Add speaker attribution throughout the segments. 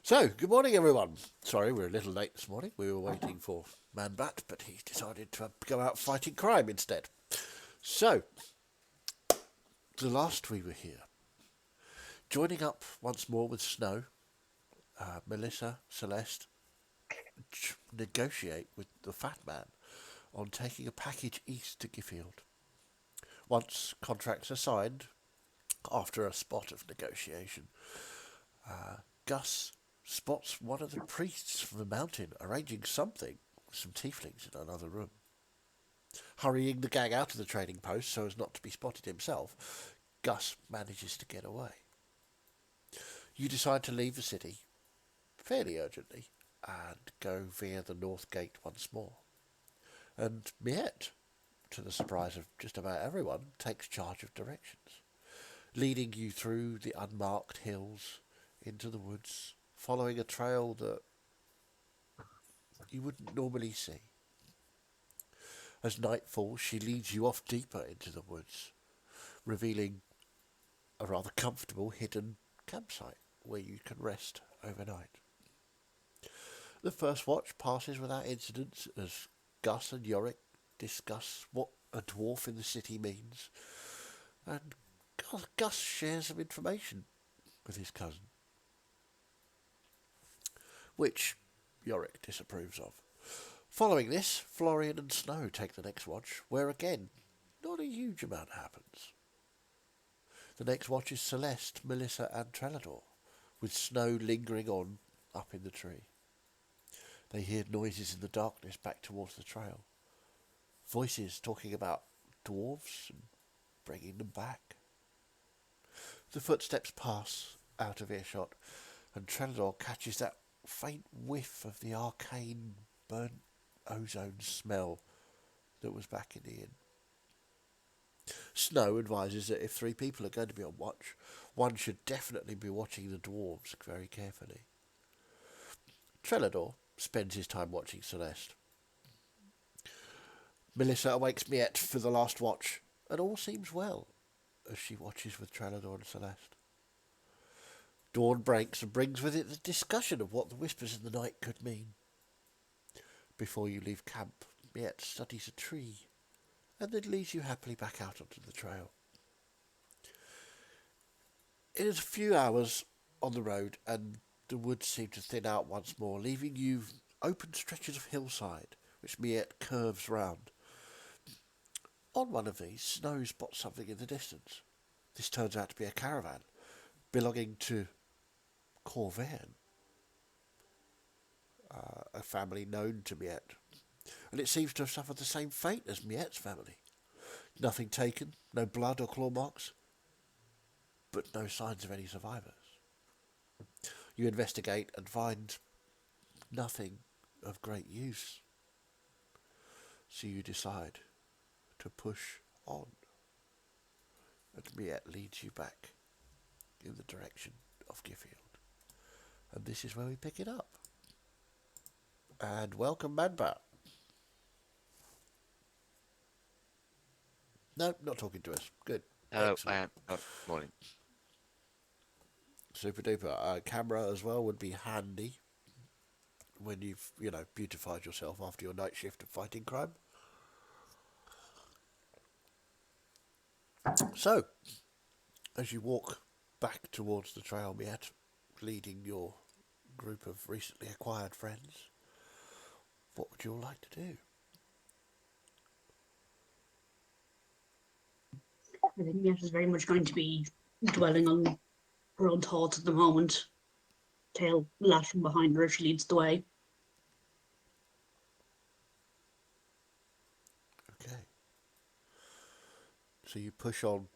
Speaker 1: So, good morning, everyone. Sorry, we're a little late this morning. We were waiting for Man Bat, but he decided to go out fighting crime instead. So, the last we were here, joining up once more with Snow, Melissa, Celeste, negotiate with the Fat Man on taking a package east to Giffield. Once contracts are signed, after a spot of negotiation, Gus spots one of the priests from the mountain arranging something with some tieflings in another room. Hurrying the gang out of the trading post so as not to be spotted himself, Gus manages to get away. You decide to leave the city fairly urgently and go via the north gate once more. And Miette, to the surprise of just about everyone, takes charge of directions, leading you through the unmarked hills into the woods, following a trail that you wouldn't normally see. As night falls, she leads you off deeper into the woods, revealing a rather comfortable hidden campsite where you can rest overnight. The first watch passes without incident as Gus and Yorick discuss what a dwarf in the city means, and Gus shares some information with his cousin, which Yorick disapproves of. Following this, Florian and Snow take the next watch, where again, not a huge amount happens. The next watch is Celeste, Melissa and Trelador, with Snow lingering on up in the tree. They hear noises in the darkness back towards the trail. Voices talking about dwarves and bringing them back. The footsteps pass out of earshot, and Trelador catches that faint whiff of the arcane burnt ozone smell that was back in the inn. Snow advises that if 3 people are going to be on watch, one should definitely be watching the dwarves very carefully. Trelador spends his time watching Celeste. Melissa awakes Miette for the last watch, and all seems well as she watches with Trelador and Celeste. Dawn breaks and brings with it the discussion of what the whispers in the night could mean. Before you leave camp, Miette studies a tree, and then leads you happily back out onto the trail. It is a few hours on the road, and the woods seem to thin out once more, leaving you open stretches of hillside, which Miette curves round. On one of these, Snow spots something in the distance. This turns out to be a caravan belonging to Corvain, a family known to Miette, and it seems to have suffered the same fate as Miette's family. Nothing taken, no blood or claw marks, but no signs of any survivors. You investigate and find nothing of great use, so you decide to push on, and Miette leads you back in the direction of Giffield. And this is where we pick it up. And welcome, Manbat. No, not talking to us. Good.
Speaker 2: Hello,
Speaker 1: Excellent.
Speaker 2: I am. Oh, morning.
Speaker 1: Super duper. Camera as well would be handy when you've, beautified yourself after your night shift of fighting crime. So, as you walk back towards the trail, Miette, leading your group of recently acquired friends, what would you all like to do?
Speaker 3: I think Miette is very much going to be dwelling on her own thoughts at the moment. Tail lashing behind her if she leads the way.
Speaker 1: Okay. So you push on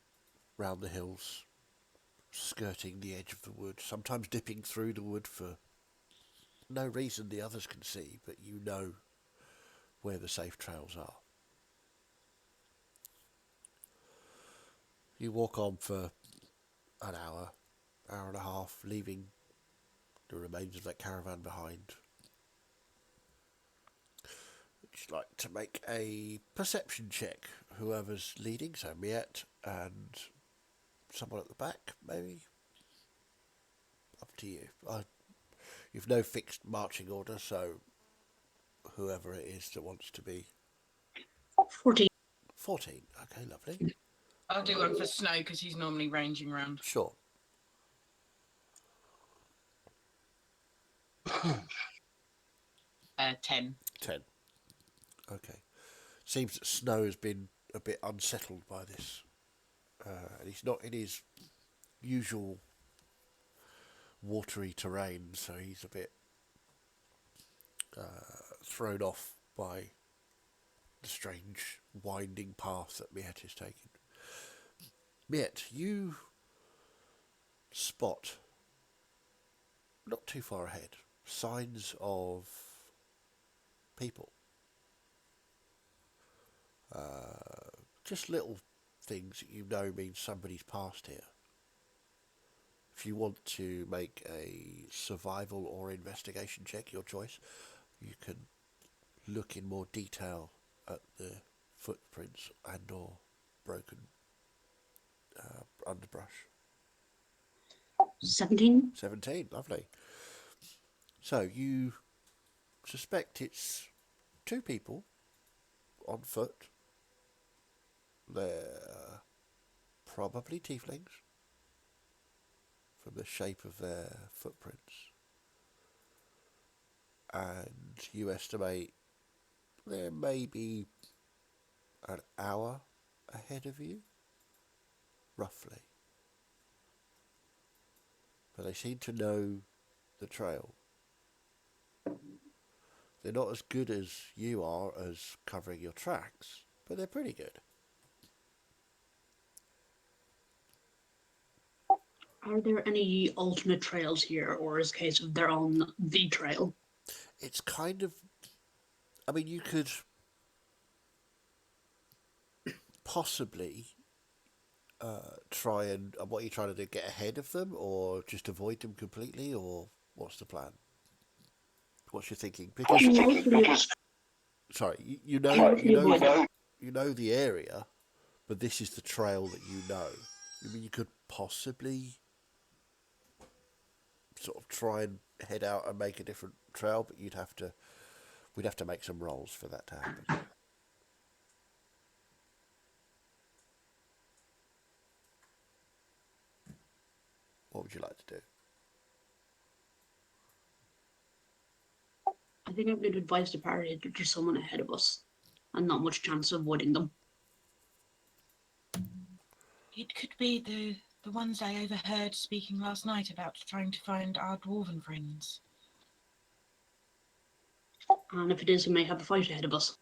Speaker 1: round the hills, skirting the edge of the wood, sometimes dipping through the wood for no reason the others can see, but you know where the safe trails are. You walk on for an hour and a half, leaving the remains of that caravan behind. Would you like to make a perception check, whoever's leading, so Miette and someone at the back, maybe? Up to you. You've no fixed marching order, so whoever it is that wants to be
Speaker 3: 14.
Speaker 1: 14. Okay, lovely.
Speaker 2: I'll do one for Snow because he's normally ranging around.
Speaker 1: Sure.
Speaker 2: 10.
Speaker 1: 10. Okay. Seems that Snow has been a bit unsettled by this. And he's not in his usual watery terrain, so he's a bit thrown off by the strange winding path that Miet is taking. Miet, you spot, not too far ahead, signs of people. Just little things that you know mean somebody's passed here. If you want to make a survival or investigation check, your choice, you can look in more detail at the footprints and or broken underbrush.
Speaker 3: 17.
Speaker 1: 17, lovely. So you suspect it's 2 people on foot. They're probably tieflings from the shape of their footprints. And you estimate they're maybe an hour ahead of you, roughly. But they seem to know the trail. They're not as good as you are as covering your tracks, but they're pretty good.
Speaker 3: Are there any alternate trails here, or is it a case of they're on the trail?
Speaker 1: It's kind of... I mean, you could possibly try and... what are you trying to do? Get ahead of them, or just avoid them completely, or what's the plan? What's your thinking? Because... Sorry, you know the area, but this is the trail that you know. I mean, you could possibly sort of try and head out and make a different trail, but we'd have to make some rolls for that to happen. What would you like to do?
Speaker 3: I think I'm going to advise the party that there's someone ahead of us and not much chance of avoiding them.
Speaker 2: It could be the ones I overheard speaking last night about trying to find our dwarven friends.
Speaker 3: And if it is, we may have a fight ahead of us.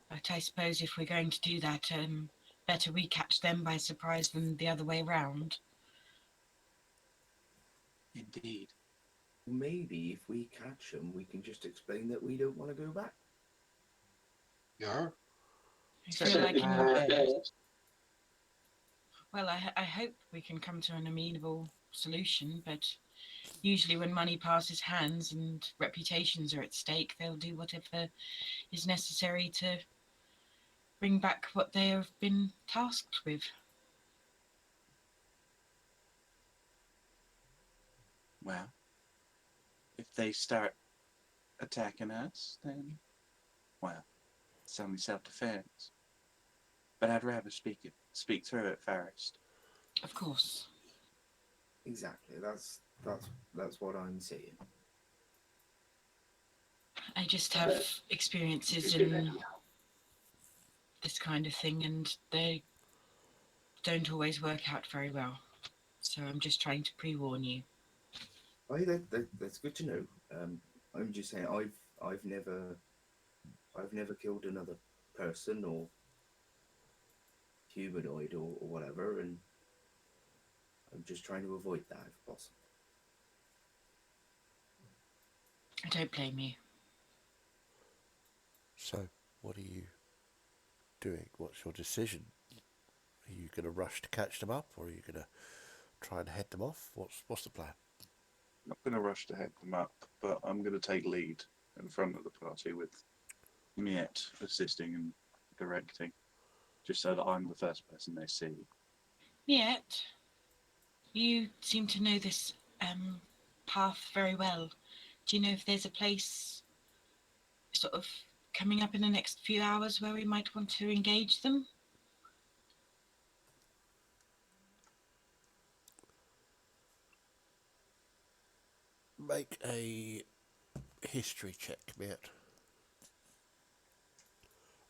Speaker 2: But I suppose if we're going to do that, better we catch them by surprise than the other way round.
Speaker 4: Indeed. Maybe if we catch them, we can just explain that we don't want to go back.
Speaker 5: Yeah.
Speaker 2: I feel like well, I hope we can come to an amenable solution, but usually when money passes hands and reputations are at stake, they'll do whatever is necessary to bring back what they have been tasked with.
Speaker 6: Well, if they start attacking us, then, well, it's only self-defense. But I'd rather speak through it first.
Speaker 2: Of course.
Speaker 4: Exactly. That's what I'm saying.
Speaker 2: I just have experiences in this kind of thing, and they don't always work out very well. So I'm just trying to pre-warn you.
Speaker 4: That's good to know. I'm just saying I've never killed another person or humanoid or whatever, and I'm just trying to avoid that if possible.
Speaker 2: I don't blame you.
Speaker 1: So, what are you doing? What's your decision? Are you going to rush to catch them up, or are you going to try and head them off? What's the plan?
Speaker 5: I'm not going to rush to head them up, but I'm going to take lead in front of the party with Miet assisting and directing, just so that I'm the first person they see.
Speaker 2: Yet, You seem to know this path very well. Do you know if there's a place sort of coming up in the next few hours where we might want to engage them?
Speaker 1: Make a history check, mate.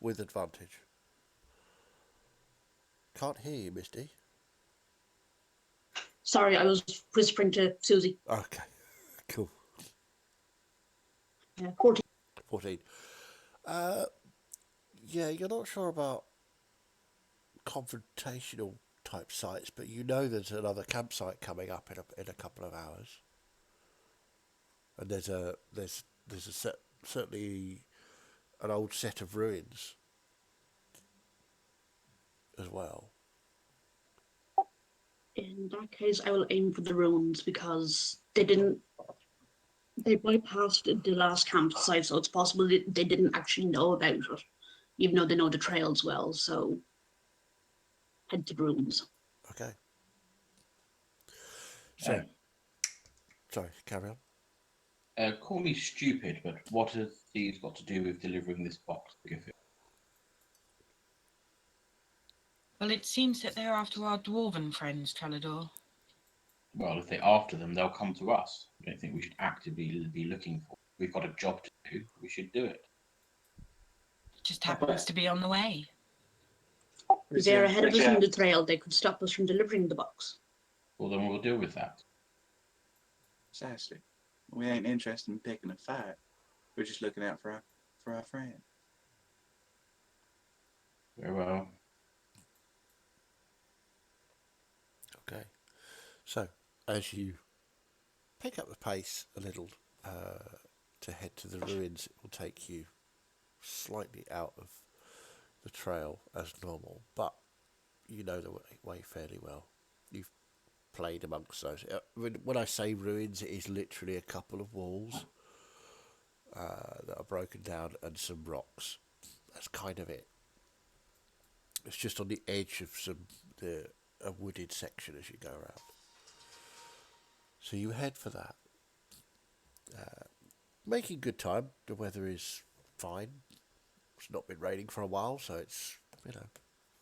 Speaker 1: With advantage. Can't hear you, Misty.
Speaker 3: Sorry, I was whispering to Susie.
Speaker 1: Okay, cool.
Speaker 3: 14.
Speaker 1: 14. Yeah, you're not sure about confrontational type sites, but you know there's another campsite coming up in a couple of hours, and there's certainly an old set of ruins as well.
Speaker 3: In that case, I will aim for the ruins because they bypassed the last campsite, so it's possible they didn't actually know about it, even though they know the trails well. So head to the ruins.
Speaker 1: Okay. So, sorry, carry on.
Speaker 7: Call me stupid, but what has these got to do with delivering this box to Gifford?
Speaker 2: Well, it seems that they're after our dwarven friends, Trellador.
Speaker 7: Well, if they're after them, they'll come to us. I don't think we should actively be looking for. We've got a job to do. We should do it.
Speaker 2: Just happens to be on the way.
Speaker 3: If they're ahead of us in the trail, they could stop us from delivering the box.
Speaker 7: Well, then we'll deal with that.
Speaker 6: Precisely. We ain't interested in picking a fight. We're just looking out for our friend.
Speaker 7: Very well.
Speaker 1: Okay. So, as you pick up the pace a little to head to the ruins, it will take you slightly out of the trail as normal, but you know the way fairly well. You've played amongst those. When I say ruins, it is literally a couple of walls that are broken down and some rocks. That's kind of it. It's just on the edge of a wooded section as you go around. So you head for that. Making good time. The weather is fine. It's not been raining for a while, so it's,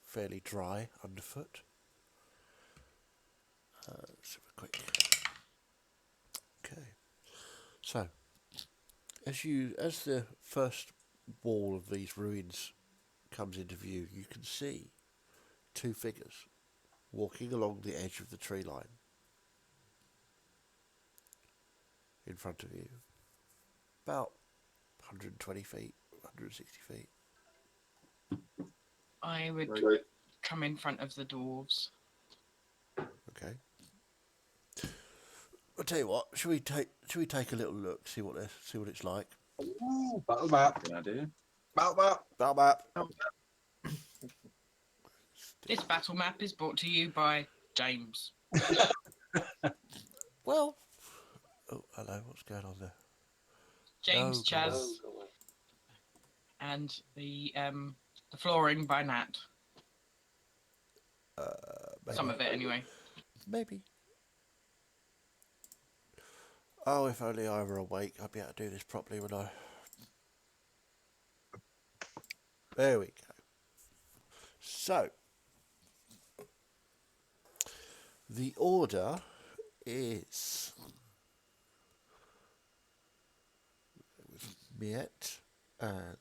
Speaker 1: fairly dry underfoot. Let's have a quick. Okay. So, as the first wall of these ruins comes into view, you can see two figures walking along the edge of the tree line in front of you. About 120 feet, 160 feet.
Speaker 2: I would come in front of the dwarves.
Speaker 1: Okay. I'll tell you what. Should we take a little look, see what it's like?
Speaker 8: Ooh, battle map.
Speaker 6: Good idea.
Speaker 8: Battle map.
Speaker 1: Battle map.
Speaker 2: This battle map is brought to you by James.
Speaker 1: Well. Oh, hello. What's going on there?
Speaker 2: James
Speaker 1: Oh,
Speaker 2: Chaz. And the flooring by Nat.
Speaker 1: Maybe.
Speaker 2: Some of it, anyway.
Speaker 1: Maybe. Oh, if only I were awake, I'd be able to do this properly, would I? There we go. So, the order is Miette and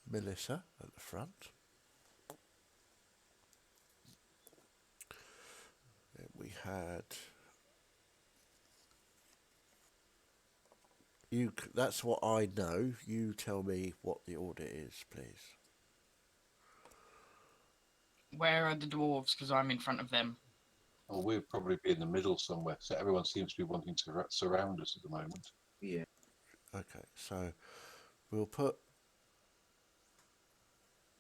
Speaker 1: Melissa at the front. Then we had you. That's what I know. You tell me what the order is, please.
Speaker 2: Where are the dwarves? Because I'm in front of them.
Speaker 8: Oh, we'll probably be in the middle somewhere. So everyone seems to be wanting to surround us at the moment.
Speaker 4: Yeah.
Speaker 1: Okay, so we'll put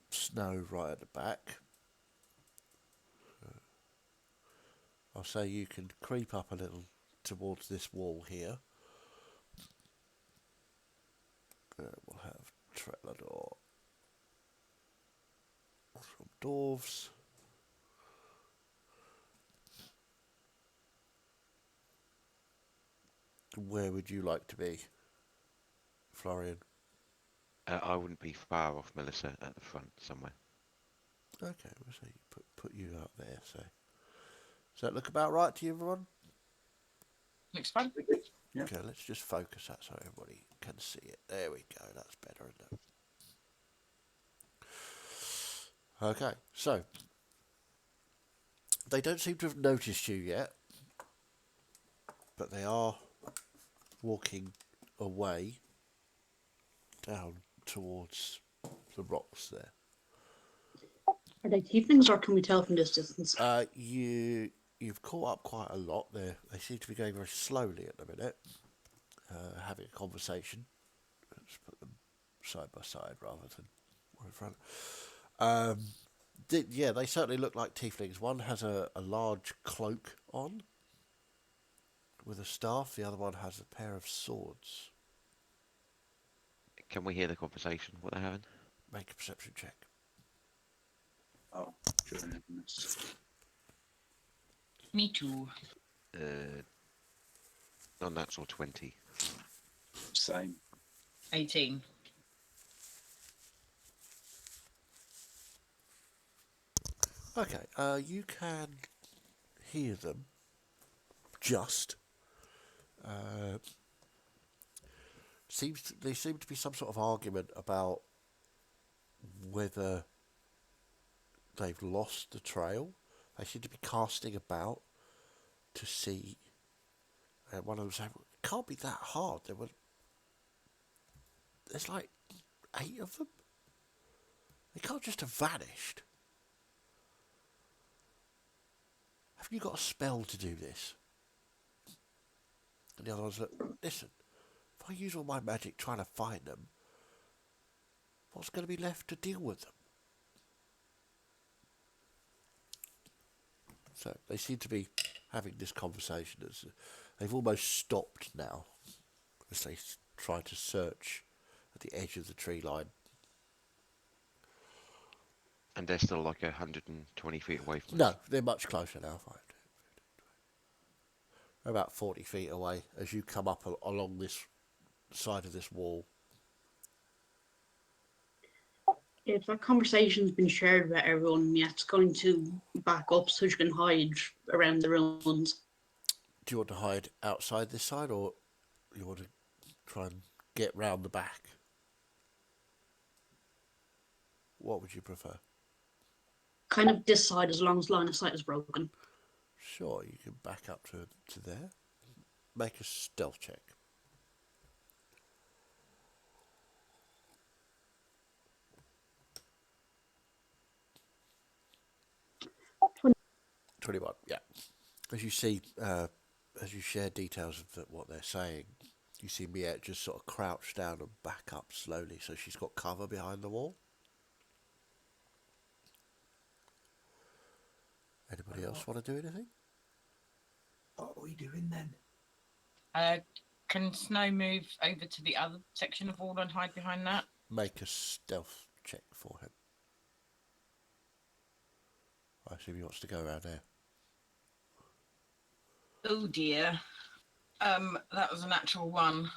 Speaker 1: Snow right at the back. I'll say you can creep up a little towards this wall here. We'll have Trellador, some dwarves, Where would you like to be, Florian?
Speaker 9: I wouldn't be far off Melissa at the front somewhere.
Speaker 1: Okay, we'll see. Put you out there. So, does that look about right to you, everyone?
Speaker 2: Looks fun.
Speaker 5: Yeah.
Speaker 1: Okay, let's just focus that so everybody can see it. There we go. That's better, isn't it? Okay, so they don't seem to have noticed you yet, but they are walking away down towards the rocks there.
Speaker 3: Are they tieflings, or can we tell from this distance?
Speaker 1: You've caught up quite a lot there. They seem to be going very slowly at the minute, having a conversation. Let's put them side by side rather than one in front. Yeah, they certainly look like tieflings. One has a large cloak on with a staff. The other one has a pair of swords.
Speaker 9: Can we hear the conversation? What they're having?
Speaker 1: Make a perception check.
Speaker 5: Oh, goodness.
Speaker 2: Me too.
Speaker 9: Non-natural 20.
Speaker 5: Same.
Speaker 2: 18.
Speaker 1: Okay, you can hear them. Just there seems to be some sort of argument about whether they've lost the trail. They seem to be casting about to see. And one of them said, "It can't be that hard. There's like 8 of them. They can't just have vanished. Have you got a spell to do this?" And the other one's like, "Listen, if I use all my magic trying to find them, what's going to be left to deal with them?" So they seem to be having this conversation. As they've almost stopped now as they try to search at the edge of the tree line.
Speaker 9: And they're still like 120 feet away from
Speaker 1: No,
Speaker 9: us.
Speaker 1: they're much closer now. They're about 40 feet away as you come up along this side of this wall.
Speaker 3: If that conversation's been shared with everyone, Miet's going to back up so she can hide around the ruins.
Speaker 1: Do you want to hide outside this side, or you want to try and get round the back? What would you prefer?
Speaker 3: Kind of this side, as long as line of sight is broken.
Speaker 1: Sure, you can back up to there. Make a stealth check.
Speaker 3: Twen-
Speaker 1: 21, yeah. As you see, as you share details of what they're saying, you see Miette just sort of crouch down and back up slowly, so she's got cover behind the wall. Anybody else want to do anything?
Speaker 4: What are we doing then?
Speaker 2: Can Snow move over to the other section of wall and hide behind that?
Speaker 1: Make a stealth check for him. I assume he wants to go around there.
Speaker 2: Oh dear. That was a natural 1.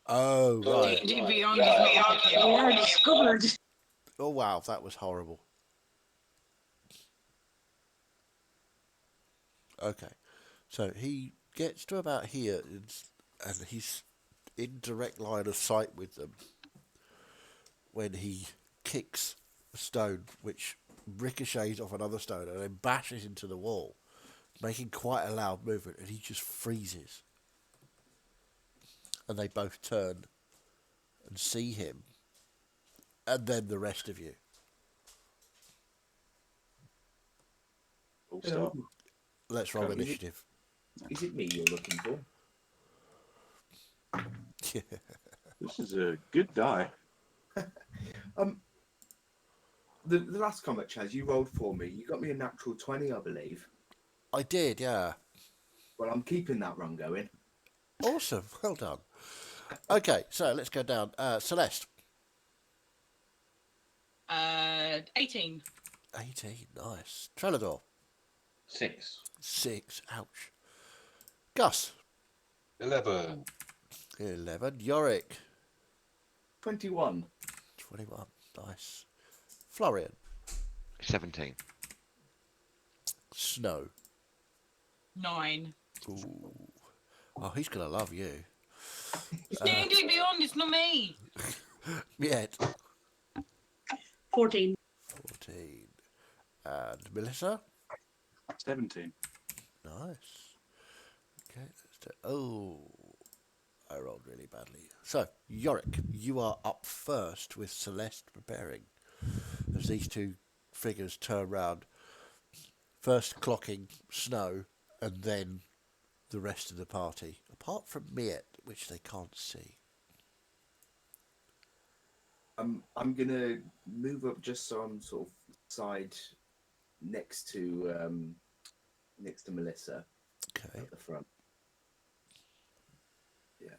Speaker 1: Oh, right.
Speaker 2: D beyond is not
Speaker 3: We are discovered.
Speaker 1: Oh, wow, that was horrible. Okay, so he gets to about here, and he's in direct line of sight with them when he kicks a stone, which ricochets off another stone and then bashes into the wall, making quite a loud movement, and he just freezes. And they both turn and see him, and then the rest of you.
Speaker 5: Full stop.
Speaker 1: Let's roll
Speaker 4: Is it-
Speaker 1: initiative.
Speaker 4: Is it me you're looking for?
Speaker 5: This is a good die.
Speaker 4: The last combat, Chaz, you rolled for me. You got me a natural 20, I believe.
Speaker 1: I did, yeah.
Speaker 4: Well, I'm keeping that run going.
Speaker 1: Awesome, well done. Okay, so let's go down. Celeste.
Speaker 2: 18.
Speaker 1: 18, nice. Trellador.
Speaker 7: 6.
Speaker 1: 6, ouch. Gus.
Speaker 8: 11.
Speaker 1: 11. Yorick.
Speaker 4: 21.
Speaker 1: 21. Nice. Florian.
Speaker 9: 17.
Speaker 1: Snow.
Speaker 2: 9.
Speaker 1: Ooh. Oh, he's going to love you.
Speaker 2: D&D Beyond, it's not me.
Speaker 1: Miette.
Speaker 3: 14.
Speaker 1: 14. And Melissa.
Speaker 5: 17.
Speaker 1: Nice. Okay. Oh, I rolled really badly. So, Yorick, you are up first with Celeste preparing. As these two figures turn round, first clocking Snow and then the rest of the party, apart from Miette, which they can't see.
Speaker 4: I'm gonna move up just so I'm sort of side next to Melissa
Speaker 1: Okay.
Speaker 4: at the front. Yeah,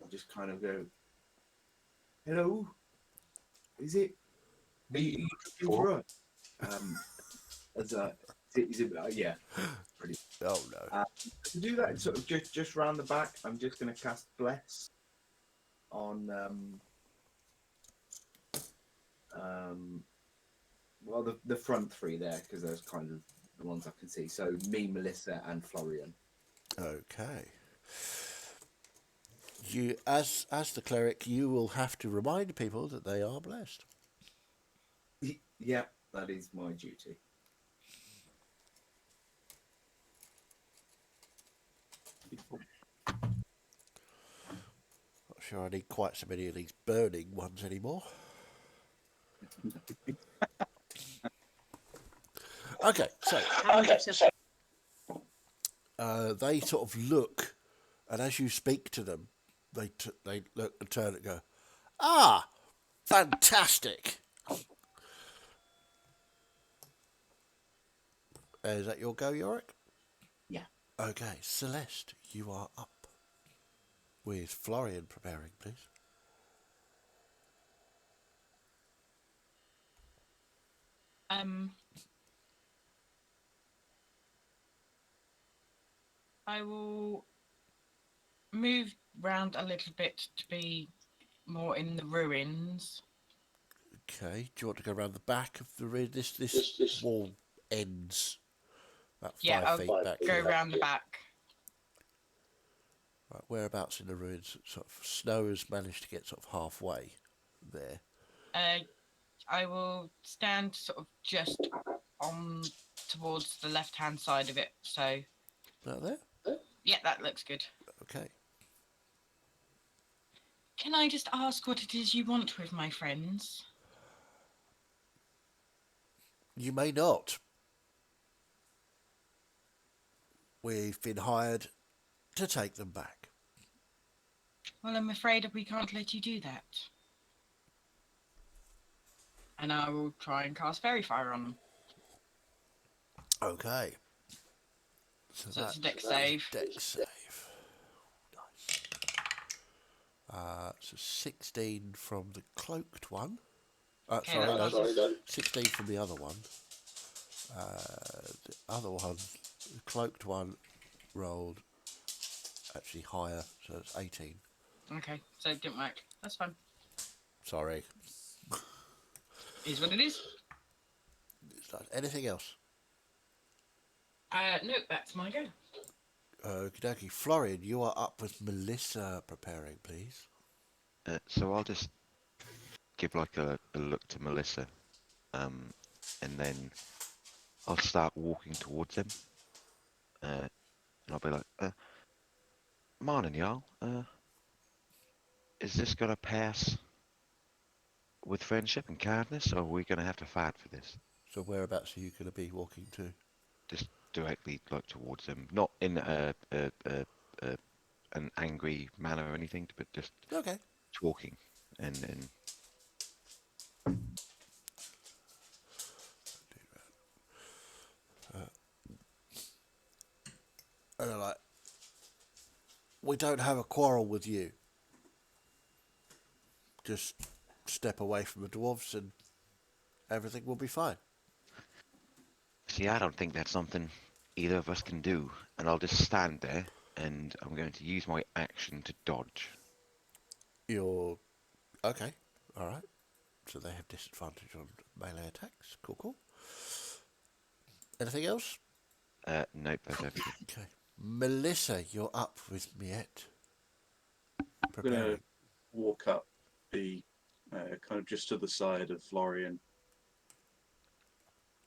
Speaker 4: I'll just kind of go. Hello, is it
Speaker 8: Me.
Speaker 4: for us? As a is it, yeah, pretty.
Speaker 1: Oh, no.
Speaker 4: To do that, sort of just round the back. I'm just gonna cast Bless on well the front three there because those kind of the ones I can see. So me, Melissa, and Florian.
Speaker 1: Okay. You, as the cleric, you will have to remind people that they are blessed.
Speaker 4: Yeah, that is my duty.
Speaker 1: Not sure I need quite so many of these burning ones anymore. Okay, so they sort of look, and as you speak to them, they look and turn and go, "Ah, fantastic!" Is that your go, Yorick?
Speaker 4: Yeah.
Speaker 1: Okay, Celeste, you are up. With Florian preparing, please.
Speaker 2: I will move round a little bit to be more in the ruins.
Speaker 1: Okay, do you want to go around the back of the ring? This wall ends about 5
Speaker 2: I'll
Speaker 1: feet back.
Speaker 2: go
Speaker 1: here.
Speaker 2: round the back.
Speaker 1: Right, whereabouts in the ruins? Sort of Snow has managed to get sort of halfway there.
Speaker 2: I will stand sort of just on towards the left-hand side of it. So,
Speaker 1: About there?
Speaker 2: yeah, that looks good.
Speaker 1: Okay.
Speaker 2: Can I just ask what it is you want with my friends?
Speaker 1: You may not. We've been hired to take them back.
Speaker 2: Well, I'm afraid we can't let you do that. And I will try and cast Fairy Fire on them.
Speaker 1: Okay.
Speaker 2: So it's a dex save.
Speaker 1: Dex save. Nice. So 16 from the cloaked one.
Speaker 2: Okay,
Speaker 1: sorry,
Speaker 2: that's
Speaker 1: no. 16 from the other one. The other one, the cloaked one, rolled actually higher, so it's 18.
Speaker 2: Okay, so it didn't work. That's fine.
Speaker 1: Sorry.
Speaker 2: Is what it is.
Speaker 1: Anything else?
Speaker 2: No, that's my go.
Speaker 1: Okie dokie. Florian, you are up with Melissa preparing, please.
Speaker 9: So I'll just give like a look to Melissa, and then I'll start walking towards him, and I'll be like, "Morning, y'all. Is this gonna pass with friendship and kindness, or are we gonna have to fight for this?"
Speaker 1: So whereabouts are you going to be walking to?
Speaker 9: Just directly like towards him, not in an angry manner or anything, but just
Speaker 1: Okay.
Speaker 9: talking and
Speaker 1: And they're like, we don't have a quarrel with you. Just step away from the dwarves and everything will be fine.
Speaker 9: see. I don't think that's something either of us can do, and I'll just stand there and I'm going to use my action to dodge.
Speaker 1: You're okay. All right. So they have disadvantage on melee attacks. Cool, cool. Anything else?
Speaker 9: Nope, that's everything.
Speaker 1: Okay. Melissa, you're up with Miette.
Speaker 5: I'm gonna
Speaker 1: Preparing.
Speaker 5: walk up the kind of just to the side of Florian.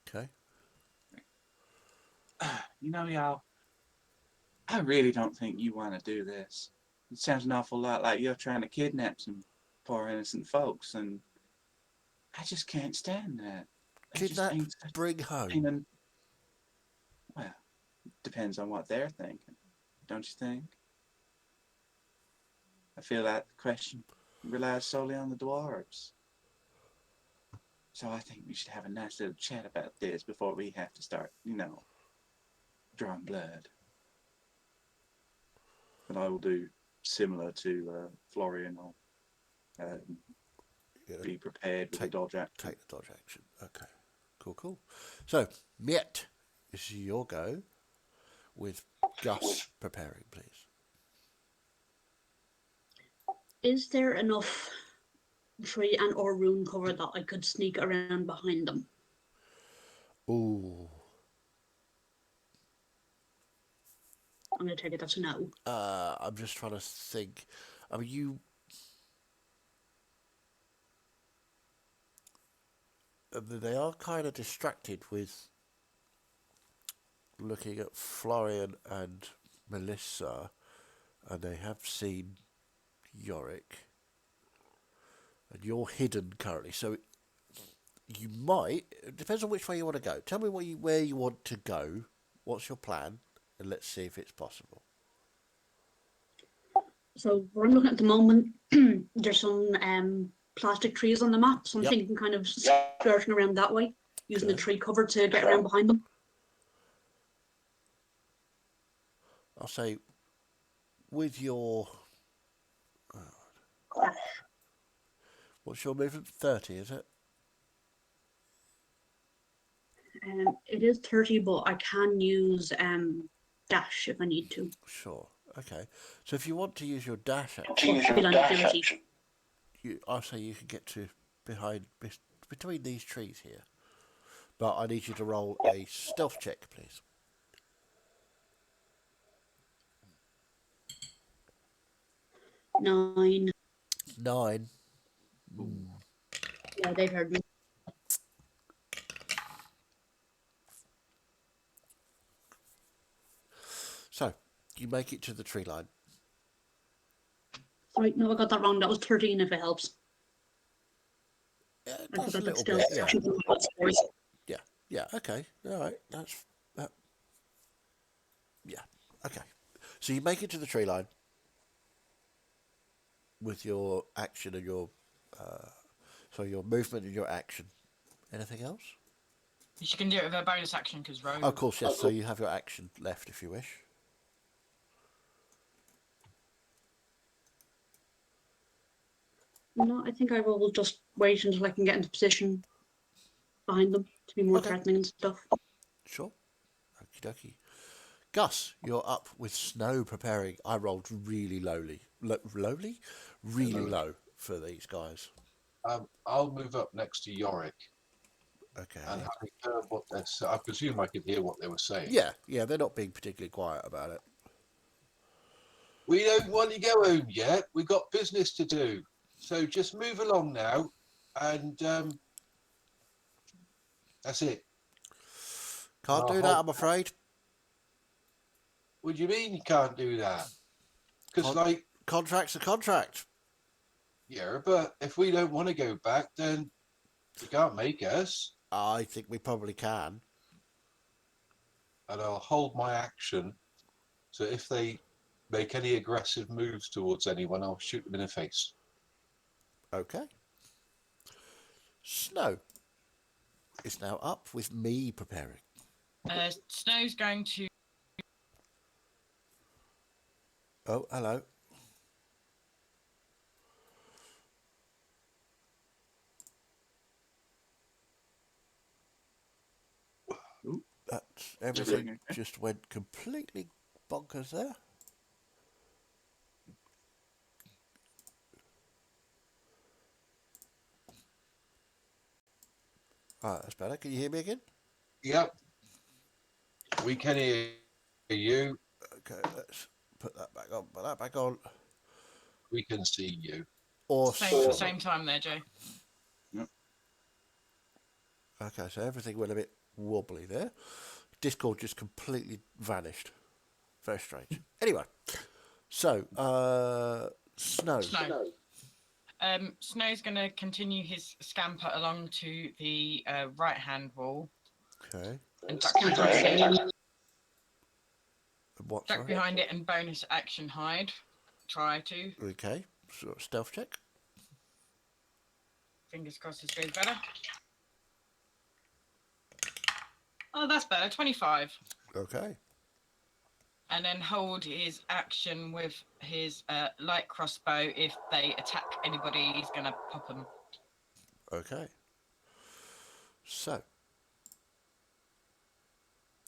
Speaker 1: Okay.
Speaker 6: You know, y'all, I really don't think you want to do this. It sounds an awful lot like you're trying to kidnap some poor innocent folks, and I just can't stand that. It just
Speaker 1: Kidnap,
Speaker 6: ain't such
Speaker 1: bring home.
Speaker 6: ain't well, depends on what they're thinking, don't you think? I feel that question relies solely on the dwarves. So I think we should have a nice little chat about this before we have to start, drawing blood.
Speaker 5: And I will do similar to Florian. I'll
Speaker 1: You know,
Speaker 5: be prepared with a dodge action.
Speaker 1: take the dodge action. Okay. Cool, cool. So, Miette, this is your go with Gus preparing, please.
Speaker 3: Is there enough tree and or rune cover that I could sneak around behind them?
Speaker 1: Ooh.
Speaker 3: I'm going to take it that's a no.
Speaker 1: I'm just trying to think. I mean, they are kind of distracted with looking at Florian and Melissa, and they have seen Yorick, and you're hidden currently. So you might. It depends on which way you want to go. Tell me where you want to go. What's your plan? And let's see if it's possible.
Speaker 3: So where I'm looking at the moment, there's some plastic trees on the map, so I'm
Speaker 1: Yep.
Speaker 3: thinking kind of skirting around that way, using the
Speaker 1: Okay.
Speaker 3: tree cover to get around behind them.
Speaker 1: I'll say with your... What's your movement? 30, is it?
Speaker 3: It is 30, but I can use dash if I need to.
Speaker 1: Sure. Okay. So if you want to use your dash
Speaker 3: Or
Speaker 1: action,
Speaker 3: feel an ability.
Speaker 1: I'll say you can get to between these trees here. But I need you to roll a stealth check, please.
Speaker 3: 9.
Speaker 1: 9.
Speaker 3: Yeah, they've heard me.
Speaker 1: So, you make it to the tree line.
Speaker 3: Right, no, I got that wrong. That was 13 if it helps.
Speaker 1: Yeah,
Speaker 3: I
Speaker 1: that's a
Speaker 3: forgot
Speaker 1: little
Speaker 3: that
Speaker 1: bit,
Speaker 3: still.
Speaker 1: yeah. Yeah, okay. All right. That's... yeah, okay. So you make it to the tree line with your action and your... so your movement and your action. Anything else?
Speaker 2: You can do it with a bonus action because rogue.
Speaker 1: Oh, of course, yes. So you have your action left if you wish.
Speaker 3: No, I think I will just wait until I can get into position behind them to be more
Speaker 1: Okay.
Speaker 3: threatening and stuff.
Speaker 1: Sure. Okie dokie. Gus, you're up with Snow preparing. I rolled really lowly. Lowly? Really low for these guys.
Speaker 8: I'll move up next to Yorick
Speaker 1: Okay.
Speaker 8: and having heard what they said, I presume I could hear what they were saying.
Speaker 1: Yeah, they're not being particularly quiet about it.
Speaker 8: We don't want to go home yet. We've got business to do. So just move along now, and that's it.
Speaker 1: Can't do that, I'm afraid.
Speaker 8: What do you mean you can't do that? Because,
Speaker 1: Contract's a contract.
Speaker 8: yeah, but if we don't want to go back, then you can't make us.
Speaker 1: I think we probably can.
Speaker 8: And I'll hold my action. So if they make any aggressive moves towards anyone, I'll shoot them in the face.
Speaker 1: Okay. Snow is now up with me preparing.
Speaker 2: Snow's going to.
Speaker 1: Oh, hello. That's everything just went completely bonkers there. Right, that's better. Can you hear me again?
Speaker 8: Yep. We can hear you.
Speaker 1: Okay, let's put that back on. Put that back on.
Speaker 8: We can see you.
Speaker 1: Awesome.
Speaker 2: Same time there, Joe.
Speaker 1: Okay, so everything went a bit wobbly there. Discord just completely vanished. Very strange. Anyway, so Snow.
Speaker 2: Snow's going to continue his scamper along to the right-hand wall
Speaker 1: Okay.
Speaker 2: and duck behind it.
Speaker 1: What?
Speaker 2: Duck
Speaker 1: Sorry?
Speaker 2: behind it and bonus action hide. Try to.
Speaker 1: Okay. So stealth check.
Speaker 2: Fingers crossed this goes better. Oh, that's better. 25.
Speaker 1: Okay.
Speaker 2: And then hold his action with his light crossbow. If they attack anybody, he's going to pop them.
Speaker 1: Okay. So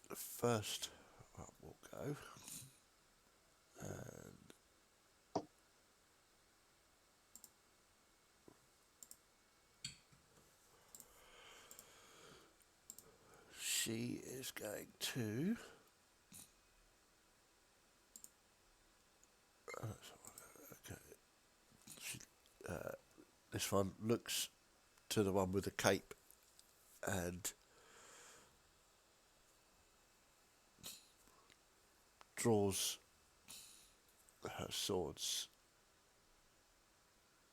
Speaker 1: the first one will go. And she is going to. Okay. She, this one looks to the one with the cape and draws her swords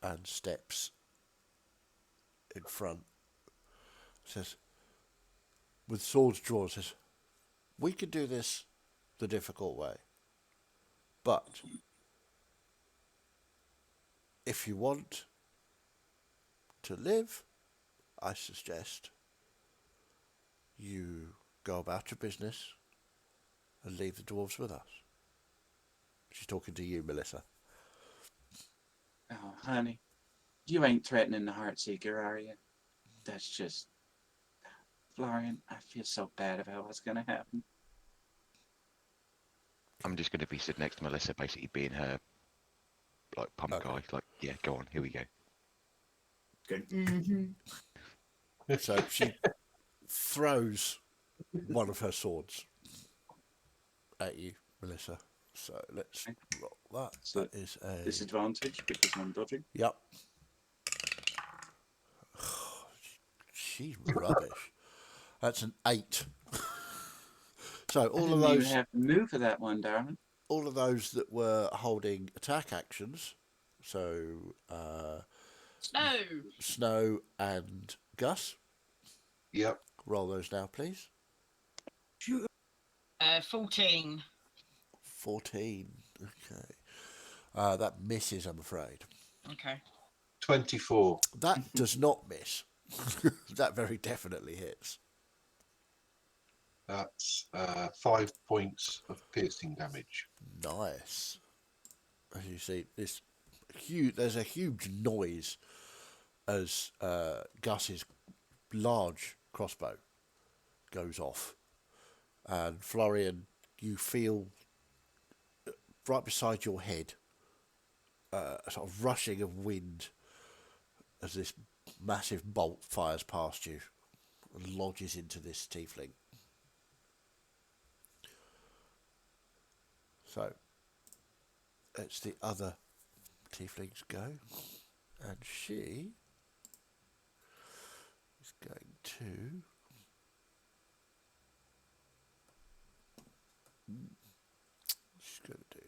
Speaker 1: and steps in front. Says, with swords drawn, says, we could do this the difficult way, but if you want to live, I suggest you go about your business and leave the dwarves with us. She's talking to you, Melissa.
Speaker 6: Oh, honey, you ain't threatening the Heartseeker, are you? That's just... Florian, I feel so bad about what's going to happen.
Speaker 9: I'm just going to be sitting next to Melissa, basically being her, like, pump guy. Like, yeah, go on, here we go.
Speaker 4: Good.
Speaker 1: So she throws one of her swords at you, Melissa. So let's roll that.
Speaker 6: So
Speaker 1: that is a
Speaker 6: disadvantage because I'm dodging.
Speaker 1: Yep. She's rubbish. That's an 8. So all of
Speaker 6: I didn't
Speaker 1: those
Speaker 6: even have to move for that one, darling.
Speaker 1: all of those that were holding attack actions, so
Speaker 2: Snow!
Speaker 1: Snow and Gus,
Speaker 8: Yep.
Speaker 1: roll those now, please.
Speaker 2: 14.
Speaker 1: 14. Okay. That misses, I'm afraid.
Speaker 2: Okay.
Speaker 8: 24.
Speaker 1: That does not miss. That very definitely hits.
Speaker 8: That's 5 points of piercing damage.
Speaker 1: Nice. As you see, there's a huge noise as Gus's large crossbow goes off. And Florian, you feel right beside your head a sort of rushing of wind as this massive bolt fires past you and lodges into this tiefling. So, let's the other tieflings go. And she is going to...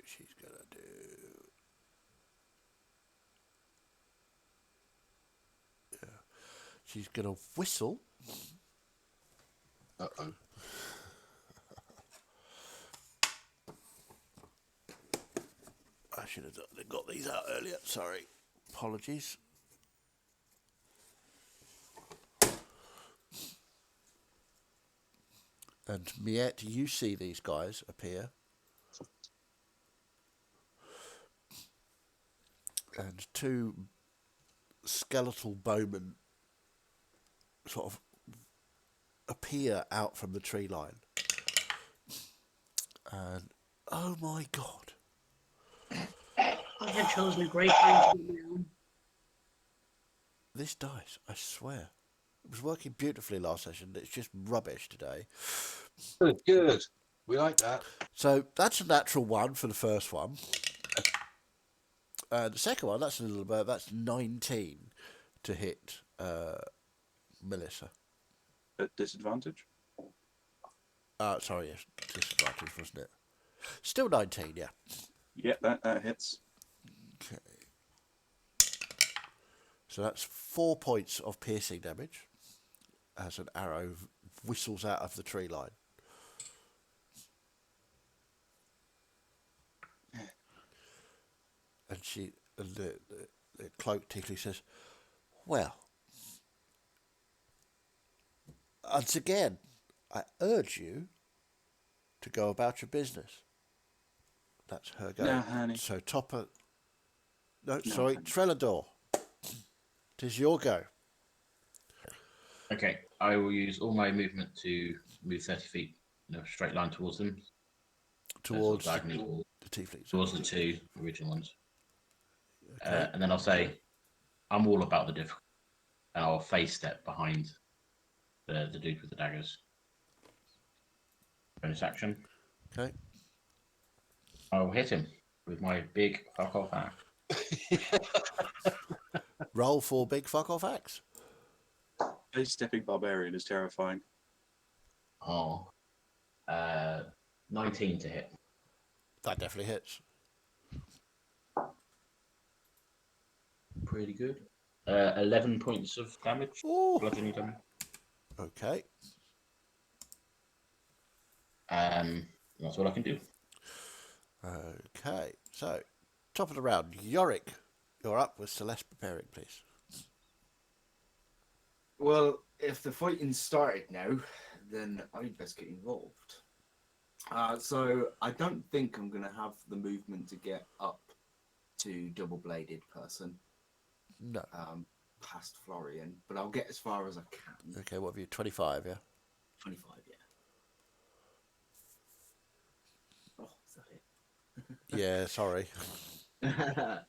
Speaker 1: She's gonna do... Yeah. She's gonna whistle.
Speaker 8: Uh-oh.
Speaker 1: I should have got these out earlier. Sorry. Apologies. And Miette, you see these guys appear. And 2 skeletal bowmen sort of appear out from the tree line. And, oh my God.
Speaker 3: I had chosen a great time to be my own.
Speaker 1: This dice, I swear, It was working beautifully last session. It's just rubbish today.
Speaker 8: Good, good. We like that.
Speaker 1: So that's a natural one for the first one. The second one, that's a little bit. That's 19 to hit Melissa.
Speaker 5: At disadvantage?
Speaker 1: Sorry, yes, disadvantage, wasn't it? Still 19, yeah.
Speaker 5: Yeah, that hits.
Speaker 1: Okay. So that's 4 points of piercing damage as an arrow whistles out of the tree line. And the cloak tiefling says, well, once again, I urge you to go about your business. That's her go.
Speaker 5: No, honey.
Speaker 1: So Topper... No,
Speaker 5: No,
Speaker 1: sorry,
Speaker 5: honey.
Speaker 1: Trelador. Tis your go.
Speaker 7: Okay, I will use all my movement to move 30 feet in a straight line towards them.
Speaker 1: Towards
Speaker 7: So diagonally
Speaker 1: the tieflings.
Speaker 7: towards the two original ones.
Speaker 1: Okay.
Speaker 7: And then I'll say, I'm all about the difficult. And I'll face step behind the dude with the daggers. Bonus action.
Speaker 1: Okay.
Speaker 7: I'll hit him with my big fuck off axe.
Speaker 1: Roll for big fuck off axe.
Speaker 5: A stepping barbarian is terrifying.
Speaker 7: Oh. 19 to hit.
Speaker 1: That definitely hits.
Speaker 7: Pretty good. 11 points of damage.
Speaker 1: Ooh.
Speaker 7: Bludgeoning damage.
Speaker 1: Okay.
Speaker 7: That's all I can do.
Speaker 1: Okay. So, top of the round. Yorick, you're up with Celeste preparing, please.
Speaker 4: Well, if the fighting started now, then I'd best get involved. So I don't think I'm going to have the movement to get up to double-bladed person.
Speaker 1: No.
Speaker 4: Past Florian, but I'll get as far as I can.
Speaker 1: Okay, what have you? 25, yeah?
Speaker 4: 25, yeah. Oh, is that it?
Speaker 1: Yeah, sorry.
Speaker 8: Your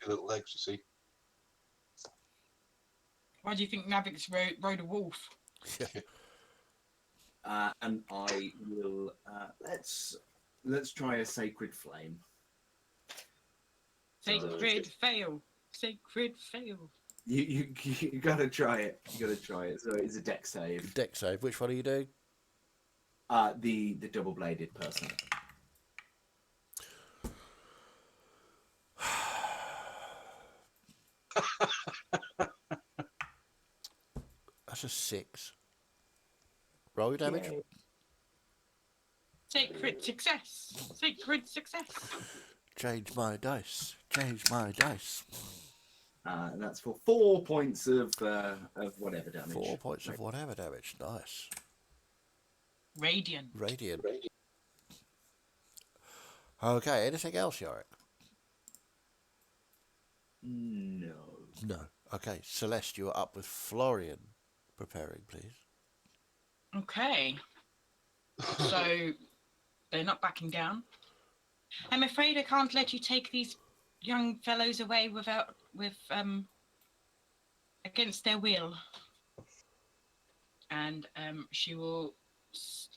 Speaker 8: little legs, you see.
Speaker 2: Why do you think Navix rode a wolf?
Speaker 4: And I will let's try a sacred flame.
Speaker 2: Sacred fail. Sacred fail.
Speaker 4: You gotta try it. You gotta try it. So it's a deck save.
Speaker 1: Deck save. Which one are you doing?
Speaker 4: The double-bladed person.
Speaker 1: That's a 6. Roll your damage.
Speaker 4: Yay.
Speaker 2: Sacred success. Sacred success.
Speaker 1: Change my dice. Change my dice.
Speaker 4: And that's for 4 points of whatever damage.
Speaker 1: 4 points of whatever damage. Nice.
Speaker 2: Radiant.
Speaker 1: Radiant. Okay, anything else, Yorick?
Speaker 4: No.
Speaker 1: No. Okay, Celeste, you're up with Florian preparing, please.
Speaker 2: Okay. So they're not backing down. I'm afraid I can't let you take these young fellows away with against their will. And she will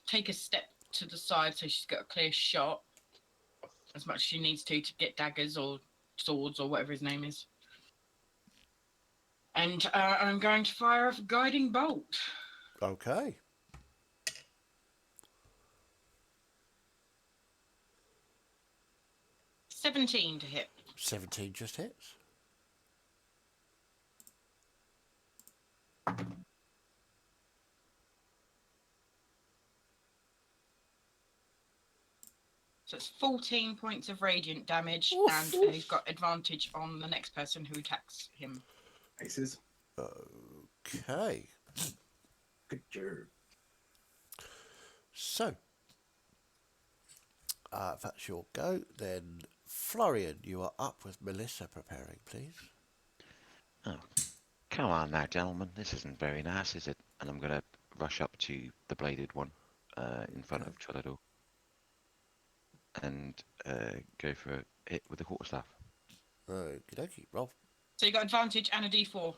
Speaker 2: take a step to the side so she's got a clear shot as much as she needs to get daggers or swords or whatever his name is. And I'm going to fire a guiding bolt.
Speaker 1: Okay.
Speaker 2: $17 to hit.
Speaker 1: 17 just hits.
Speaker 2: So it's 14 points of radiant damage,
Speaker 1: Oof,
Speaker 2: and
Speaker 1: oof.
Speaker 2: he's got advantage on the next person who attacks him.
Speaker 4: Aces.
Speaker 1: Okay.
Speaker 4: Good job.
Speaker 1: So, if that's your go, then Florian, you are up with Melissa preparing, please.
Speaker 9: Oh, come on now, gentlemen. This isn't very nice, is it? And I'm going to rush up to the bladed one in front of Trelador and go for a hit with the quarterstaff.
Speaker 1: Okie dokie, roll.
Speaker 2: So you got advantage and a d4.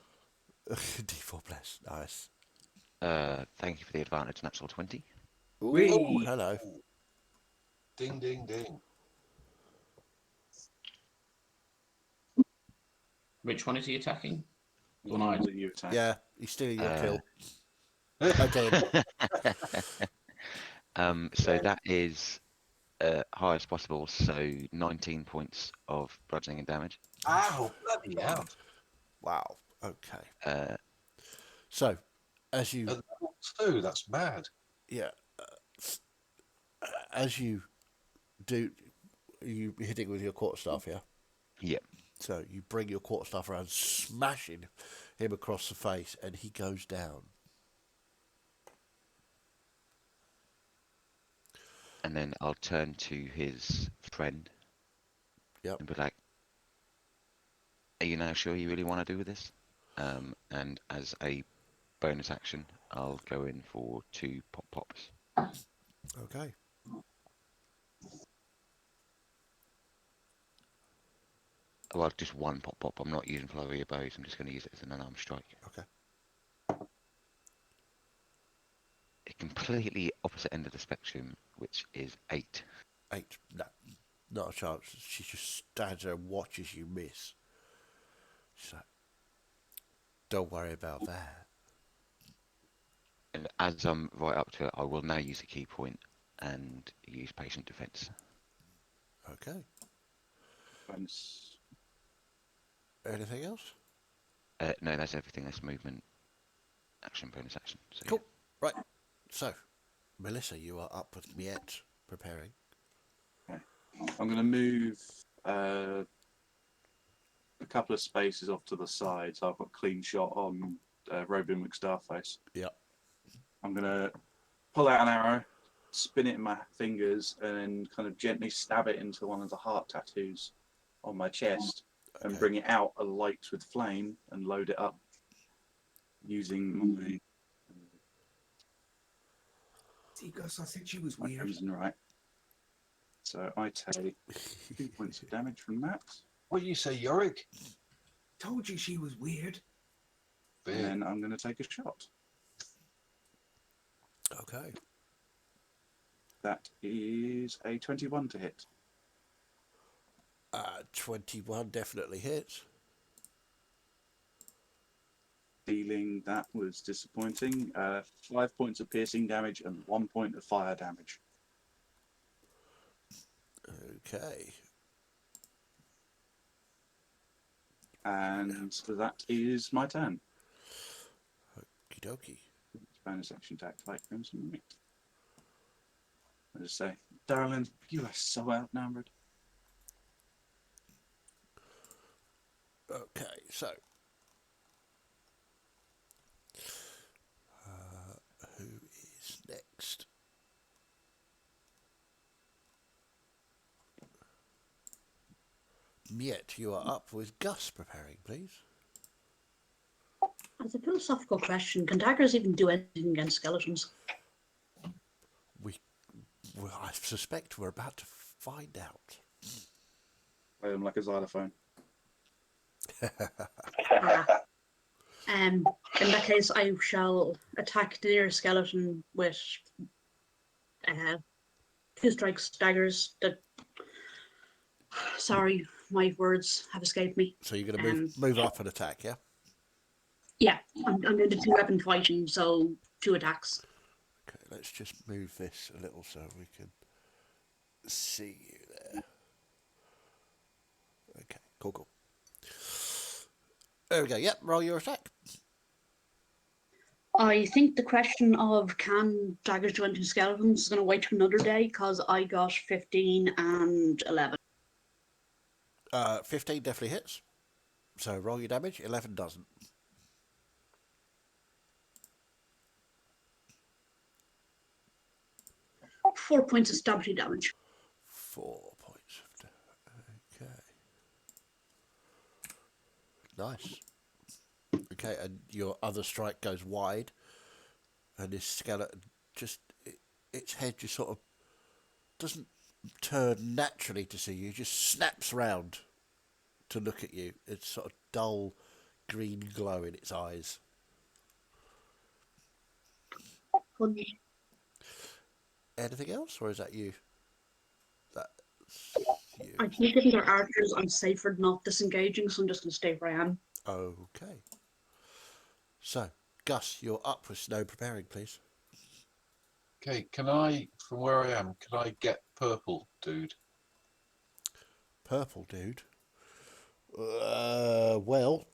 Speaker 1: D4 bless. Nice.
Speaker 9: Thank you for the advantage, natural 20.
Speaker 1: Ooh,
Speaker 4: Whee!
Speaker 1: hello.
Speaker 8: Ding, ding, ding.
Speaker 7: Which one is he attacking?
Speaker 5: The
Speaker 7: One
Speaker 5: one
Speaker 7: eyed.
Speaker 5: that you attack.
Speaker 1: Yeah, he's stealing your
Speaker 9: Uh,
Speaker 1: kill. Again.
Speaker 9: So that is highest possible, so 19 points of bludgeoning and damage.
Speaker 8: Ow, bloody hell.
Speaker 1: Wow. Okay.
Speaker 9: Uh,
Speaker 1: So, as you,
Speaker 8: At level 2, that's mad.
Speaker 1: yeah, as you do, you hitting with your quarterstaff, yeah?
Speaker 9: yeah.
Speaker 1: So you bring your quarterstaff around, smashing him across the face, and he goes down.
Speaker 9: And then I'll turn to his friend
Speaker 1: Yep.
Speaker 9: and be like, are you now sure you really want to do this? And as a bonus action, I'll go in for 2 pops.
Speaker 1: Okay.
Speaker 9: Well, just 1 pop. I'm not using flurry of bows. I'm just going to use it as an unarmed strike.
Speaker 1: Okay.
Speaker 9: A completely opposite end of the spectrum, which is 8.
Speaker 1: 8. No, not a chance. She just stands there and watches you miss. She's like, don't worry about that.
Speaker 9: And as I'm right up to it, I will now use a key point and use patient defense.
Speaker 1: Okay.
Speaker 5: Bonus.
Speaker 1: Anything else?
Speaker 9: No, that's everything. That's movement, action, bonus action. So,
Speaker 1: Cool. Right. So, Melissa, you are up with Miette preparing.
Speaker 5: I'm going to move a couple of spaces off to the side, so I've got clean shot on Robin McStarface.
Speaker 1: Yep.
Speaker 5: I'm going to pull out an arrow, spin it in my fingers, and then kind of gently stab it into one of the heart tattoos on my chest, and
Speaker 1: Okay.
Speaker 5: bring it out alight with flame and load it up using my.
Speaker 4: See, Gus, I said she was
Speaker 5: My
Speaker 4: weird.
Speaker 5: crimson right. So I take 2 points of damage from that,
Speaker 8: What do you say, Yorick?
Speaker 4: Told you she was weird.
Speaker 5: and
Speaker 8: Big.
Speaker 5: then I'm going to take a shot.
Speaker 1: Okay.
Speaker 5: That is a 21 to hit.
Speaker 1: 21 definitely hits.
Speaker 5: Dealing, that was disappointing. 5 points of piercing damage and 1 point of fire damage.
Speaker 1: Okay.
Speaker 5: And that is my turn.
Speaker 1: Okie dokie.
Speaker 5: Bonus action to activate Crimson Right. I just say, darling, you are so outnumbered.
Speaker 1: Okay, so. Who is next? Miette, you are up with Gus preparing, please.
Speaker 3: As a philosophical question, can daggers even do anything against skeletons?
Speaker 1: Well, I suspect we're about to find out.
Speaker 5: Play them like a xylophone.
Speaker 3: In that case, I shall attack the nearest skeleton with 2 strikes, daggers. Sorry, my words have escaped me.
Speaker 1: So you're going to move up and attack, yeah?
Speaker 3: Yeah, I'm going to do 2-weapon fighting, so 2 attacks.
Speaker 1: Okay, let's just move this a little so we can see you there. Okay, cool. There we go. Yep, roll your attack.
Speaker 3: I think the question of can daggers do anything to skeletons is going to wait to another day because I got 15 and 11.
Speaker 1: 15 definitely hits. So roll your damage. 11 doesn't.
Speaker 3: Four points of stability damage.
Speaker 1: 4 points of damage. Okay. Nice. Okay, and your other strike goes wide, and this skeleton just its head just sort of doesn't turn naturally to see you, just snaps round to look at you. It's sort of dull green glow in its eyes.
Speaker 3: Funny.
Speaker 1: Anything else, or is that you? That's you.
Speaker 3: I think if they're archers, I'm safer not disengaging, so I'm just going to stay where I am.
Speaker 1: Okay. So, Gus, you're up with Snow preparing, please.
Speaker 8: Okay, can I, from where I am, can I get purple, dude?
Speaker 1: Purple dude. Well,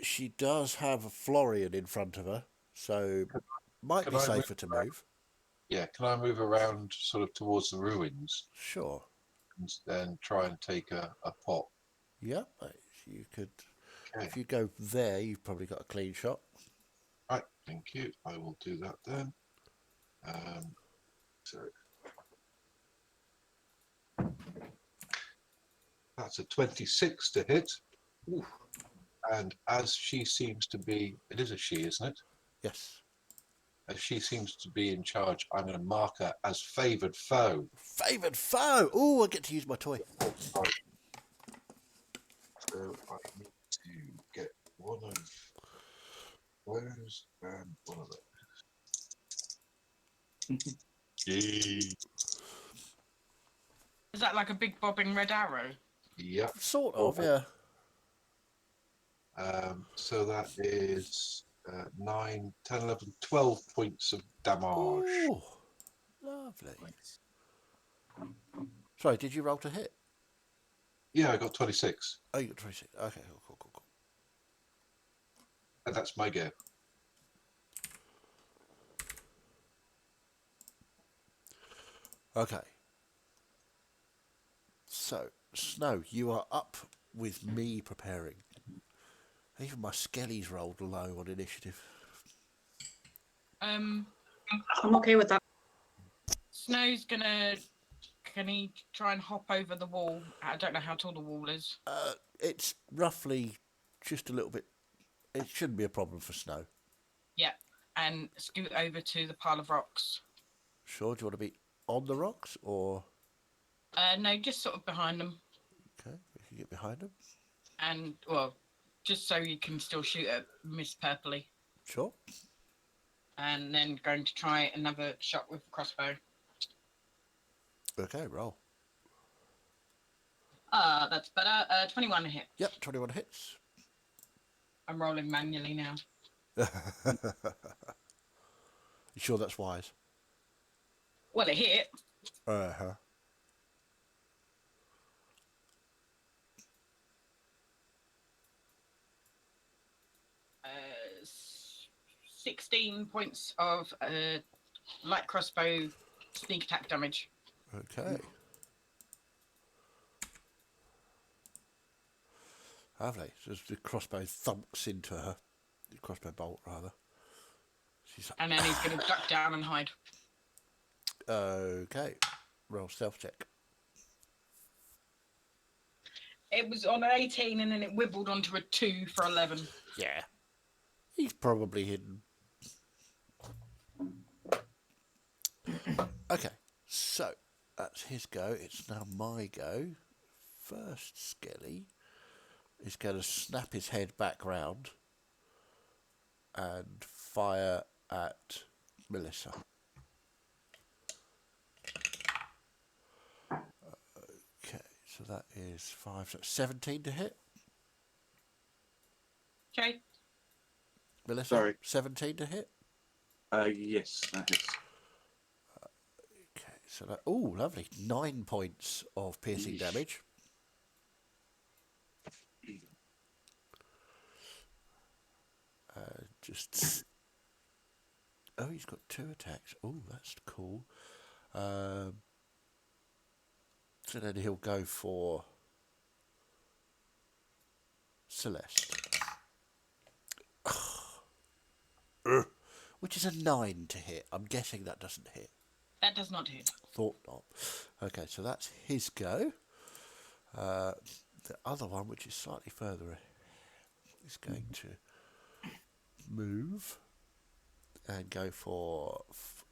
Speaker 1: she does have a Florian in front of her, so might
Speaker 8: Can
Speaker 1: be
Speaker 8: I
Speaker 1: safer to move.
Speaker 8: Yeah, can I move around sort of towards the ruins
Speaker 1: Sure.
Speaker 8: and then try and take a pot?
Speaker 1: Yeah, you could.
Speaker 8: Okay,
Speaker 1: If you go there, you've probably got a clean shot.
Speaker 8: right, thank you. I will do that then. So that's a 26 to hit.
Speaker 1: Ooh.
Speaker 8: And as she seems to be, it is a she, isn't it?
Speaker 1: Yes.
Speaker 8: As she seems to be in charge, I'm going to mark her as favoured foe.
Speaker 1: Favoured foe. Oh, I get to use my toy.
Speaker 8: Right. So I need to get one of those and one of those. Yay.
Speaker 2: Is that like a big bobbing red arrow?
Speaker 8: Yep.
Speaker 1: Sort of, yeah.
Speaker 8: So that is 9, 10, 11, 12 points of damage.
Speaker 1: Oh, lovely. Sorry, did you roll to hit?
Speaker 8: Yeah, I got 26.
Speaker 1: Oh, you got 26. Okay, cool.
Speaker 8: And that's my go.
Speaker 1: Okay. So, Snow, you are up with me preparing. Even my skellies rolled low on initiative.
Speaker 3: I'm okay with that.
Speaker 2: Snow's gonna. Can he try and hop over the wall? I don't know how tall the wall is.
Speaker 1: It's roughly just a little bit. It shouldn't be a problem for Snow.
Speaker 2: Yeah, and scoot over to the pile of rocks.
Speaker 1: Sure, do you want to be on the rocks or?
Speaker 2: No, just sort of behind them.
Speaker 1: Okay, we can get behind them.
Speaker 2: And, well, just so you can still shoot at Miss Purpley.
Speaker 1: Sure.
Speaker 2: And then going to try another shot with the crossbow.
Speaker 1: Okay, roll.
Speaker 2: That's better. 21 to hit.
Speaker 1: Yep, 21 hits.
Speaker 2: I'm rolling manually now.
Speaker 1: You sure that's wise?
Speaker 2: Well, it hit.
Speaker 1: Uh-huh.
Speaker 2: Uh, 16 points of light crossbow sneak attack damage.
Speaker 1: Okay. Lovely. So as the crossbow thumps into her. The crossbow bolt, rather. She's
Speaker 2: And then he's going to duck down and hide.
Speaker 1: okay. Roll stealth check.
Speaker 2: It was on an 18 and then it wibbled onto a 2 for 11.
Speaker 1: Yeah. He's probably hidden. Okay. So, that's his go. It's now my go. First Skelly is going to snap his head back round and fire at Melissa. Okay, so that is 5, so 17 to hit.
Speaker 2: Okay.
Speaker 1: Melissa,
Speaker 5: Sorry.
Speaker 1: 17 to hit.
Speaker 5: Yes, that is.
Speaker 1: Okay, so that, oh, lovely. 9 points of piercing
Speaker 5: Yeesh.
Speaker 1: damage. Just. Oh, he's got 2 attacks. Oh, that's cool. So then he'll go for Celeste. Which is a 9 to hit. I'm guessing that doesn't hit.
Speaker 2: That does not hit.
Speaker 1: Thought not. Okay, so that's his go. The other one, which is slightly further ahead, is going to move and go for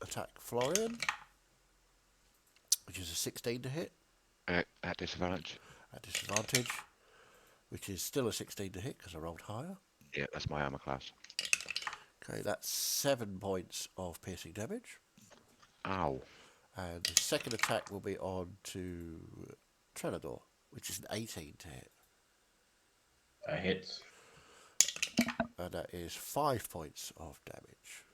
Speaker 1: attack Florian, which is a 16 to hit.
Speaker 9: At disadvantage.
Speaker 1: At disadvantage. which is still a 16 to hit because I rolled higher.
Speaker 9: Yeah, that's my armor class.
Speaker 1: Okay, that's 7 points of piercing damage.
Speaker 9: Ow.
Speaker 1: And the second attack will be on to Trenador, which is an 18 to hit.
Speaker 7: Hits.
Speaker 1: And that is 5 points of damage.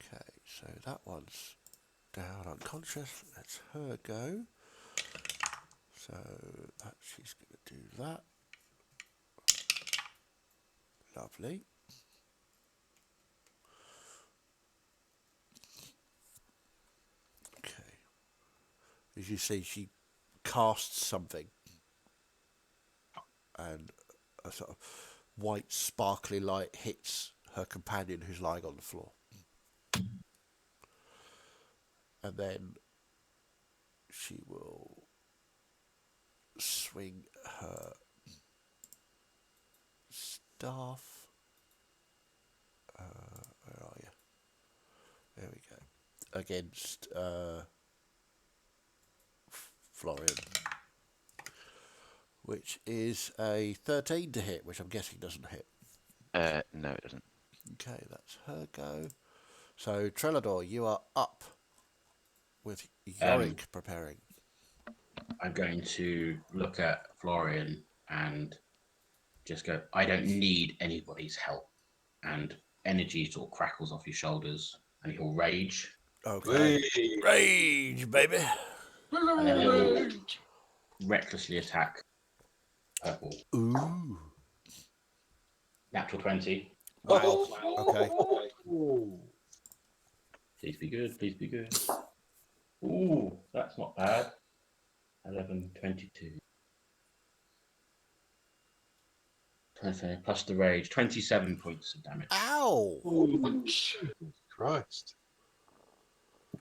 Speaker 1: Okay, so that one's down unconscious. Let's her go. So that she's going to do that. Lovely. Okay. As you see, she casts something, and a sort of white sparkly light hits her companion who's lying on the floor. And then she will swing her staff. Where are you? There we go. Against Florian, which is a 13 to hit, which I'm guessing doesn't hit.
Speaker 9: No, it doesn't.
Speaker 1: Okay, that's her go. So, Trelador, you are up with Yorick preparing.
Speaker 7: I'm going to look at Florian and just go, I don't need anybody's help. And energy sort of crackles off your shoulders and he'll rage.
Speaker 1: Okay. Rage, baby.
Speaker 7: And then he'll recklessly attack Purple.
Speaker 1: Ooh.
Speaker 7: Natural 20.
Speaker 1: Wow. Okay.
Speaker 7: Please be good, please be good. Ooh, that's not bad. 11, 22. 25 plus the rage, 27 points of damage.
Speaker 1: Ow!
Speaker 8: Christ.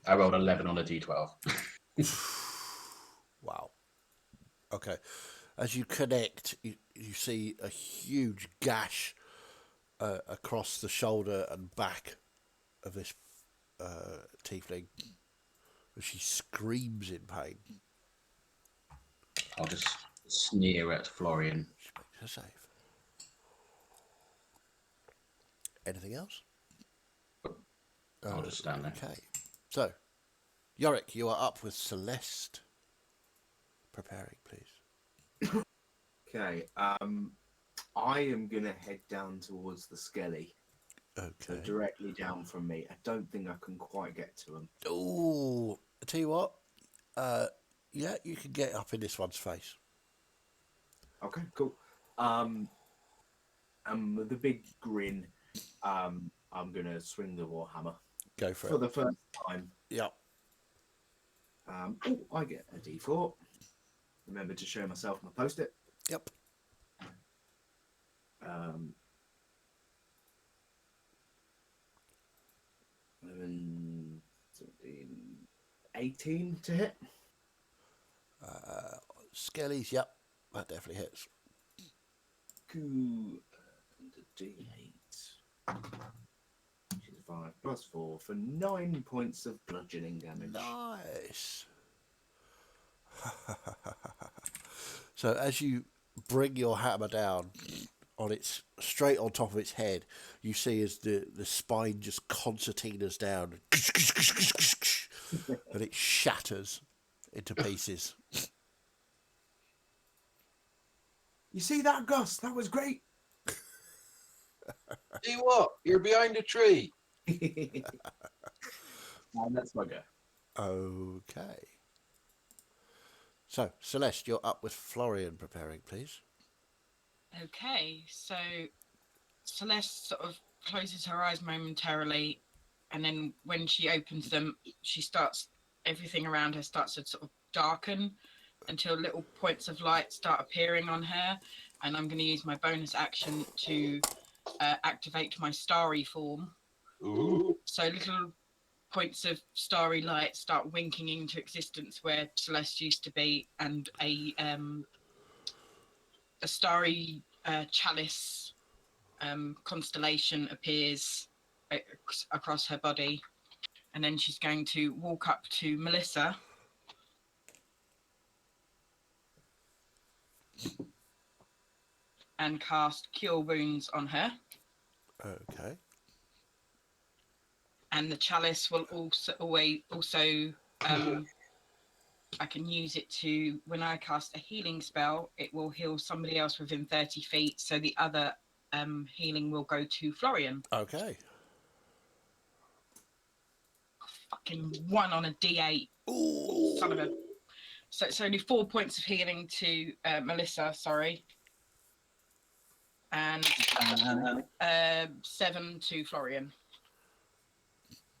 Speaker 7: I rolled 11 on a d12.
Speaker 1: Wow. Okay. As you connect, you see a huge gash across the shoulder and back of this tiefling. She screams in pain.
Speaker 7: I'll just sneer at Florian.
Speaker 1: She makes her save. Anything else?
Speaker 7: I'll just stand there.
Speaker 1: Okay. So, Yorick, you are up with Celeste. Preparing, please.
Speaker 4: Okay. I am gonna head down towards the skelly. So
Speaker 1: Okay.
Speaker 4: directly down from me. I don't think I can quite get to him.
Speaker 1: Ooh. I tell you what. Yeah, you can get up in this one's face.
Speaker 4: Okay, cool. With a big grin, I'm gonna swing the warhammer
Speaker 1: Go for
Speaker 4: for
Speaker 1: it.
Speaker 4: the first time.
Speaker 1: Yep.
Speaker 4: I get a d4. Remember to show myself my post-it.
Speaker 1: Yep.
Speaker 4: 11, 17, 18 to hit.
Speaker 1: Skellies, yep. That definitely hits.
Speaker 4: And a d8. Which is 5 plus 4 for 9 points of bludgeoning damage.
Speaker 1: Nice. So as you bring your hammer down on its straight on top of its head, you see as the spine just concertinas down and it shatters into pieces.
Speaker 4: You see that, Gus? That was great.
Speaker 8: See what? You're behind a tree.
Speaker 4: And that's my go.
Speaker 1: Okay. So, Celeste, you're up with Florian preparing, please.
Speaker 2: Okay, so Celeste sort of closes her eyes momentarily, and then when she opens them, everything around her starts to sort of darken until little points of light start appearing on her. And I'm going to use my bonus action to activate my starry form.
Speaker 8: Ooh.
Speaker 2: So little points of starry light start winking into existence where Celeste used to be, and a starry chalice constellation appears across her body. And then she's going to walk up to Melissa and cast Cure Wounds on her.
Speaker 1: Okay.
Speaker 2: And the chalice will also I can use it to, when I cast a healing spell, it will heal somebody else within 30 feet. So the other healing will go to Florian.
Speaker 1: Okay.
Speaker 2: Fucking 1 on a D8.
Speaker 1: Ooh.
Speaker 2: Son of a. So it's only 4 points of healing to Melissa, sorry. And 7 to Florian.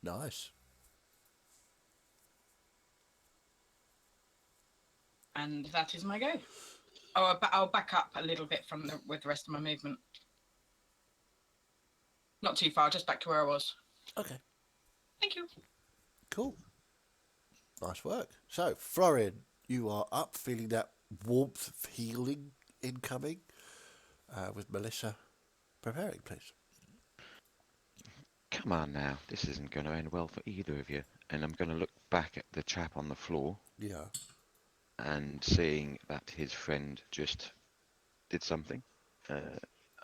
Speaker 1: Nice.
Speaker 2: And that is my go. Oh, I'll back up a little bit with the rest of my movement. Not too far, just back to where I was.
Speaker 1: Okay.
Speaker 2: Thank you.
Speaker 1: Cool. Nice work. So, Florian, you are up, feeling that warmth of healing incoming, with Melissa preparing, please.
Speaker 9: Come on now, this isn't going to end well for either of you. And I'm going to look back at the chap on the floor
Speaker 1: Yeah.
Speaker 9: and seeing that his friend just did something.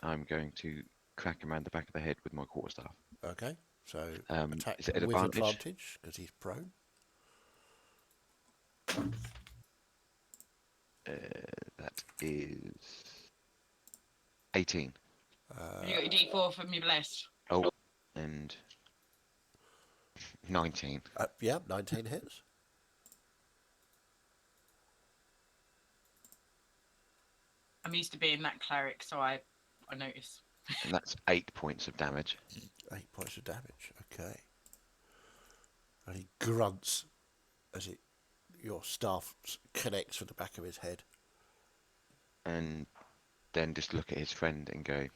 Speaker 9: I'm going to crack him around the back of the head with my quarterstaff.
Speaker 1: Okay. So, attack
Speaker 9: is it an
Speaker 1: with
Speaker 9: advantage?
Speaker 1: advantage because he's prone.
Speaker 9: That is 18.
Speaker 2: You got your D4 from your bless.
Speaker 9: Oh, and 19.
Speaker 1: Yeah, 19 hits.
Speaker 2: I'm used to being that cleric, so I notice.
Speaker 9: And that's 8 points of damage.
Speaker 1: 8 points of damage. Okay. And he grunts as your staff connects with the back of his head.
Speaker 9: And then just look at his friend and go,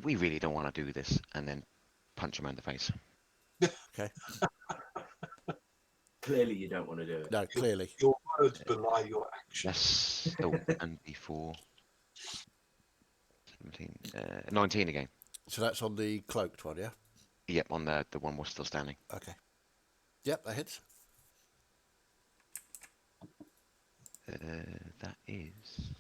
Speaker 9: we really don't want to do this. And then punch him in the face.
Speaker 1: Okay.
Speaker 4: Clearly, you don't want to do it.
Speaker 1: No, clearly.
Speaker 8: Your words belie your actions.
Speaker 9: Yes. Oh, and before 17, 19 again.
Speaker 1: So that's on the cloaked one, yeah?
Speaker 9: Yep, on the one we're still standing.
Speaker 1: Okay. Yep, that hits.
Speaker 9: That is...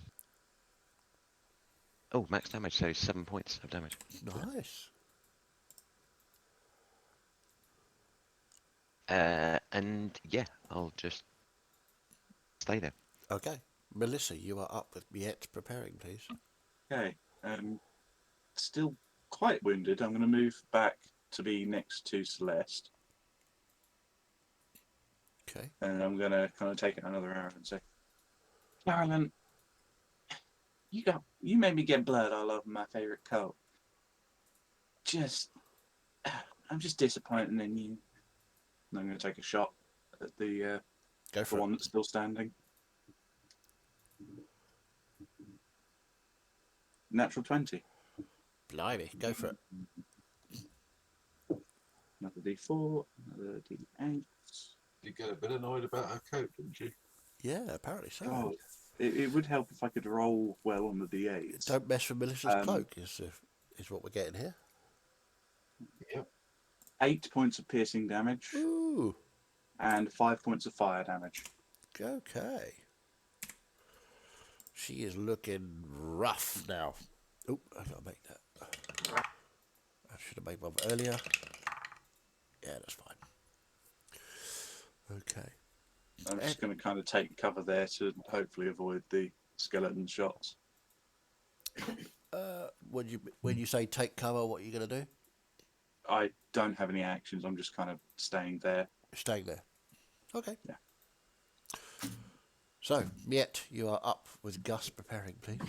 Speaker 9: Oh, max damage, so 7 points of damage.
Speaker 1: Nice.
Speaker 9: And yeah, I'll just stay there.
Speaker 1: Okay. Melissa, you are up with Miette preparing, please.
Speaker 5: Okay. Still quite wounded. I'm going to move back to be next to Celeste.
Speaker 1: Okay.
Speaker 5: And I'm going to kind of take it another arrow and say, Carolyn, you made me get blood all over my favorite coat. I'm just disappointed in you. And I'm going to take a shot at the
Speaker 1: Go for
Speaker 5: one
Speaker 1: it.
Speaker 5: that's still standing. Natural 20.
Speaker 1: Blimey, go for it.
Speaker 5: Another D4, another D8.
Speaker 8: You get a bit annoyed about her coat, didn't you?
Speaker 1: Yeah, apparently so.
Speaker 5: God, it would help if I could roll well on the D8s.
Speaker 1: Don't mess with Melissa's cloak, is what we're getting here.
Speaker 8: Yep.
Speaker 5: 8 points of piercing damage.
Speaker 1: Ooh.
Speaker 5: And 5 points of fire damage.
Speaker 1: Okay. She is looking rough now. Oh, I gotta make that. I should have made one earlier. Yeah, that's fine. Okay.
Speaker 5: I'm just going to kind of take cover there to hopefully avoid the skeleton shots.
Speaker 1: When you say take cover, what are you gonna do?
Speaker 5: I don't have any actions. I'm just kind of staying there.
Speaker 1: Staying there. Okay.
Speaker 5: Yeah.
Speaker 1: So, Miette, you are up with Gus preparing, please.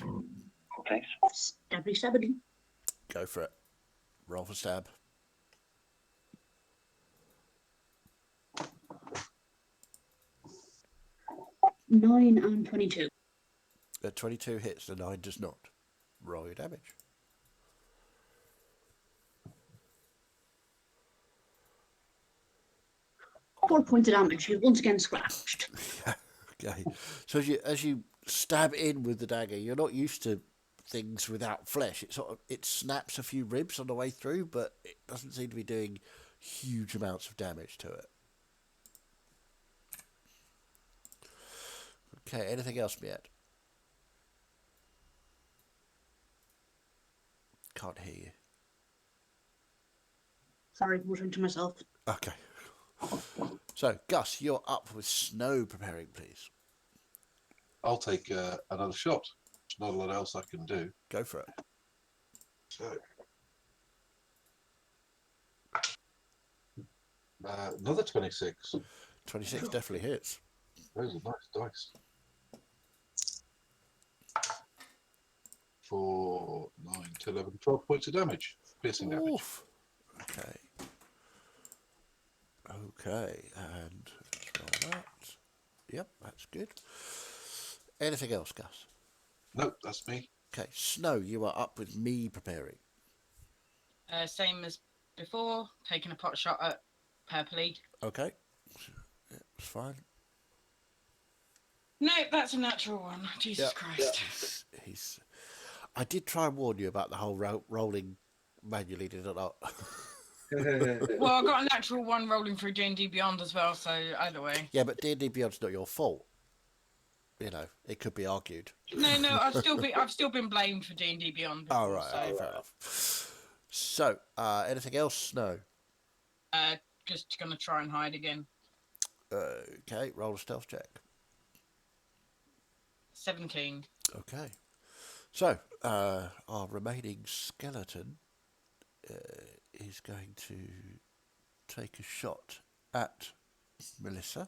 Speaker 3: Okay. Stabby stabbity.
Speaker 1: Go for it. Roll for stab.
Speaker 3: Nine and 22.
Speaker 1: 22 hits, the 9 does not. Roll your damage.
Speaker 3: Four points of damage. He's once again scratched.
Speaker 1: Okay. So as you stab in with the dagger, you're not used to things without flesh. It snaps a few ribs on the way through, but it doesn't seem to be doing huge amounts of damage to it. Okay, anything else, Miet? Can't hear you.
Speaker 3: Sorry, muttering to myself.
Speaker 1: Okay. So, Gus, you're up with Snow preparing, please.
Speaker 8: I'll take another shot. There's not a lot else I can do.
Speaker 1: Go for it.
Speaker 8: So, another 26.
Speaker 1: 26 definitely hits.
Speaker 8: Those are nice dice. For 9, 10, 11, 12 points of damage. Piercing damage.
Speaker 1: Oof. Okay. Okay, and let's roll that. Yep, that's good. Anything else, Gus?
Speaker 8: Nope, that's me.
Speaker 1: Okay, Snow, you are up with me preparing.
Speaker 2: Same as before, taking a pot shot at Purpley.
Speaker 1: Okay. Yeah, it's fine.
Speaker 2: No, that's a natural one. Jesus
Speaker 1: Yep,
Speaker 2: Christ.
Speaker 1: He's. I did try and warn you about the whole rolling manually, did I not?
Speaker 2: Well, I got a natural one rolling through D&D Beyond as well, so either way.
Speaker 1: Yeah, but D&D Beyond's not your fault. You know, it could be argued.
Speaker 2: No, I've still been blamed for D&D Beyond. Before,
Speaker 1: Oh, right,
Speaker 2: so.
Speaker 1: okay, fair enough. So, anything else? No.
Speaker 2: Just gonna try and hide again.
Speaker 1: Okay, roll a stealth check.
Speaker 2: 17.
Speaker 1: Okay. So, our remaining skeleton is going to take a shot at Melissa,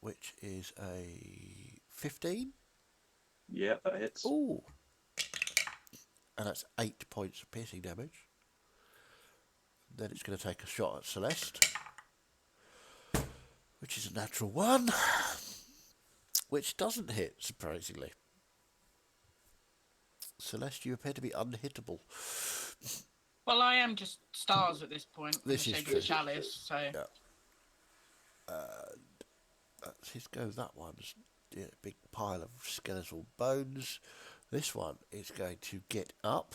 Speaker 1: which is a 15.
Speaker 5: Yeah, that hits.
Speaker 1: Ooh. And that's 8 points of piercing damage. Then it's going to take a shot at Celeste, which is a natural 1, which doesn't hit, surprisingly. Celeste, you appear to be unhittable.
Speaker 2: Well, I am just stars at this point.
Speaker 1: This is
Speaker 2: in the shape
Speaker 1: true.
Speaker 2: of a chalice, so.
Speaker 1: Yeah. That's his go. That one's a big pile of skeletal bones. This one is going to get up.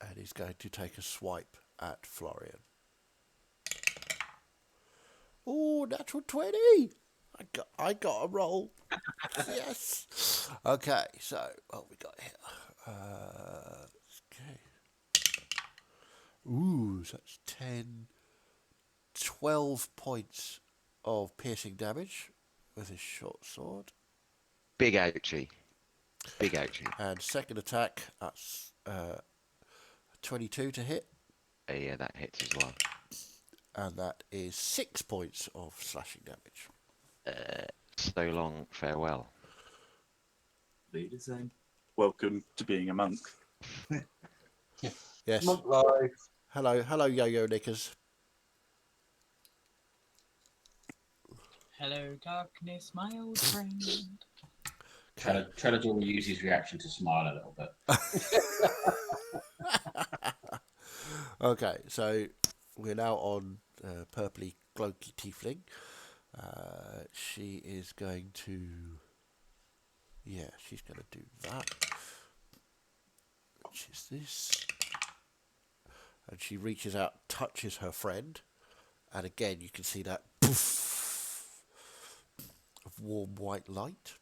Speaker 1: And he's going to take a swipe at Florian. Oh, natural 20! I got a roll. Yes. Okay, so what we got here? Okay. Ooh, so that's 10, 12 points of piercing damage with his short sword.
Speaker 9: Big ouchie. Big ouchie.
Speaker 1: And second attack, that's 22 to hit.
Speaker 9: Yeah, that hits as well.
Speaker 1: And that is 6 points of slashing damage.
Speaker 9: So long, farewell.
Speaker 4: Be the same.
Speaker 5: Welcome to being a monk.
Speaker 1: Yes.
Speaker 8: Monk life.
Speaker 1: Hello, Yo-Yo Knickers.
Speaker 2: Hello, darkness, my old friend.
Speaker 7: Trelador will use his reaction to smile a little bit.
Speaker 1: Okay, so we're now on Purpley Cloaky Tiefling. She is going to... Yeah, she's going to do that. Which is this. And she reaches out, touches her friend. And again, you can see that poof of warm white light.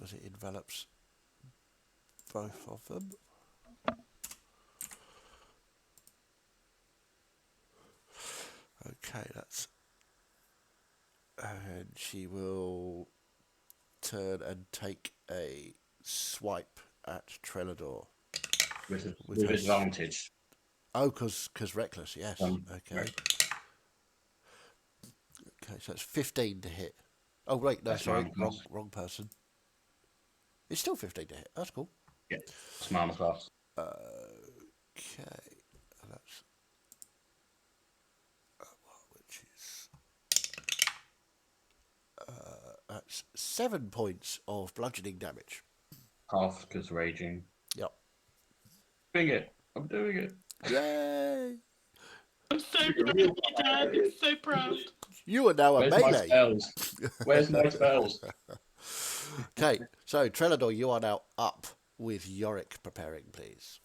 Speaker 1: As it envelops both of them. Okay, that's... And she will turn and take a swipe at Trelador.
Speaker 7: With
Speaker 1: her
Speaker 7: advantage.
Speaker 1: Oh, because reckless, yes. Okay.
Speaker 7: Right.
Speaker 1: Okay, so it's 15 to hit. Oh, wait, no,
Speaker 7: That's
Speaker 1: sorry,
Speaker 7: wrong.
Speaker 1: wrong person. It's still 15 to hit. That's cool.
Speaker 7: Yeah, smile class.
Speaker 1: Okay, and that's... which is... that's 7 points of bludgeoning damage.
Speaker 7: Half because raging.
Speaker 1: Yep.
Speaker 7: Doing it. I'm doing it.
Speaker 1: Yay!
Speaker 2: I'm so proud of you, Dad. I'm so proud.
Speaker 1: You are now a
Speaker 7: Where's my
Speaker 1: melee.
Speaker 7: spells? Where's my spells?
Speaker 1: Okay, so Trelador, you are now up with Yorick preparing, please.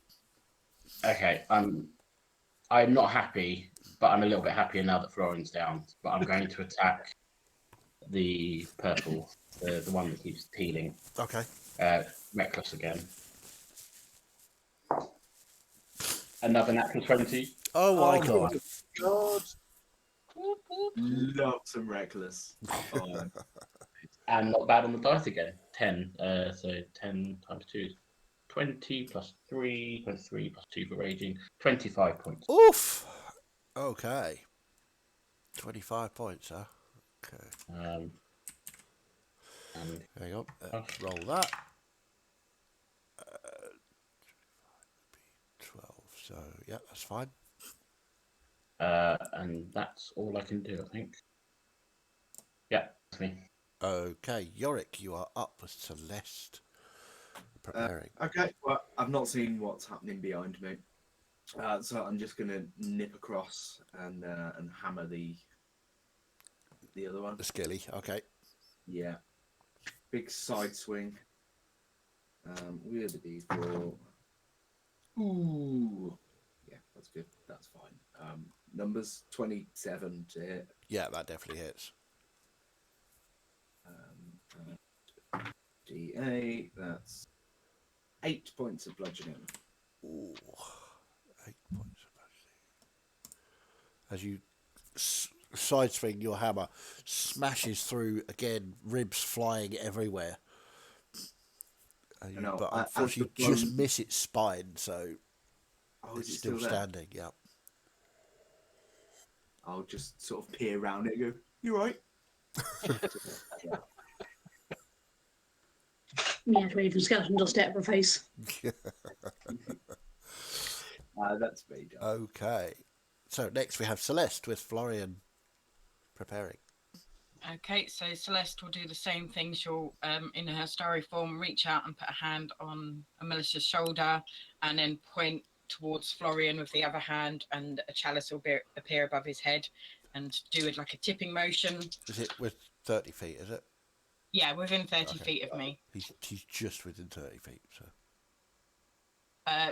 Speaker 7: Okay, I'm not happy, but I'm a little bit happier now that Florian's down. But I'm going to attack the purple, the one that keeps healing.
Speaker 1: Okay.
Speaker 7: Reckless again. Another natural 20.
Speaker 1: Oh my god.
Speaker 8: God.
Speaker 4: Love some reckless. Oh,
Speaker 7: And not bad on the dice again. 10. So 10 times 2 is 20 plus 3 plus 3 plus 2 for raging. 25 points.
Speaker 1: Oof. Okay. 25 points, huh? Okay.
Speaker 7: And
Speaker 1: Hang on. Let's roll that. 12. So, yeah, that's fine.
Speaker 7: and that's all I can do, I think. Yeah, that's me.
Speaker 1: Okay. Yorick, you are up with Celeste preparing.
Speaker 4: okay, well, I've not seen what's happening behind me. So I'm just going to nip across and hammer the other one.
Speaker 1: The skilly. Okay.
Speaker 4: Yeah. Big side swing. With the D4. Ooh. Yeah, that's good. That's fine. Numbers 27 to hit.
Speaker 1: Yeah, that definitely hits.
Speaker 4: D8. That's 8 points of bludgeoning.
Speaker 1: Ooh. 8 points of bludgeoning. As you side swing, your hammer smashes through again, ribs flying everywhere.
Speaker 4: know,
Speaker 1: But
Speaker 4: as
Speaker 1: unfortunately,
Speaker 4: the
Speaker 1: just
Speaker 4: blow-
Speaker 1: miss its spine, so
Speaker 4: Oh,
Speaker 1: it's
Speaker 4: is it
Speaker 1: still
Speaker 4: there?
Speaker 1: standing. Yeah.
Speaker 4: I'll just sort of peer around it and go, "You right?"
Speaker 3: Yeah, Raven Skeleton dust out of her face.
Speaker 4: That's me done.
Speaker 1: Okay. So next we have Celeste with Florian preparing.
Speaker 2: Okay, so Celeste will do the same thing. She'll, in her starry form, reach out and put a hand on Melissa's shoulder and then point towards Florian with the other hand, and a chalice will appear above his head and do it like a tipping motion.
Speaker 1: Is it with 30 feet, is it?
Speaker 2: Yeah, within 30
Speaker 1: Okay.
Speaker 2: feet of me.
Speaker 1: He's just within 30 feet, so.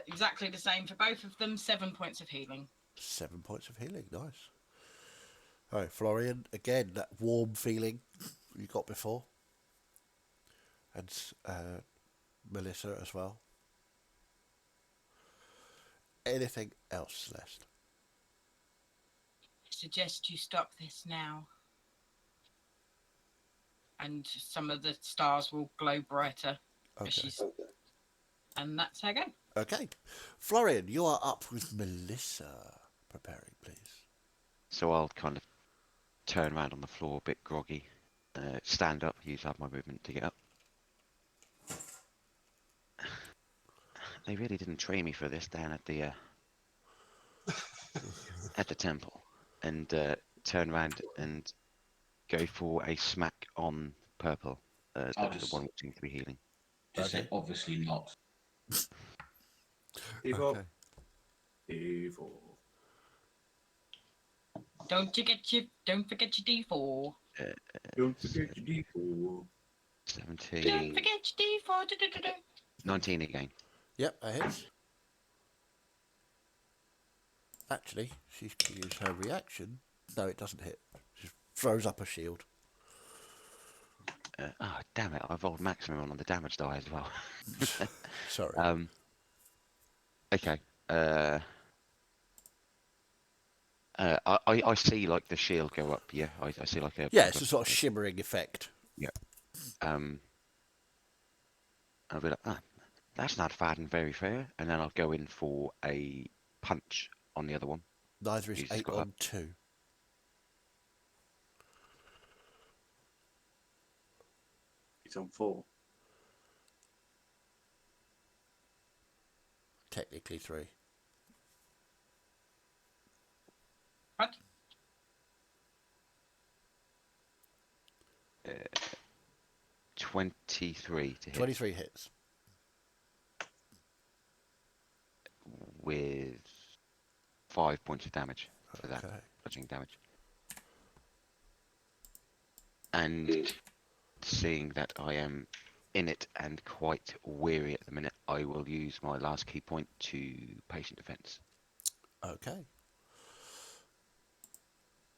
Speaker 2: Exactly the same for both of them. 7 points of healing.
Speaker 1: 7 points of healing, nice. All right, Florian, again, that warm feeling you got before. And Melissa as well. Anything else, Celeste?
Speaker 2: I suggest you stop this now. And some of the stars will glow brighter.
Speaker 1: Okay.
Speaker 2: And that's her go.
Speaker 1: Okay. Florian, you are up with Melissa preparing, please.
Speaker 9: So I'll kind of turn around on the floor a bit groggy, stand up, use half my movement to get up. They really didn't train me for this down at the at the temple, and turn around and go for a smack on purple, the one which seems to be healing.
Speaker 7: Just
Speaker 1: Okay.
Speaker 7: say obviously not.
Speaker 4: D4.
Speaker 1: Okay.
Speaker 4: D4.
Speaker 2: Don't forget your D4.
Speaker 4: Don't forget your D4.
Speaker 9: 17.
Speaker 2: Don't forget your D4. Do-do-do-do.
Speaker 9: 19 again.
Speaker 1: Yep, that hits. Actually, she can use her reaction. No, it doesn't hit. She throws up a shield.
Speaker 9: Oh, damn it, I've rolled maximum on the damage die as well.
Speaker 1: Sorry.
Speaker 9: Okay. I see like the shield go up, yeah. I see like a...
Speaker 1: Yeah, it's a sort of shimmering effect.
Speaker 9: Yeah. I'll be like, that's not bad and very fair. And then I'll go in for a punch on the other one.
Speaker 1: Neither is
Speaker 9: He's
Speaker 1: 8
Speaker 9: got
Speaker 1: on 2.
Speaker 5: He's on 4.
Speaker 1: Technically 3.
Speaker 2: What?
Speaker 9: 23 to hit
Speaker 1: 23 hits.
Speaker 9: with 5 points of damage for that
Speaker 1: Okay.
Speaker 9: bludgeoning damage. And seeing that I am in it and quite weary at the minute, I will use my last key point to patient defense.
Speaker 1: Okay.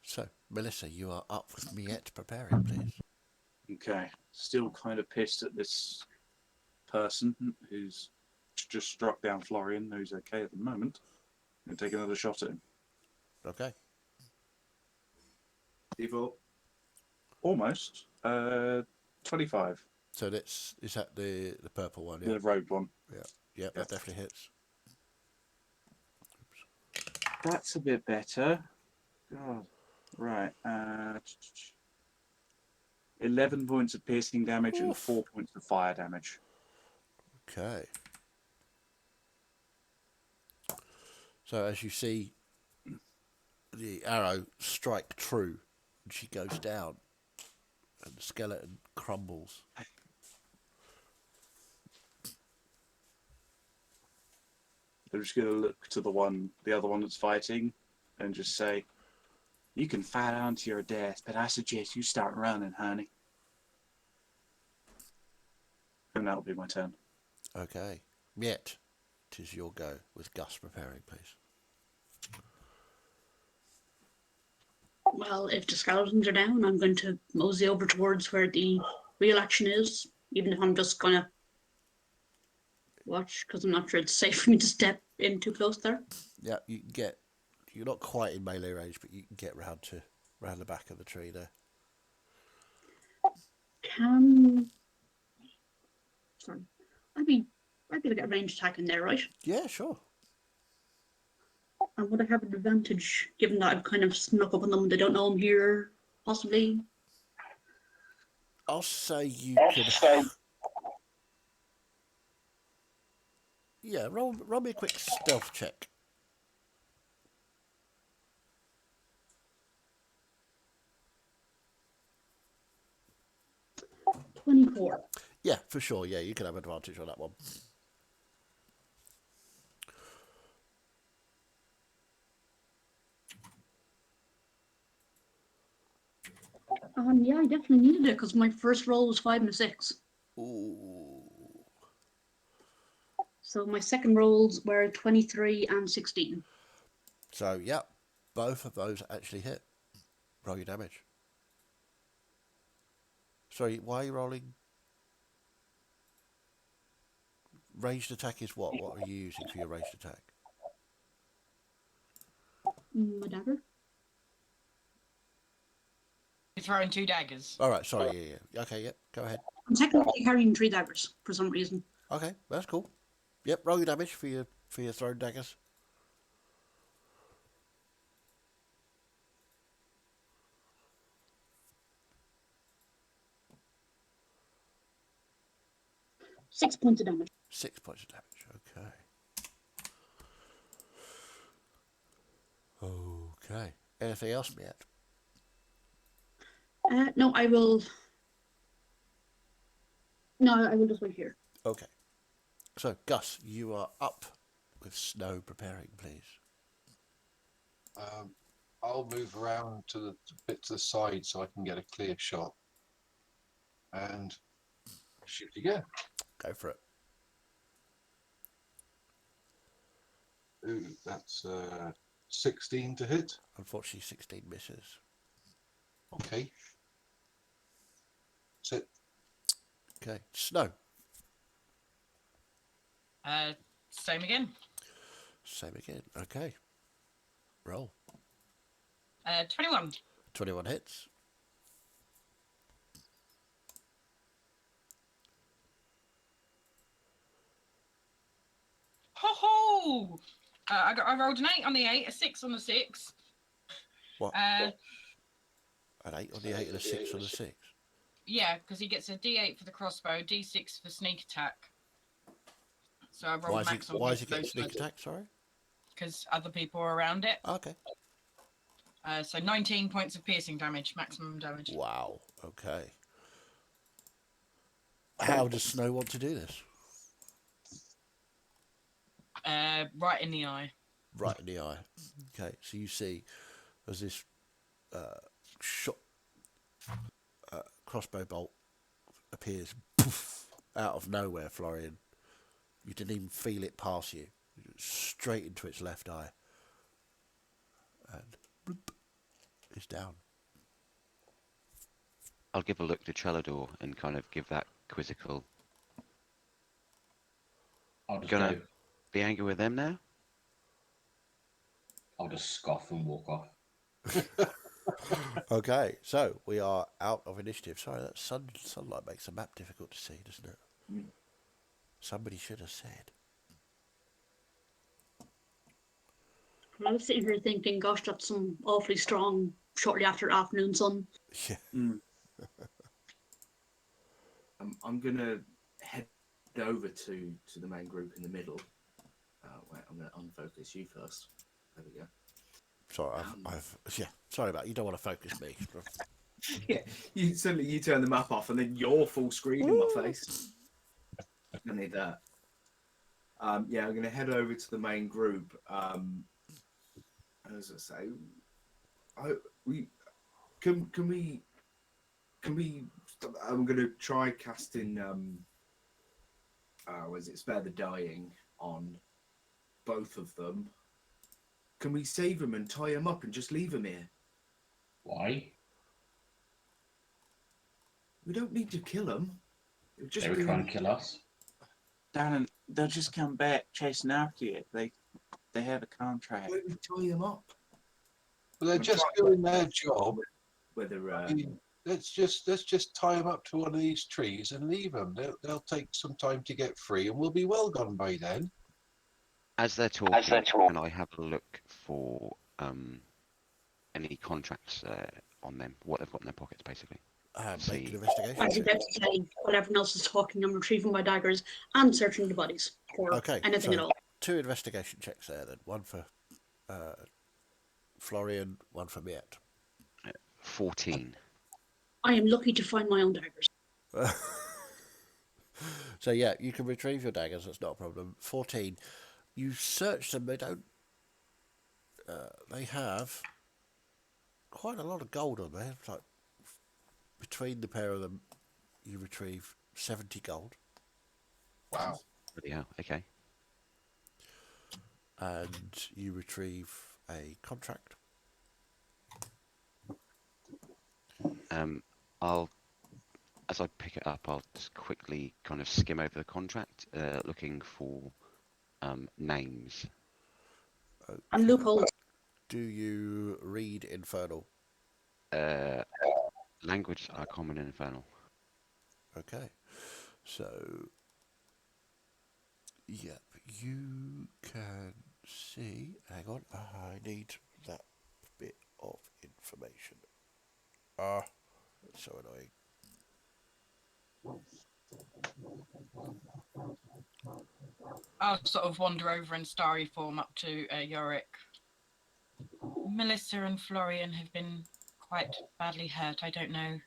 Speaker 1: So, Melissa, you are up with Miette preparing, please.
Speaker 5: Okay. Still kind of pissed at this person who's just struck down Florian, who's okay at the moment. I'm going to take another shot at him.
Speaker 1: Okay.
Speaker 4: Default.
Speaker 5: Almost. 25.
Speaker 1: So is that the purple one? Yeah.
Speaker 5: The rogue one.
Speaker 1: Yeah, that definitely hits.
Speaker 5: That's a bit better. God. Right. 11 points of piercing damage and 4 points of fire damage.
Speaker 1: Okay. So as you see the arrow strike true, and she goes down, and the skeleton crumbles.
Speaker 5: I'm just going to look to the other one that's fighting, and just say, "You can fight on to your death, but I suggest you start running, honey." And that'll be my turn.
Speaker 1: Okay. Miette, 'tis your go with Gus preparing, please.
Speaker 3: Well, if the skeletons are down, I'm going to mosey over towards where the real action is, even if I'm just gonna watch, because I'm not sure it's safe for me to step in too close there.
Speaker 1: Yeah, you're not quite in melee range, but you can get round the back of the tree there.
Speaker 3: Sorry, I'd be able to get a ranged attack in there, right?
Speaker 1: Yeah, sure.
Speaker 3: And would I have an advantage, given that I've kind of snuck up on them, they don't know I'm here, possibly?
Speaker 1: I'll say you could. Yeah, roll me a quick stealth check.
Speaker 3: $24.
Speaker 1: Yeah, for sure. Yeah, you can have advantage on that one.
Speaker 3: Yeah, I definitely needed it because my first roll was 5 and a 6.
Speaker 1: Ooh.
Speaker 3: So my second rolls were 23 and 16.
Speaker 1: So, yeah, both of those actually hit. Roll your damage. Sorry, why are you rolling? Ranged attack is what? What are you using for your ranged attack?
Speaker 3: My dagger?
Speaker 2: You're throwing 2 daggers.
Speaker 1: All right, sorry, yeah. Okay, yep, go ahead.
Speaker 3: I'm technically carrying 3 daggers for some reason.
Speaker 1: Okay, that's cool. Yep, roll your damage for your thrown daggers.
Speaker 3: Six points of damage.
Speaker 1: 6 points of damage. Okay. Okay. Anything else, Miette?
Speaker 3: No, I will. No, I will just wait here.
Speaker 1: Okay. So, Gus, you are up with Snow preparing, please.
Speaker 8: I'll move around to the bit to the side so I can get a clear shot. And shoot again.
Speaker 1: Go for it.
Speaker 8: Ooh, that's 16 to hit.
Speaker 1: Unfortunately, 16 misses.
Speaker 8: Okay. That's it.
Speaker 1: Okay. Snow.
Speaker 2: Same again.
Speaker 1: Same again. Okay. Roll.
Speaker 2: 21.
Speaker 1: 21 hits.
Speaker 2: Ho ho! I rolled an 8 on the 8, a 6 on the 6.
Speaker 1: What? An 8 on the 8 and a 6 on the 6.
Speaker 2: Yeah, because he gets a D8 for the crossbow, D6 for sneak attack. So I rolled max on
Speaker 1: Why is he
Speaker 2: both
Speaker 1: getting sneak
Speaker 2: those
Speaker 1: attack, sorry?
Speaker 2: because other people are around it.
Speaker 1: Okay.
Speaker 2: So 19 points of piercing damage, maximum damage.
Speaker 1: Wow. Okay. How does Snow want to do this?
Speaker 2: Right in the eye.
Speaker 1: Right in the eye. Okay. So you see as this shot crossbow bolt appears, poof, out of nowhere, Florian. You didn't even feel it pass you. Straight into its left eye. And bloop, it's down.
Speaker 9: I'll give a look to Chelador and kind of give that quizzical.
Speaker 7: I'll just
Speaker 9: Gonna
Speaker 7: go.
Speaker 9: be angry with them now?
Speaker 7: I'll just scoff and walk off.
Speaker 1: Okay, so we are out of initiative. Sorry, that sunlight makes the map difficult to see, doesn't it?
Speaker 4: Mm.
Speaker 1: Somebody should have said.
Speaker 3: I was sitting here thinking, gosh, that's some awfully strong shortly after afternoon sun.
Speaker 1: Yeah.
Speaker 4: I'm gonna head over to the main group in the middle. Wait, I'm gonna unfocus you first. There we go.
Speaker 1: Sorry, sorry about it. You don't want to focus me.
Speaker 4: Yeah, you turn the map off and then you're full screen in my face. I need that. Yeah, I'm gonna head over to the main group. As I say, can we? I'm gonna try casting. Was it Spare the Dying on both of them? Can we save them and tie them up and just leave them here?
Speaker 7: Why?
Speaker 4: We don't need to kill them.
Speaker 7: They were trying to kill us.
Speaker 6: Darren, they'll just come back chasing after you. They have a contract.
Speaker 4: Why don't we tie them up?
Speaker 8: Well, they're just doing their job.
Speaker 4: Whether
Speaker 8: I mean, let's just tie them up to one of these trees and leave them. They'll take some time to get free, and we'll be well gone by then.
Speaker 9: As they're talking, can I have a look for any contracts on them? What they've got in their pockets, basically.
Speaker 1: Make an
Speaker 9: See.
Speaker 1: investigation.
Speaker 3: I should
Speaker 1: check.
Speaker 3: have to say, while everyone else is talking, I'm retrieving my daggers and searching the bodies for
Speaker 1: Okay,
Speaker 3: anything
Speaker 1: so
Speaker 3: at all.
Speaker 1: 2 investigation checks there then. One for Florian, one for Miet.
Speaker 9: 14.
Speaker 3: I am lucky to find my own daggers.
Speaker 1: So yeah, you can retrieve your daggers. That's not a problem. 14. You search them. They don't. They have quite a lot of gold on there. It's like between the pair of them, you retrieve 70 gold,
Speaker 8: Wow.
Speaker 9: Bloody hell, okay.
Speaker 1: and you retrieve a contract.
Speaker 9: As I pick it up, I'll just quickly kind of skim over the contract, looking for names.
Speaker 3: And loopholes.
Speaker 1: Do you read Infernal?
Speaker 9: Language are common in Infernal.
Speaker 1: Okay. So, yep, you can see. Hang on, I need that bit of information. That's so annoying.
Speaker 2: I'll sort of wander over in starry form up to Yorick. Melissa and Florian have been quite badly hurt. I don't know.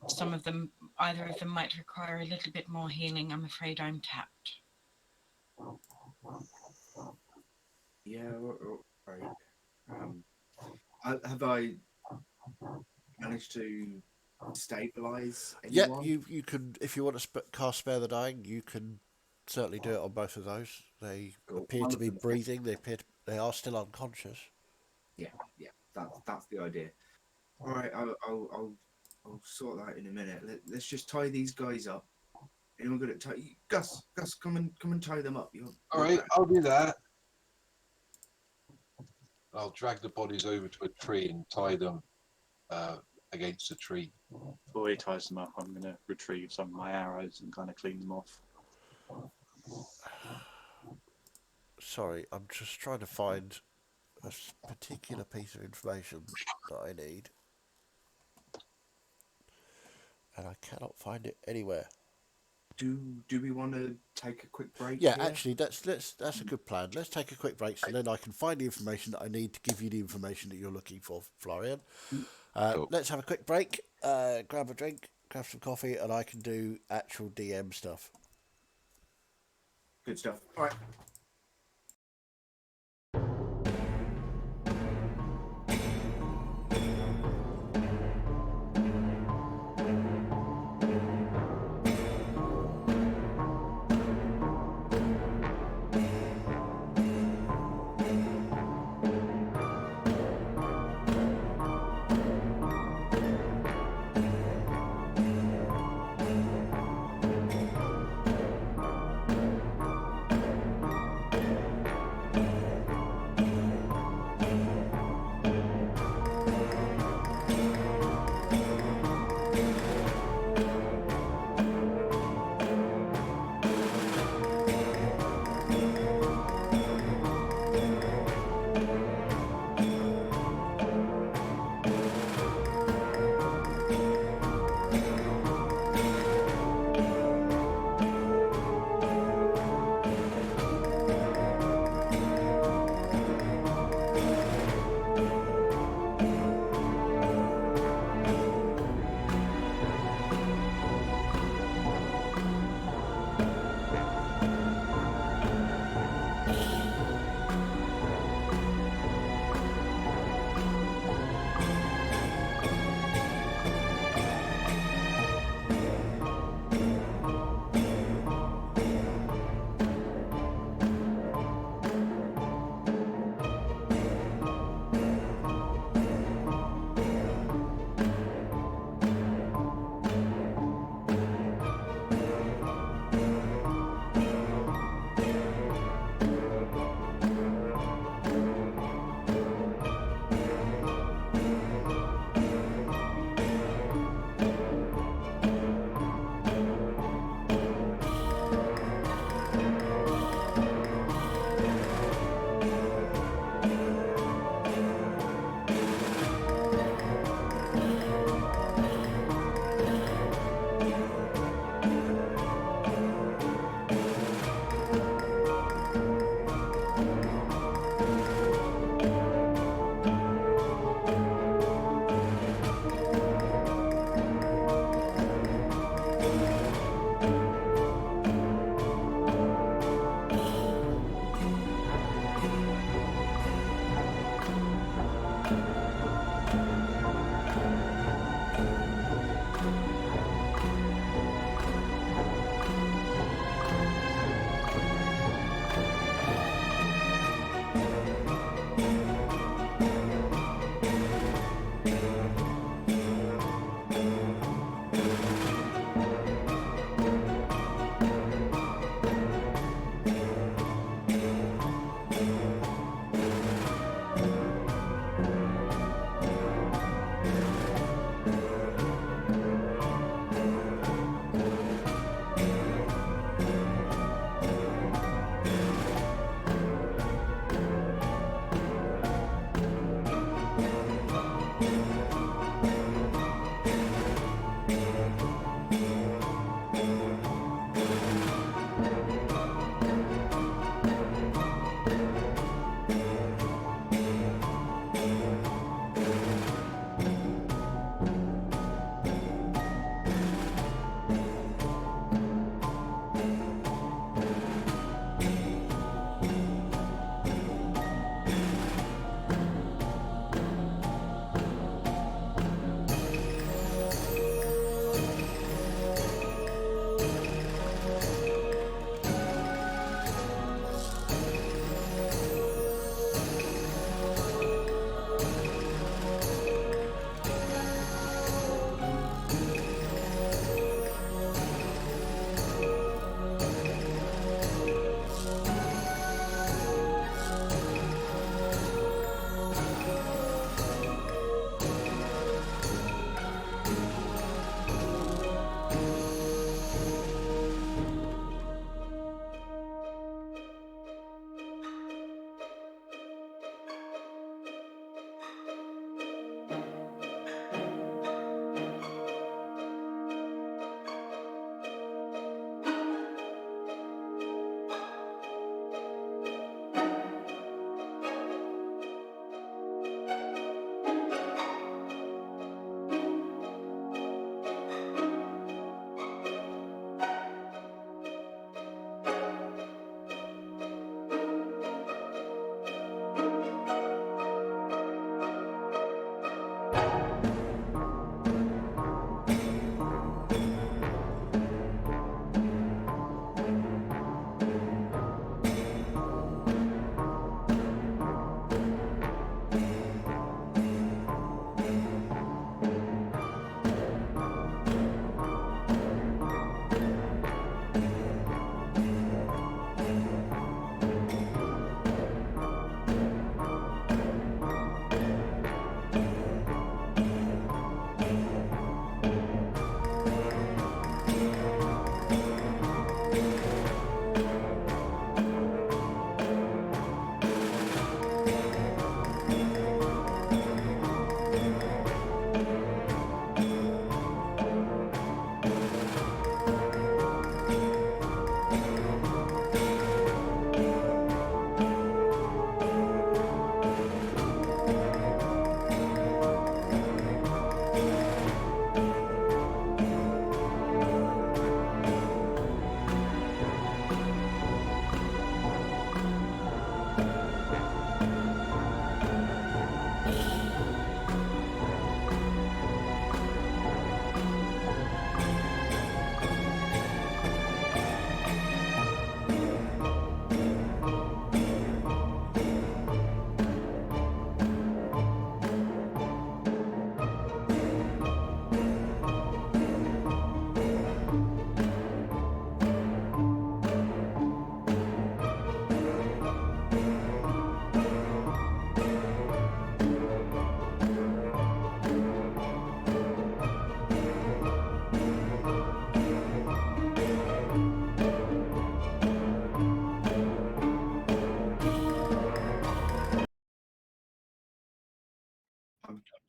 Speaker 2: Some of them, either of them might require a little bit more healing. I'm afraid I'm tapped.
Speaker 4: Yeah, right. Have I managed to stabilize anyone?
Speaker 1: Yeah, you can, if you want to cast Spare the Dying, you can certainly do it on both of those. They
Speaker 4: Cool.
Speaker 1: appear
Speaker 4: One
Speaker 1: to
Speaker 4: of
Speaker 1: be
Speaker 4: them-
Speaker 1: breathing. They are still unconscious.
Speaker 4: Yeah, that's the idea. All right, I'll sort that in a minute. Let's just tie these guys up. Anyone good at tie? Gus, come and tie them up.
Speaker 8: All right, I'll do that. I'll drag the bodies over to a tree and tie them against a tree.
Speaker 5: Before he ties them up, I'm going to retrieve some of my arrows and kind of clean them off.
Speaker 1: Sorry, I'm just trying to find a particular piece of information that I need, and I cannot find it anywhere.
Speaker 4: Do we want to take a quick break?
Speaker 1: Yeah,
Speaker 4: here?
Speaker 1: actually, that's a good plan. Let's take a quick break, so then I can find the information that I need to give you the information that you're looking for, Florian.
Speaker 9: Cool.
Speaker 1: Let's have a quick break. Grab a drink, grab some coffee, and I can do actual DM stuff.
Speaker 4: Good stuff. All right.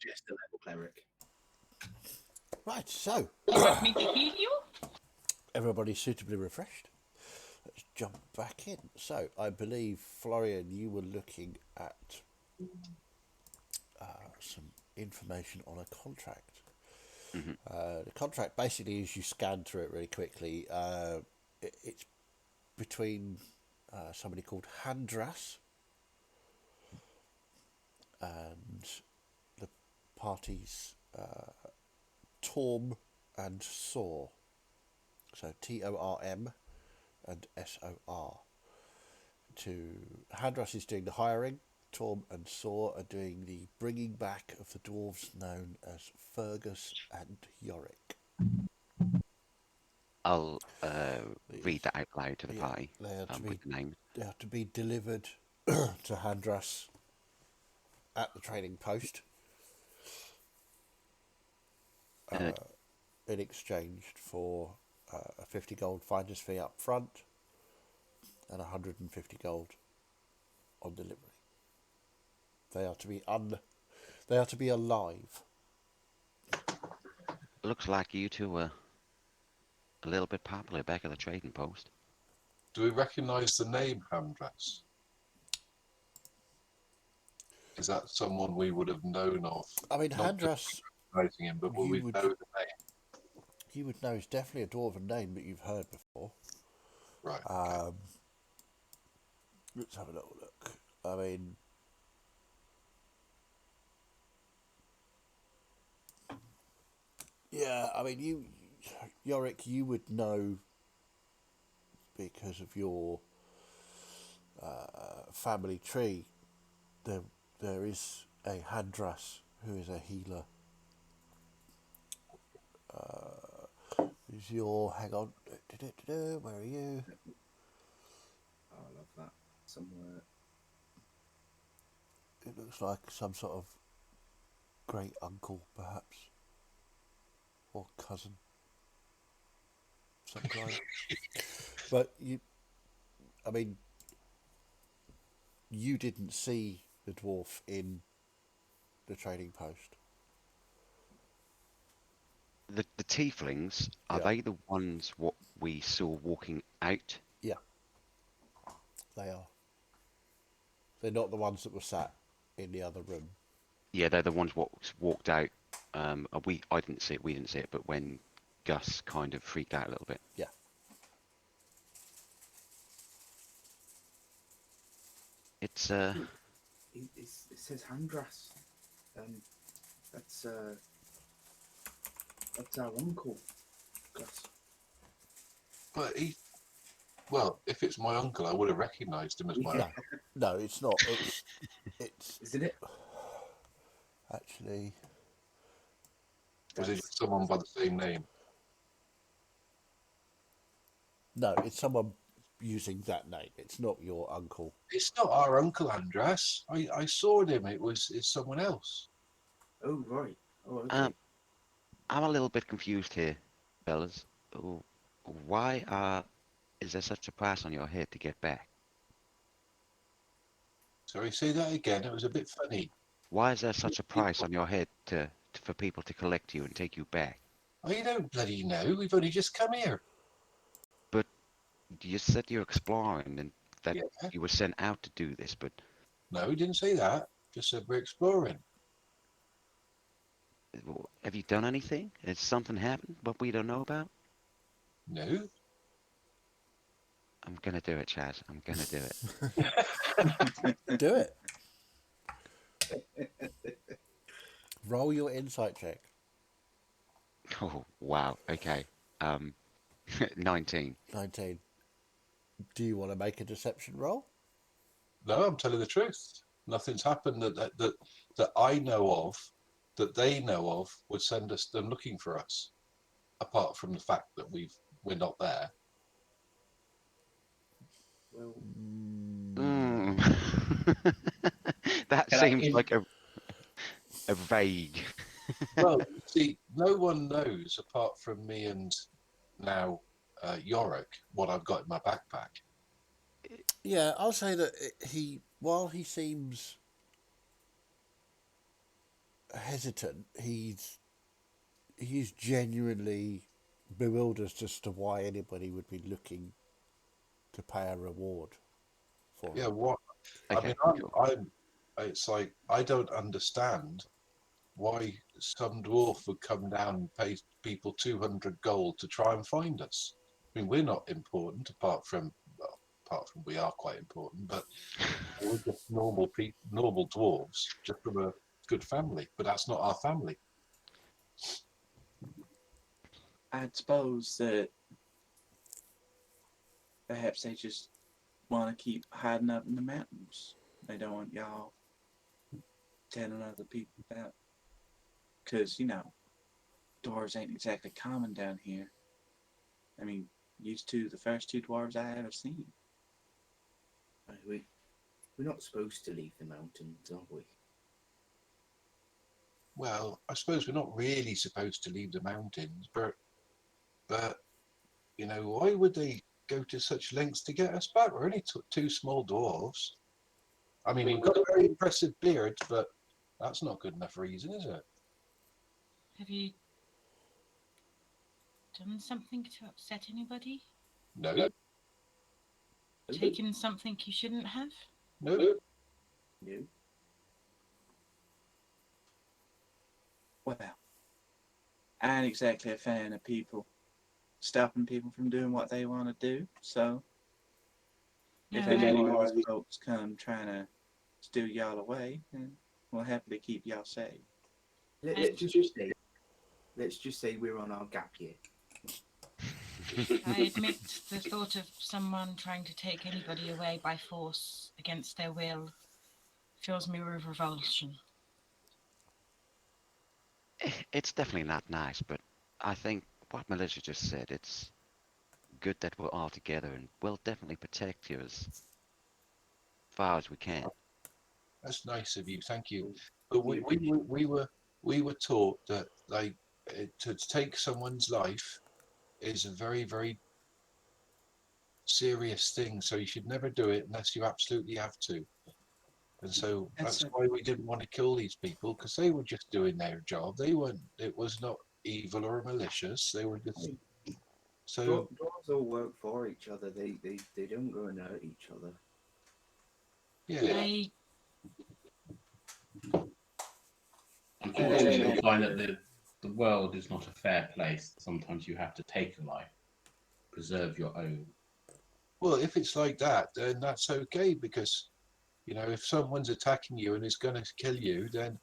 Speaker 4: Just a level cleric.
Speaker 1: Right, so
Speaker 2: You want me to heal you?
Speaker 1: everybody's suitably refreshed. Let's jump back in. So I believe, Florian, you were looking at some information on a contract.
Speaker 9: Mhm.
Speaker 1: The contract basically, as you scan through it really quickly, it's between somebody called Handras and the parties Torm and Sor. So Torm and Sor. Handras is doing the hiring. Torm and Sor are doing the bringing back of the dwarves known as Fergus and Yorick.
Speaker 9: I'll read that out loud to the
Speaker 1: Yeah,
Speaker 9: party
Speaker 1: they are
Speaker 9: with the names.
Speaker 1: they are to be delivered to Handras at the trading post in exchange for a 50 gold finder's fee up front and 150 gold on delivery. They are to be alive.
Speaker 9: Looks like you two were a little bit popular back at the trading post.
Speaker 8: Do we recognise the name Hamdras? Is that someone we would have known of?
Speaker 1: I mean,
Speaker 8: Not just
Speaker 1: Handras,
Speaker 8: recognising him, but will we know the name?
Speaker 1: you would know is definitely a dwarven name that you've heard before.
Speaker 8: Right. Okay.
Speaker 1: Let's have a little look. I mean, yeah, I mean, Yorick, you would know because of your family tree. There is a Handras who is a healer. Is your hang on? Where are you?
Speaker 4: Oh, I love that. Somewhere.
Speaker 1: It looks like some sort of great uncle, perhaps, or cousin, some kind. But I mean, you didn't see the dwarf in the trading post.
Speaker 9: The tieflings, are
Speaker 1: Yeah.
Speaker 9: they the ones what we saw walking out?
Speaker 1: Yeah, they are. They're not the ones that were sat in the other room.
Speaker 9: Yeah, they're the ones what walked out. I didn't see it, we didn't see it, but when Gus kind of freaked out a little bit.
Speaker 1: Yeah.
Speaker 9: It's
Speaker 4: It says Handras. That's our uncle, Gus.
Speaker 8: But well, if it's my uncle, I would have recognised him as my
Speaker 1: No,
Speaker 8: uncle.
Speaker 1: no, it's not. It's
Speaker 4: Isn't it?
Speaker 1: actually
Speaker 8: Was it just someone by the same name?
Speaker 1: no, it's someone using that name. It's not your uncle.
Speaker 8: It's not our uncle Andras. I saw him. It's someone else.
Speaker 4: Oh, right. Oh, okay.
Speaker 9: I'm a little bit confused here, fellas. Why is there such a price on your head to get back?
Speaker 8: Sorry, say that again. It was a bit funny.
Speaker 9: Why is there such a price on your head for people to collect you and take you back?
Speaker 8: Oh, you don't bloody know. We've only just come here.
Speaker 9: But you said you're exploring and that
Speaker 8: Yeah.
Speaker 9: you were sent out to do this, but
Speaker 8: No, we didn't say that. Just said we're exploring.
Speaker 9: have you done anything? Has something happened what we don't know about?
Speaker 8: No.
Speaker 9: I'm gonna do it, Chaz. I'm gonna do it.
Speaker 1: Do it. Roll your insight check.
Speaker 9: Oh, wow. Okay. 19.
Speaker 1: 19. Do you want to make a deception roll?
Speaker 8: No, I'm telling the truth. Nothing's happened that I know of, that they know of, would send us them looking for us. Apart from the fact that we're not there.
Speaker 4: Well,
Speaker 9: That
Speaker 7: Can I
Speaker 9: seems like a vague.
Speaker 8: Well, see, no one knows apart from me and now Yorick what I've got in my backpack.
Speaker 1: Yeah, I'll say that while he seems hesitant. He's genuinely bewildered as to why anybody would be looking to pay a reward for
Speaker 8: Yeah,
Speaker 1: him.
Speaker 8: what? I
Speaker 9: Okay,
Speaker 8: mean,
Speaker 9: cool.
Speaker 8: it's like I don't understand why some dwarf would come down and pay people 200 gold to try and find us. I mean, we're not important apart from we are quite important, but we're just normal dwarves, just from a good family. But that's not our family.
Speaker 6: I'd suppose that perhaps they just want to keep hiding up in the mountains. They don't want y'all telling other people about. Because, dwarves ain't exactly common down here. I mean, used to the first two dwarves I ever seen.
Speaker 4: We're not supposed to leave the mountains, are we?
Speaker 8: Well, I suppose we're not really supposed to leave the mountains, but why would they go to such lengths to get us back? We're only two small dwarves. I mean, we've got very impressive beards, but that's not good enough reason, is it?
Speaker 2: Have you done something to upset anybody?
Speaker 8: No,
Speaker 2: Taken something you shouldn't have?
Speaker 8: no.
Speaker 4: No.
Speaker 6: Well, I ain't exactly a fan of people stopping people from doing what they want to do. So if
Speaker 2: No,
Speaker 6: any more of those folks come trying to steal y'all away, then we'll happily keep y'all safe.
Speaker 4: Let's just say we're on our gap year.
Speaker 2: I admit the thought of someone trying to take anybody away by force against their will fills me with revulsion.
Speaker 9: It's definitely not nice, but I think what Melissa just said, it's good that we're all together and we'll definitely protect you as far as we can.
Speaker 8: That's nice of you, thank you. But we were taught that to take someone's life is a very, very serious thing. So you should never do it unless you absolutely have to. And so that's why we didn't want to kill these people, because they were just doing their job. They weren't. It was not evil or malicious. They were just. So
Speaker 4: Dwarves all work for each other. They don't go and hurt each other.
Speaker 8: yeah.
Speaker 7: Unfortunately, I find that the world is not a fair place. Sometimes you have to take a life, preserve your own.
Speaker 8: Well, if it's like that, then that's okay, because if someone's attacking you and is going to kill you, then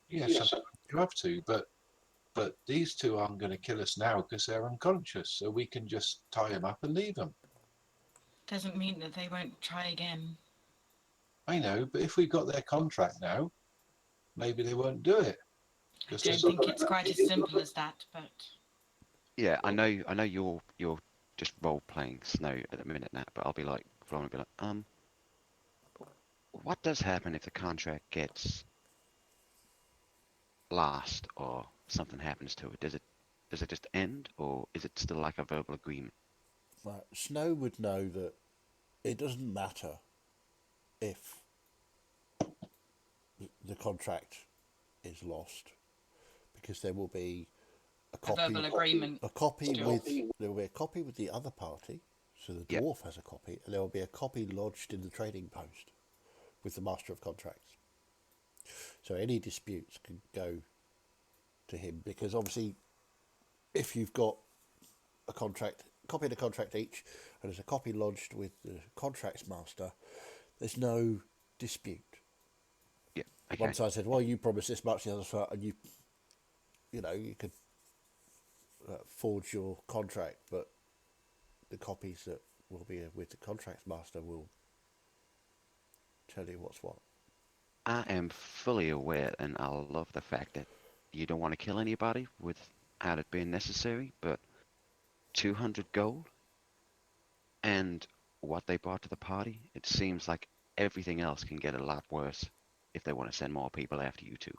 Speaker 8: yes, sometimes you have to. But these two aren't going to kill us now because they're unconscious, so we can just tie them up and leave them.
Speaker 2: Doesn't mean that they won't try again.
Speaker 8: I know, but if we got their contract now, maybe they won't do it.
Speaker 2: I don't think it's quite as simple as that, but
Speaker 9: Yeah, I know you're just role playing Snow at the minute now, but I'll be like, Florian will be like, what does happen if the contract gets lost or something happens to it? Does it just end, or is it still like a verbal agreement?
Speaker 1: Right. Snow would know that it doesn't matter if the contract is lost, because there will be a copy.
Speaker 2: verbal agreement.
Speaker 1: There will be a copy with the other party, so the dwarf has a copy, and there will be a copy lodged in the trading post with the master of contracts. So any disputes can go to him, because obviously, if you've got a copy of the contract each, and there's a copy lodged with the contracts master, there's no dispute.
Speaker 9: Yeah. Okay.
Speaker 1: One side said, "Well, you promised this much," the other side, and you could forge your contract, but the copies that will be with the contracts master will tell you what's what.
Speaker 9: I am fully aware, and I love the fact that you don't want to kill anybody without it being necessary, but 200 gold and what they brought to the party, it seems like everything else can get a lot worse if they want to send more people after you two.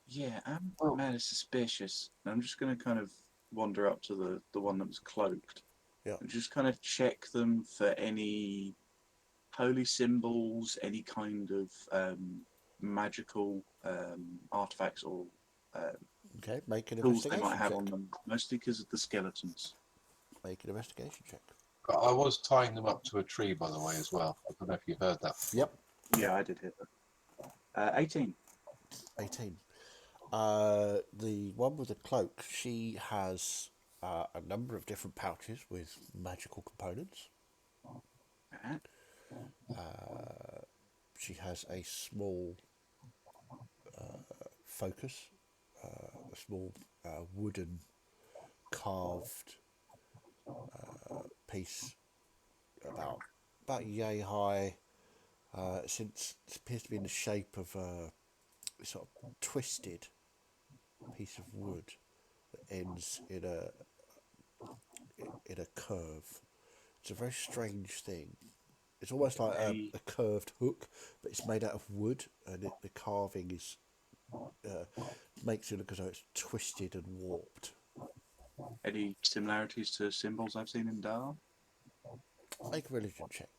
Speaker 6: Yeah, I'm mad as suspicious. I'm just going to kind of wander up to the one that was cloaked.
Speaker 1: Yeah.
Speaker 6: And just kind of check them for any holy symbols, any kind of
Speaker 5: magical artifacts or
Speaker 1: Okay, make an
Speaker 5: tools they might
Speaker 1: investigation
Speaker 5: have
Speaker 1: check.
Speaker 5: on them, mostly because of the skeletons.
Speaker 1: Make an investigation check.
Speaker 8: I was tying them up to a tree, by the way, as well. I don't know if you heard that.
Speaker 1: Yep,
Speaker 5: Yeah, I did hit that. 18.
Speaker 1: 18. The one with the cloak, she has a number of different pouches with magical components.
Speaker 5: Uh-huh.
Speaker 1: She has a small focus, a small wooden carved piece about yay high. Since it appears to be in the shape of a sort of twisted piece of wood that ends in a curve. It's a very strange thing. It's almost like a curved hook, but it's made out of wood, and the carving is makes it look as though it's twisted and warped.
Speaker 5: Any similarities to symbols I've seen in Dar?
Speaker 1: Make a religion check.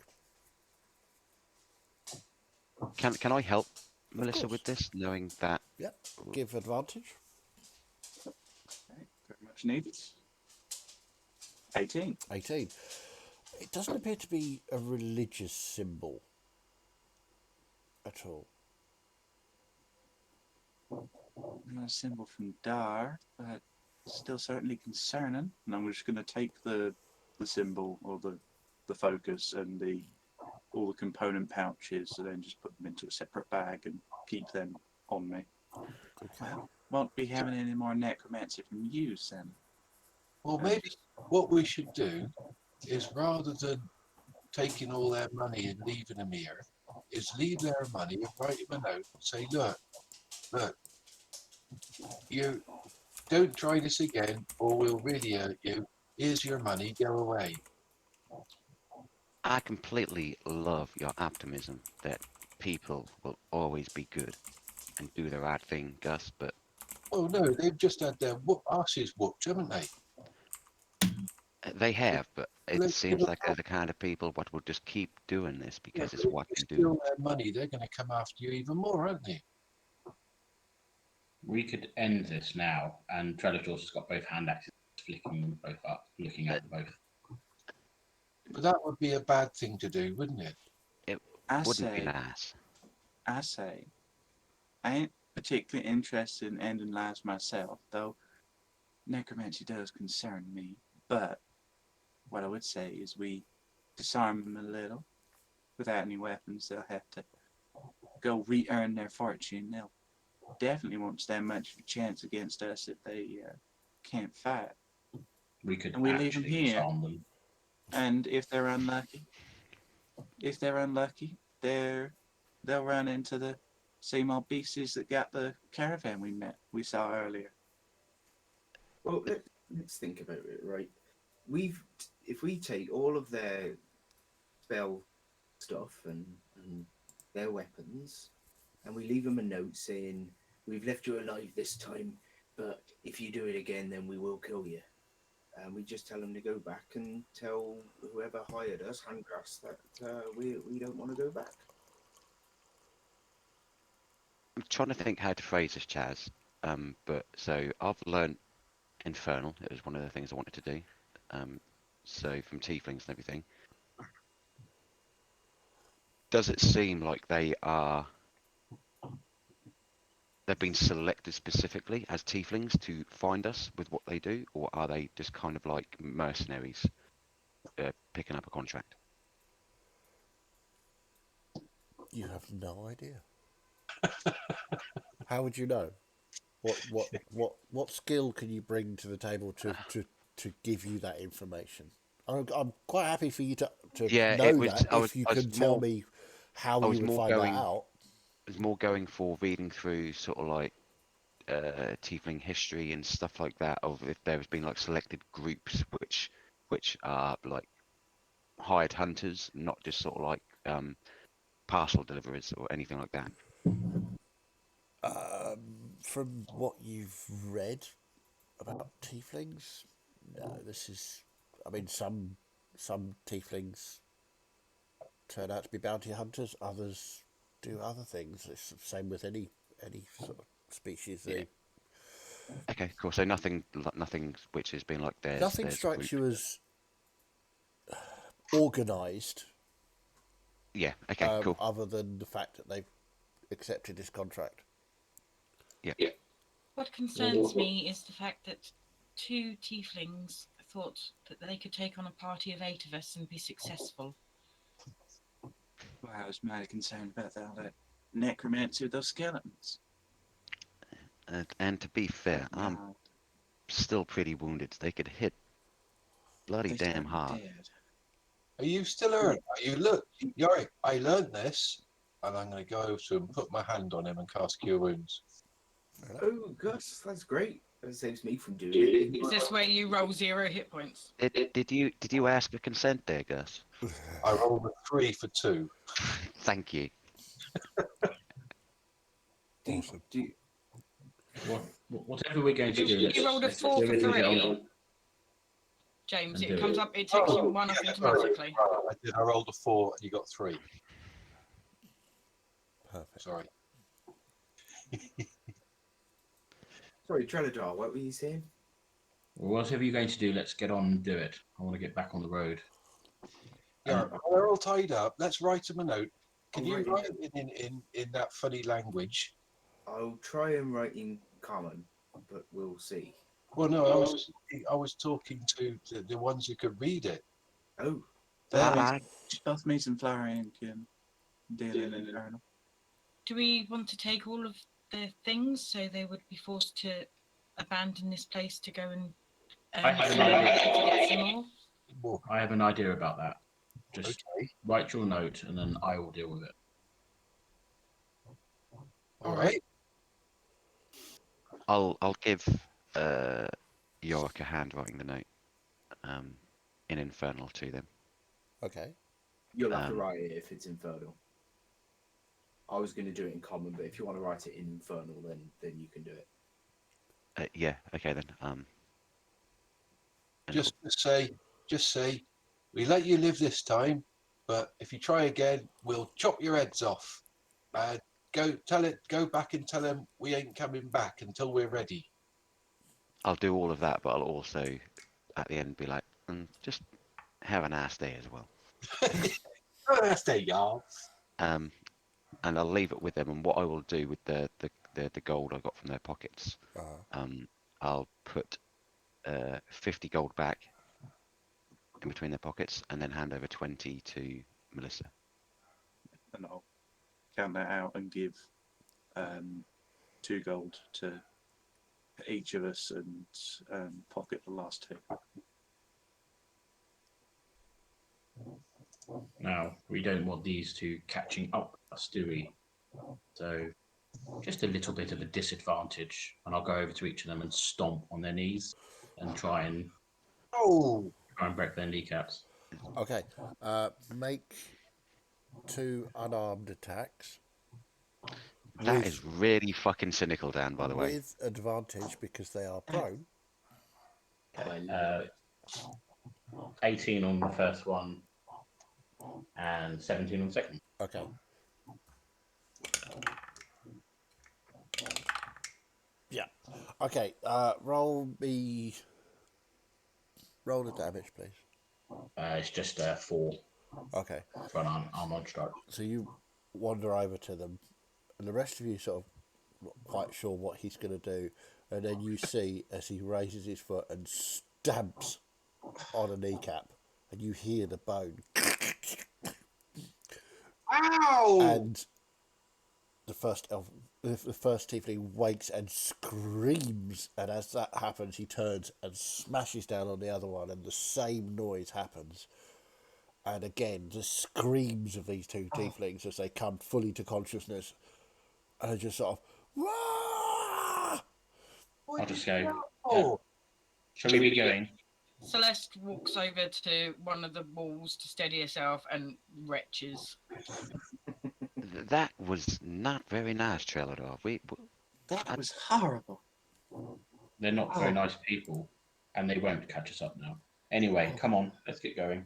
Speaker 9: Can I help Melissa
Speaker 1: course.
Speaker 9: with this, knowing that?
Speaker 1: Yep. Give advantage.
Speaker 5: Okay, very much needed. 18.
Speaker 1: 18. It doesn't appear to be a religious symbol at all.
Speaker 5: Not a symbol from Dar, but still certainly concerning. And I'm just going to take the symbol or the focus and all the component pouches, and then just put them into a separate bag and keep them on me.
Speaker 1: Okay.
Speaker 5: Well, won't be having any more necromancy from you, Sam.
Speaker 8: Well, maybe what we should do is, rather than taking all their money and leaving them here, is leave their money and write them a note and say, look, you don't try this again or we'll really hurt you. Here's your money, go away.
Speaker 9: I completely love your optimism that people will always be good and do the right thing, Gus, but
Speaker 8: Oh no, they've just had their asses whooped, haven't they?
Speaker 9: they have, but it
Speaker 8: Let's give
Speaker 9: seems
Speaker 8: them
Speaker 9: like they're the kind of people what will just keep doing this
Speaker 8: Yeah,
Speaker 9: because
Speaker 8: but
Speaker 9: it's
Speaker 8: if
Speaker 9: what
Speaker 8: you
Speaker 9: they
Speaker 8: steal
Speaker 9: do.
Speaker 8: their money, they're going to come after you even more, aren't they?
Speaker 7: We could end this now, and Trellitor's has got both hand axes, flicking them both up, looking at them both.
Speaker 8: But that would be a bad thing to do, wouldn't it?
Speaker 9: It
Speaker 5: I
Speaker 9: wouldn't be
Speaker 5: say,
Speaker 9: nice.
Speaker 5: I ain't particularly interested in ending lives myself, though necromancy does concern me. But what I would say is we disarm them a little. Without any weapons, they'll have to go re-earn their fortune. They'll definitely won't stand much of a chance against us if they can't fight.
Speaker 7: We could
Speaker 5: And we leave them
Speaker 7: actually
Speaker 5: here.
Speaker 7: disarm them.
Speaker 5: And if they're unlucky, they'll run into the same old beasties that got the caravan we saw earlier.
Speaker 4: Well, let's think about it, right? If we take all of their spell stuff and their weapons, and we leave them a note saying, "We've left you alive this time, but if you do it again, then we will kill you." And we just tell them to go back and tell whoever hired us, Handgrass, that we don't want to go back.
Speaker 9: I'm trying to think how to phrase this, Chaz. But so I've learned Infernal. It was one of the things I wanted to do. So from Tieflings and everything. Does it seem like they've been selected specifically as Tieflings to find us with what they do, or are they just kind of like mercenaries picking up a contract?
Speaker 1: You have no idea. How would you know? What skill can you bring to the table to give you that information? I'm quite happy for you to
Speaker 9: Yeah,
Speaker 1: know
Speaker 9: it was.
Speaker 1: that if you
Speaker 9: I was
Speaker 1: can tell
Speaker 9: more.
Speaker 1: me how
Speaker 9: I
Speaker 1: you
Speaker 9: was
Speaker 1: would
Speaker 9: more
Speaker 1: find that
Speaker 9: going.
Speaker 1: out.
Speaker 9: I was more going for reading through sort of like Tiefling history and stuff like that. Of if there has been like selected groups which are like hired hunters, not just sort of like parcel deliverers or anything like that.
Speaker 1: From what you've read about tieflings, no, this is. I mean, some tieflings turn out to be bounty hunters. Others do other things. It's the same with any sort of species.
Speaker 9: Yeah. Okay, cool. So nothing which has been like
Speaker 1: Nothing
Speaker 9: there's a
Speaker 1: strikes
Speaker 9: group.
Speaker 1: you as organised,
Speaker 9: Yeah. Okay. Cool.
Speaker 1: other than the fact that they've accepted this contract.
Speaker 9: Yeah.
Speaker 2: What concerns me is the fact that 2 tieflings thought that they could take on a party of 8 of us and be successful.
Speaker 5: Well, I was mainly concerned about that necromancy with those skeletons.
Speaker 9: And to be fair, I'm
Speaker 5: Wow,
Speaker 9: still pretty wounded. They could hit bloody
Speaker 5: they
Speaker 9: damn
Speaker 5: sound
Speaker 9: hard.
Speaker 5: dead.
Speaker 8: Are you still hurt? Are you look? Yorick, I learned this, and I'm going to go over to him, put my hand on him, and cast Cure Wounds.
Speaker 4: Oh, Gus, that's great. That saves me from doing it.
Speaker 2: Is this where you roll 0 hit points?
Speaker 9: Did you ask for consent there, Gus?
Speaker 8: I rolled a 3 for 2.
Speaker 9: Thank you.
Speaker 1: Awesome.
Speaker 7: Whatever we're going to do,
Speaker 2: You rolled a
Speaker 7: let's
Speaker 2: 4
Speaker 7: do
Speaker 2: for
Speaker 7: it and get
Speaker 2: 3.
Speaker 7: on.
Speaker 2: James,
Speaker 7: And
Speaker 2: it
Speaker 7: do
Speaker 2: comes
Speaker 7: it.
Speaker 2: up, it takes you 1 off automatically.
Speaker 8: I did. I rolled a 4, and you got 3.
Speaker 1: Perfect.
Speaker 8: Sorry.
Speaker 4: Sorry, Treladar, what were you saying?
Speaker 7: Whatever you're going to do, let's get on and do it. I want to get back on the road.
Speaker 8: Yeah, they're all tied up. Let's write them a note. Can
Speaker 4: I'll
Speaker 8: you
Speaker 4: write
Speaker 8: write it in that funny language?
Speaker 4: I'll try and write in common, but we'll see.
Speaker 8: Well, no, I was talking to the ones who could read it.
Speaker 4: Oh,
Speaker 9: Aye.
Speaker 5: Both me and Florian can deal in Infernal.
Speaker 2: Do we want to take all of their things so they would be forced to abandon this place to go and
Speaker 7: I have
Speaker 2: some
Speaker 7: an
Speaker 2: money
Speaker 7: idea.
Speaker 2: to get some more?
Speaker 8: Well,
Speaker 7: I have an idea about that. Just
Speaker 8: okay.
Speaker 7: write your note and then I will deal with it.
Speaker 8: All right.
Speaker 9: I'll give Yorick a hand writing the note in Infernal to them.
Speaker 1: Okay.
Speaker 4: you'll have to
Speaker 9: Um,
Speaker 4: write it if it's infernal. I was going to do it in common, but if you want to write it in infernal, then you can do it.
Speaker 9: Yeah. Okay then. And
Speaker 8: Just say, we let you live this time, but if you try again, we'll chop your heads off. Go back and tell them we ain't coming back until we're ready.
Speaker 9: I'll do all of that, but I'll also at the end be like, just have a nice day as well.
Speaker 8: Oh, that's there, y'all.
Speaker 9: And I'll leave it with them. And what I will do with the gold I got from their pockets, I'll put 50 gold back in between their pockets, and then hand over 20 to Melissa.
Speaker 5: And I'll count that out and give 2 gold to each of us and pocket the last 2.
Speaker 7: Now, we don't want these two catching up with us, do we? So, just a little bit of a disadvantage, and I'll go over to each of them and stomp on their knees and try and break their kneecaps.
Speaker 1: Okay. Make 2 unarmed attacks.
Speaker 9: That is really fucking cynical, Dan, by the way.
Speaker 1: With advantage because they are prone.
Speaker 7: 18 on the first one and 17 on the second.
Speaker 1: Okay. Yeah. Okay. Roll the damage, please.
Speaker 7: It's just 4
Speaker 1: Okay.
Speaker 7: for an armored strike.
Speaker 1: So you wander over to them, and the rest of you sort of not quite sure what he's going to do, and then you see as he raises his foot and stamps on a kneecap, and you hear the bone.
Speaker 8: Ow!
Speaker 1: And the first tiefling wakes and screams, and as that happens, he turns and smashes down on the other one, and the same noise happens. And again, the screams of these 2 tieflings as they come fully to consciousness, and are just sort of, Wah!
Speaker 7: I'll just go.
Speaker 8: Oh,
Speaker 7: Shall we be going?
Speaker 2: Celeste walks over to one of the walls to steady herself and retches.
Speaker 9: That was not very nice, Trelador.
Speaker 5: That was horrible.
Speaker 7: They're not very nice people, and they won't catch us up now. Anyway, come on, let's get going.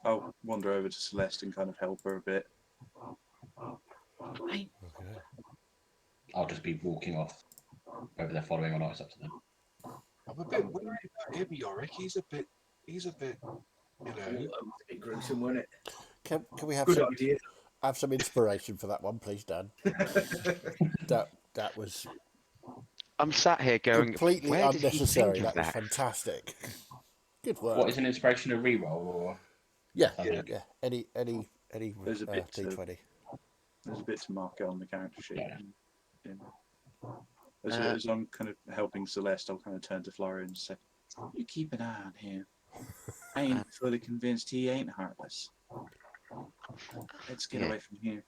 Speaker 5: I'll wander over to Celeste and kind of help her a bit.
Speaker 2: I,
Speaker 1: Okay.
Speaker 7: I'll just be walking off. Whether they're following or not, it's up to them.
Speaker 8: I'm a bit worried about him, Yorick. He's a bit, you
Speaker 4: Oh,
Speaker 8: know.
Speaker 4: that was a bit gruesome, wasn't it?
Speaker 1: Can we have
Speaker 4: Good
Speaker 1: some
Speaker 4: idea.
Speaker 1: inspiration for that one, please, Dan? That was
Speaker 9: I'm sat here going,
Speaker 1: completely
Speaker 9: where did he think
Speaker 1: unnecessary.
Speaker 9: of
Speaker 1: That was
Speaker 9: that?
Speaker 1: fantastic. Good
Speaker 7: What
Speaker 1: work.
Speaker 7: is an inspiration, a reroll, or
Speaker 1: Yeah,
Speaker 7: something?
Speaker 1: yeah. Any
Speaker 5: There's a bit to
Speaker 1: D20.
Speaker 5: there's a bit to mark on the character sheet.
Speaker 7: Yeah.
Speaker 5: Yeah. As I'm kind of helping Celeste, I'll kind of turn to Flora and say, "You keep an eye on him. I ain't fully convinced he ain't heartless. Let's get
Speaker 9: Yeah.
Speaker 5: away from here."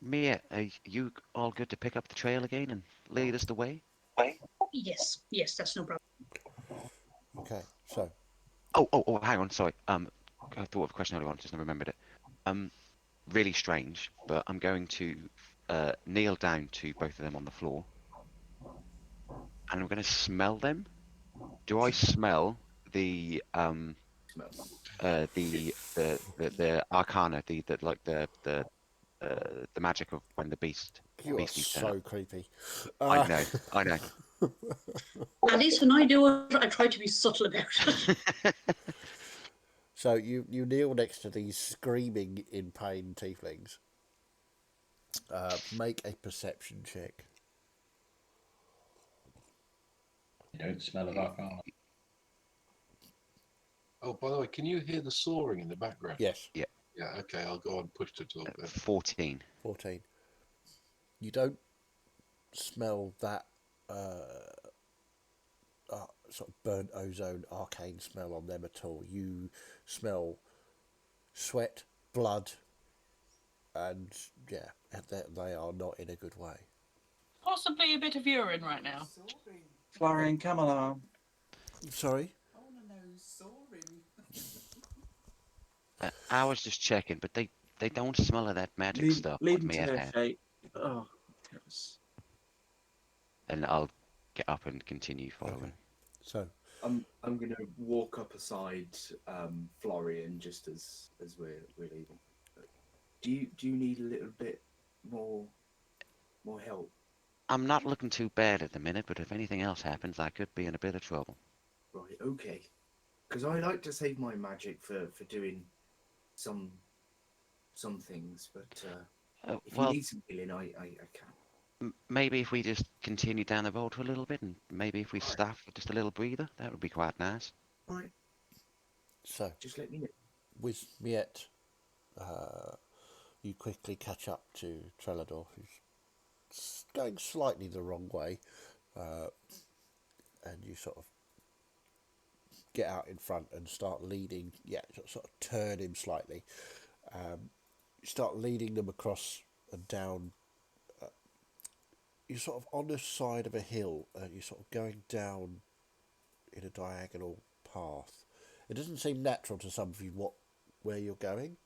Speaker 9: Mia, are you all good to pick up the trail again and lead us the way?
Speaker 3: Yes, that's no problem.
Speaker 1: Okay, so
Speaker 9: Oh, hang on, sorry. I thought of a question earlier on, just never remembered it. Really strange, but I'm going to kneel down to both of them on the floor, and I'm going to smell them. Do I smell the the arcana, the magic of when the
Speaker 1: you are
Speaker 9: beasties turn up?
Speaker 1: so creepy.
Speaker 9: I know.
Speaker 3: At least when I do it, I try to be subtle about it.
Speaker 1: So you kneel next to these screaming in pain tieflings. Make a perception check.
Speaker 7: You don't smell of arcana.
Speaker 8: Oh, by the way, can you hear the sawing in the background?
Speaker 1: Yes.
Speaker 8: Yeah, okay, I'll go and push to talk then.
Speaker 9: 14.
Speaker 1: 14. You don't smell that sort of burnt ozone arcane smell on them at all. You smell sweat, blood, and yeah, they are not in a good way.
Speaker 2: possibly a bit of urine right now.
Speaker 5: Florian, come along.
Speaker 1: Sorry?
Speaker 6: I want to know who's soaring.
Speaker 9: I was just checking, but they don't smell of that magic
Speaker 5: Leave,
Speaker 9: stuff
Speaker 5: leave
Speaker 9: what
Speaker 5: them to
Speaker 9: Mia
Speaker 5: their
Speaker 9: had.
Speaker 5: fate. Oh, gross.
Speaker 9: And I'll get up and continue following.
Speaker 1: Okay. So
Speaker 4: I'm gonna walk up aside Florian just as we're leaving. Do you need a little bit more help?
Speaker 9: I'm not looking too bad at the minute, but if anything else happens, I could be in a bit of trouble.
Speaker 4: Right, okay. Because I like to save my magic for doing some things, but if you
Speaker 9: Well,
Speaker 4: need some healing, I can.
Speaker 9: maybe if we just continue down the road for a little bit, and maybe if we stop for just a little breather, that would be quite nice.
Speaker 4: Right,
Speaker 1: so
Speaker 4: just let me know.
Speaker 1: with Miette, you quickly catch up to Trelador, who's going slightly the wrong way, and you sort of get out in front and start leading. Yeah, sort of turn him slightly. You start leading them across and down. You're sort of on the side of a hill, and you're sort of going down in a diagonal path. It doesn't seem natural to some of you where you're going,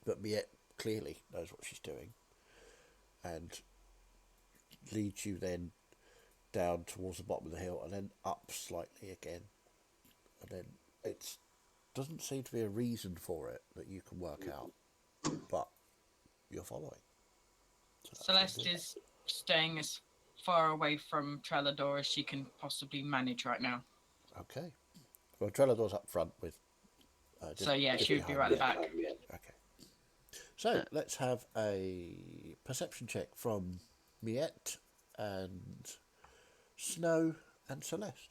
Speaker 1: but Miette clearly knows what she's doing, and leads you then down towards the bottom of the hill, and then up slightly again, and then it doesn't seem to be a reason for it that you can work out, but you're following. So that's
Speaker 2: Celeste is staying as far away from Trelador as she can possibly manage right now.
Speaker 1: okay. Well, Trelador's up front with.
Speaker 2: So yeah,
Speaker 1: just
Speaker 2: she would be
Speaker 1: behind
Speaker 2: right
Speaker 1: Miette.
Speaker 2: back.
Speaker 1: Okay. So let's have a perception check from Miette and Snow and Celeste.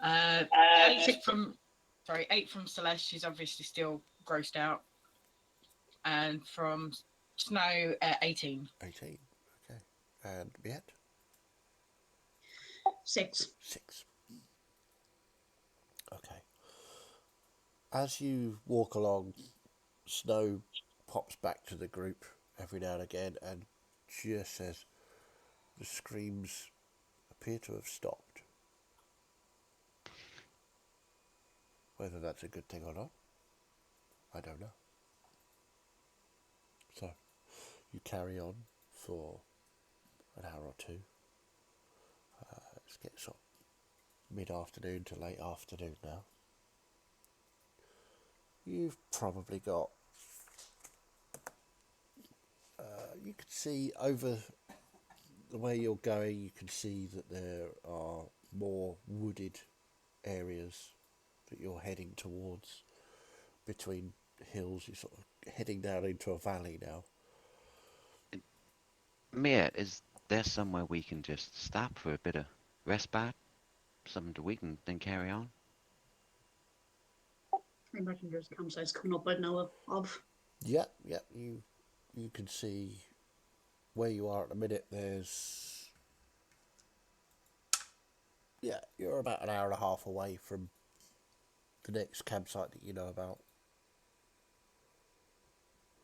Speaker 2: Uh, 8 from Celeste. She's obviously still grossed out, and from Snow, 18.
Speaker 1: 18. Okay. And Miette?
Speaker 3: 6.
Speaker 1: 6. Okay. As you walk along, Snow pops back to the group every now and again and just says, "The screams appear to have stopped." Whether that's a good thing or not, I don't know. So, you carry on for an hour or two. Let's get sort of mid-afternoon to late afternoon now. You've probably got, you can see over the way you're going, you can see that there are more wooded areas that you're heading towards between hills. You're sort of heading down into a valley now.
Speaker 9: Mia, is there somewhere we can just stop for a bit of respite? Something to eat and then carry on?
Speaker 3: I imagine there's campsites coming up I know of.
Speaker 1: Yeah, you can see where you are at the minute. There's, yeah, you're about an hour and a half away from the next campsite that you know about.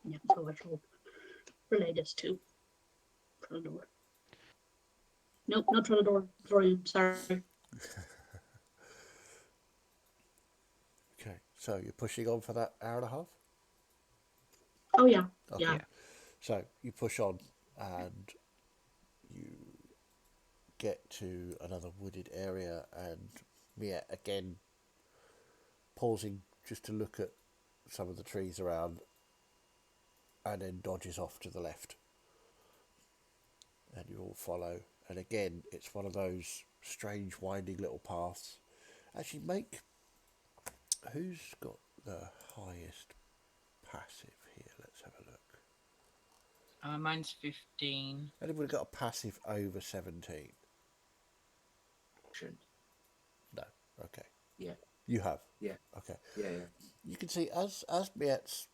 Speaker 3: Yeah, so I shall relay this to Trellador. Nope, not Trellador. Florian, sorry.
Speaker 1: Okay, so you're pushing on for that hour and a half?
Speaker 3: Oh yeah,
Speaker 1: Okay.
Speaker 3: yeah.
Speaker 1: So you push on and you get to another wooded area, and Mia again pausing just to look at some of the trees around, and then dodges off to the left. And you all follow. And again, it's one of those strange winding little paths. Actually, make... Who's got the highest passive here? Let's have a look.
Speaker 2: Mine's 15.
Speaker 1: Anybody got a passive over 17?
Speaker 4: Shouldn't.
Speaker 1: No. Okay.
Speaker 4: Yeah.
Speaker 1: You have?
Speaker 4: Yeah.
Speaker 1: Okay.
Speaker 4: Yeah.
Speaker 1: You can see as Miet's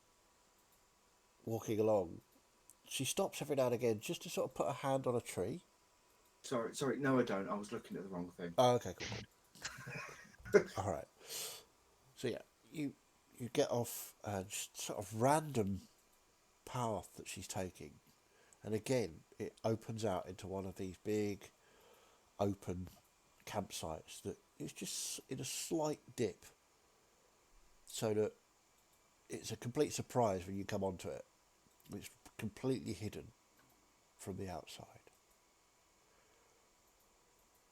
Speaker 1: walking along, she stops every now and again just to sort of put a hand on a tree.
Speaker 4: Sorry. No, I don't. I was looking at the wrong thing.
Speaker 1: Oh, okay, cool. All right. So yeah, you get off a sort of random path that she's taking, and again it opens out into one of these big open campsites that is just in a slight dip, so that it's a complete surprise when you come onto it. It's completely hidden from the outside.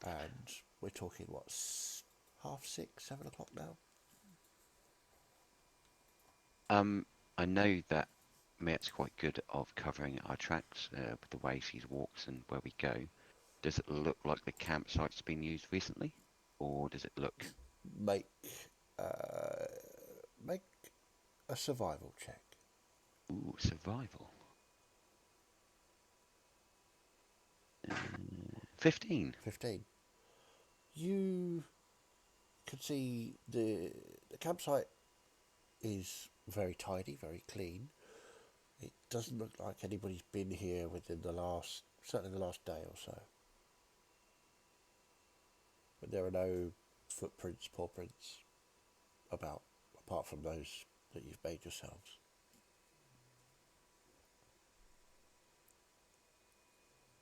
Speaker 1: And we're talking, what, 6:30, 7 o'clock now?
Speaker 9: I know that Mia's quite good of covering our tracks with the way she walks and where we go. Does it look like the campsite's been used recently? Or does it look...
Speaker 1: Make a survival check.
Speaker 9: Ooh, survival. 15.
Speaker 1: 15. You can see the campsite is very tidy, very clean. It doesn't look like anybody's been here within certainly the last day or so. But there are no footprints, paw prints about, apart from those that you've made yourselves.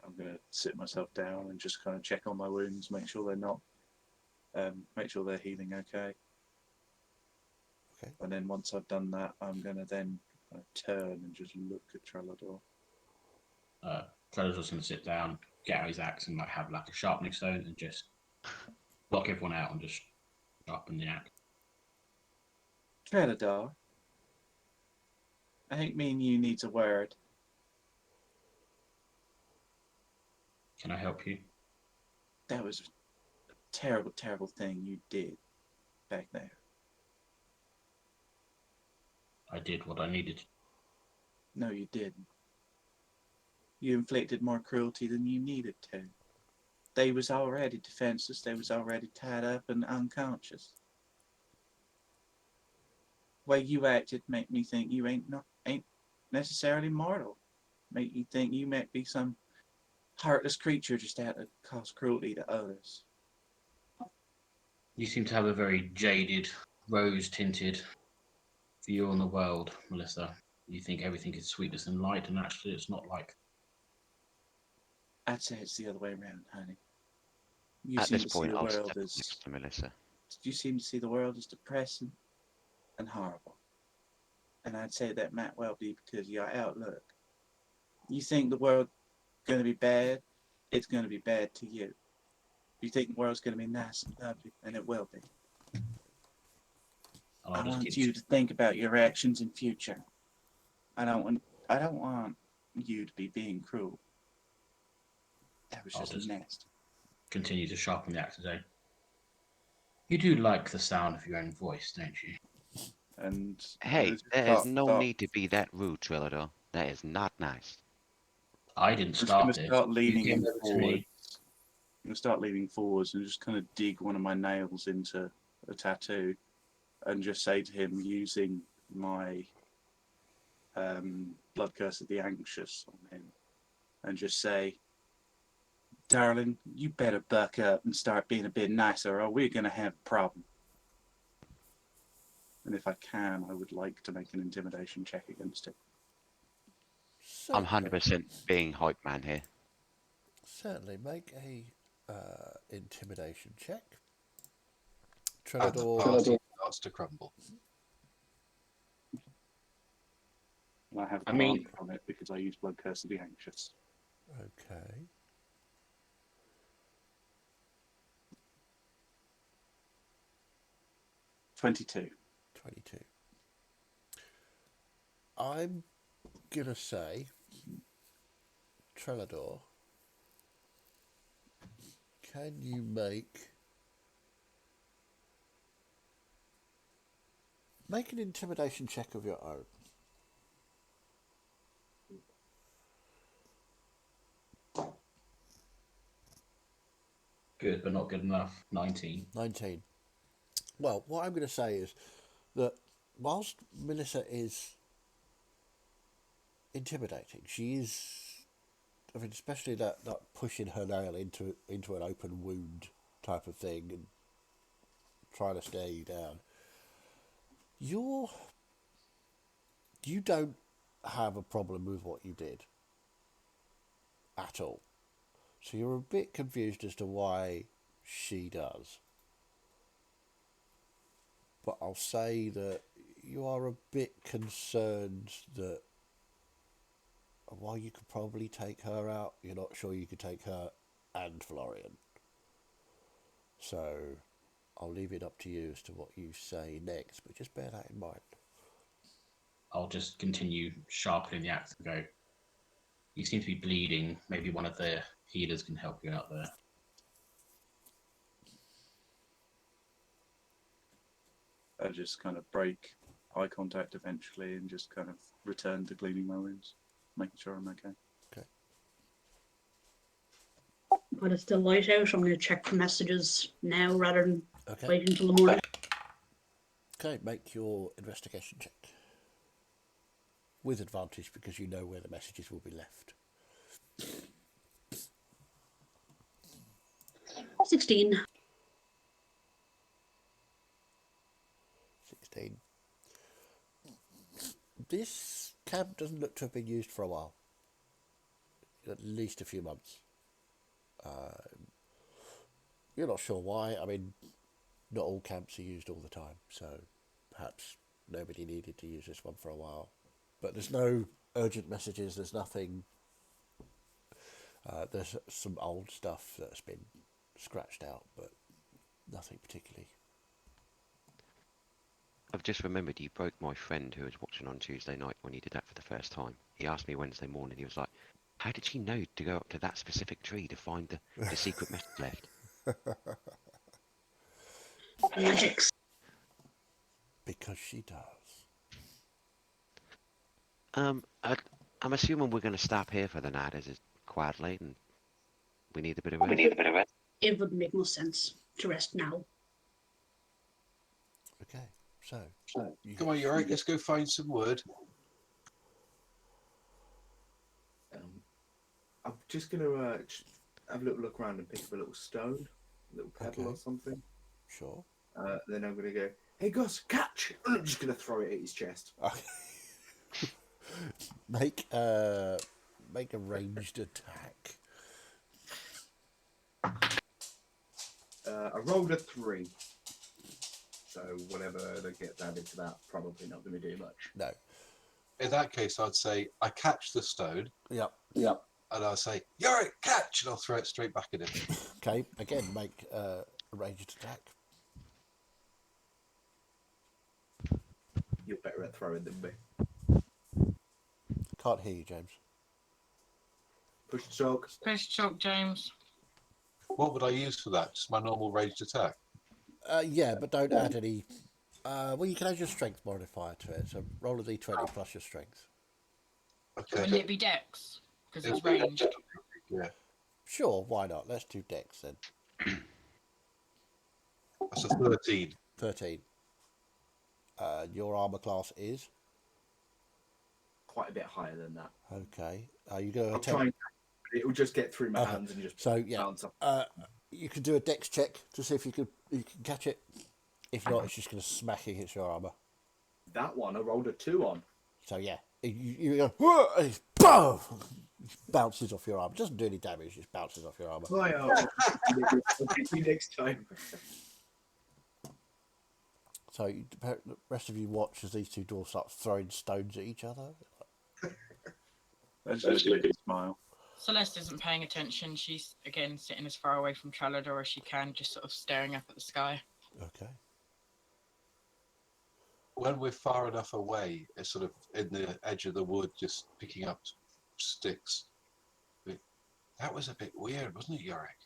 Speaker 5: I'm going to sit myself down and just kind of check on my wounds, make sure they're healing okay.
Speaker 1: Okay.
Speaker 5: And then once I've done that, I'm going to then kind of turn and just look at Trellador.
Speaker 7: Trellador's going to sit down, get out his axe, and have like a sharpening stone and just block everyone out and just sharpen the axe.
Speaker 5: Trellador, I think me and you needs a word.
Speaker 7: Can I help you?
Speaker 5: That was a terrible, terrible thing you did back there.
Speaker 7: I did what I needed.
Speaker 5: No, you didn't. You inflicted more cruelty than you needed to. They was already defenseless. They was already tied up and unconscious. Way you acted make me think you ain't necessarily mortal. Make you think you might be some heartless creature just out to cause cruelty to others.
Speaker 7: You seem to have a very jaded, rose-tinted view on the world, Melissa. You think everything is sweetness and light, and actually it's not like...
Speaker 5: I'd say it's the other way around, honey. You
Speaker 9: At
Speaker 5: seem
Speaker 9: this
Speaker 5: to see
Speaker 9: point,
Speaker 5: the
Speaker 9: I'll
Speaker 5: world
Speaker 9: step
Speaker 5: as
Speaker 9: next to Melissa.
Speaker 5: you seem to see the world as depressing and horrible. And I'd say that might well be because of your outlook. You think the world's going to be bad, it's going to be bad to you. You think the world's going to be nice and lovely, and it will be.
Speaker 7: And
Speaker 5: I
Speaker 7: I'll just
Speaker 5: want
Speaker 7: keep
Speaker 5: you to think about your actions in future. I don't want you to be being cruel. That was
Speaker 7: I'll
Speaker 5: just
Speaker 7: just-
Speaker 5: nasty.
Speaker 7: continue to sharpen the axe today. You do like the sound of your own voice, don't you?
Speaker 5: And
Speaker 9: Hey,
Speaker 5: just
Speaker 9: there is
Speaker 5: start-
Speaker 9: no
Speaker 5: start-
Speaker 9: need to be that rude, Trillador. That is not nice.
Speaker 7: I didn't
Speaker 5: Just going
Speaker 7: start
Speaker 5: to
Speaker 7: it.
Speaker 5: start
Speaker 7: You
Speaker 5: leaning
Speaker 7: came over to
Speaker 5: forward.
Speaker 7: me.
Speaker 5: I'm going to start leaning forwards and just kind of dig one of my nails into a tattoo and just say to him using my blood curse of the anxious on him and just say, darling, you better buck up and start being a bit nicer or we're going to have a problem. And if I can, I would like to make an intimidation check against it.
Speaker 9: I'm
Speaker 1: Certainly.
Speaker 9: 100% being hype man here.
Speaker 1: Certainly, make a intimidation check.
Speaker 8: And the
Speaker 1: Trillador.
Speaker 8: party starts to crumble.
Speaker 5: And I have
Speaker 7: I mean-
Speaker 5: advantage on it because I use blood curse of the anxious.
Speaker 1: Okay.
Speaker 5: $22.
Speaker 1: 22. I'm gonna say, Trillador, can you make an intimidation check of your own?
Speaker 7: Good, but not good enough. 19.
Speaker 1: 19. Well, what I'm going to say is that whilst Melissa is intimidating, she is, I mean, especially that pushing her nail into an open wound type of thing and trying to stare you down. You don't have a problem with what you did at all. So you're a bit confused as to why she does. But I'll say that you are a bit concerned that while you could probably take her out, you're not sure you could take her and Florian. So I'll leave it up to you as to what you say next, but just bear that in mind.
Speaker 7: I'll just continue sharpening the axe and go, you seem to be bleeding. Maybe one of the healers can help you out there.
Speaker 5: I just kind of break eye contact eventually and just kind of return to cleaning my wounds, making sure I'm okay.
Speaker 3: But it's still light out. I'm going to check for messages now rather than
Speaker 1: Okay.
Speaker 3: wait until the morning.
Speaker 1: Okay, make your investigation check. With advantage because you know where the messages will be left.
Speaker 3: 16.
Speaker 1: 16. This camp doesn't look to have been used for a while. At least a few months. You're not sure why. I mean, not all camps are used all the time, so perhaps nobody needed to use this one for a while. But there's no urgent messages, there's nothing. There's some old stuff that's been scratched out, but nothing particularly.
Speaker 9: I've just remembered you broke my friend who was watching on Tuesday night when you did that for the first time. He asked me Wednesday morning, he was like, how did she know to go up to that specific tree to find the secret message left?
Speaker 3: Magics.
Speaker 1: Because she does.
Speaker 9: I'm assuming we're going to stop here for the night as it's quite late and we need a bit of rest.
Speaker 3: It would make more sense to rest now.
Speaker 1: Okay, so
Speaker 8: Come on, you're right. Let's go find some wood.
Speaker 4: I'm just going to have a little look around and pick up a little stone, a little pebble
Speaker 1: Okay.
Speaker 4: or something.
Speaker 1: Sure.
Speaker 4: Then I'm going to go, hey Gus, catch! And I'm just going to throw it at his chest.
Speaker 1: Okay. Make a ranged attack.
Speaker 4: I rolled a 3. So whatever that gets added to that, probably not going to do much.
Speaker 1: No.
Speaker 8: In that case, I'd say I catch the stone.
Speaker 1: Yep.
Speaker 8: and I'll say, "Yorick, catch!" and I'll throw it straight back at him.
Speaker 1: Okay, again, make a ranged attack.
Speaker 4: You're better at throwing than me.
Speaker 1: Can't hear you, James.
Speaker 4: Push the chalk.
Speaker 2: Push chalk, James.
Speaker 8: What would I use for that? Just my normal ranged attack.
Speaker 1: Yeah, but don't add any. Well, you can add your strength modifier to it. So roll a d20 plus your strength.
Speaker 8: Okay.
Speaker 2: Wouldn't it be dex? Because it's
Speaker 8: It'll be-
Speaker 2: ranged.
Speaker 8: Yeah,
Speaker 1: Sure, why not? Let's do dex then.
Speaker 8: that's a 13.
Speaker 1: 13. Your armor class is?
Speaker 4: Quite a bit higher than that.
Speaker 1: Okay. Are you going to
Speaker 4: I'm
Speaker 1: attempt?
Speaker 4: trying. It'll just get through my
Speaker 1: Okay.
Speaker 4: hands and just
Speaker 1: So, yeah.
Speaker 4: bounce off.
Speaker 1: You can do a dex check to see if you can catch it. If not, it's just going to smack against your armor.
Speaker 4: That one I rolled a 2 on.
Speaker 1: So, yeah. You go, "Whoa," and it's boom! It bounces off your armor. It doesn't do any damage, it just bounces off your armor.
Speaker 4: Right, I'll get you next time.
Speaker 1: So the rest of you watch as these two dwarfs start throwing stones at each other.
Speaker 5: That's just a good smile.
Speaker 2: Celeste isn't paying attention. She's, again, sitting as far away from Trallador as she can, just sort of staring up at the sky.
Speaker 1: Okay.
Speaker 8: When we're far enough away, it's sort of in the edge of the wood, just picking up sticks. That was a bit weird, wasn't it, Yorick?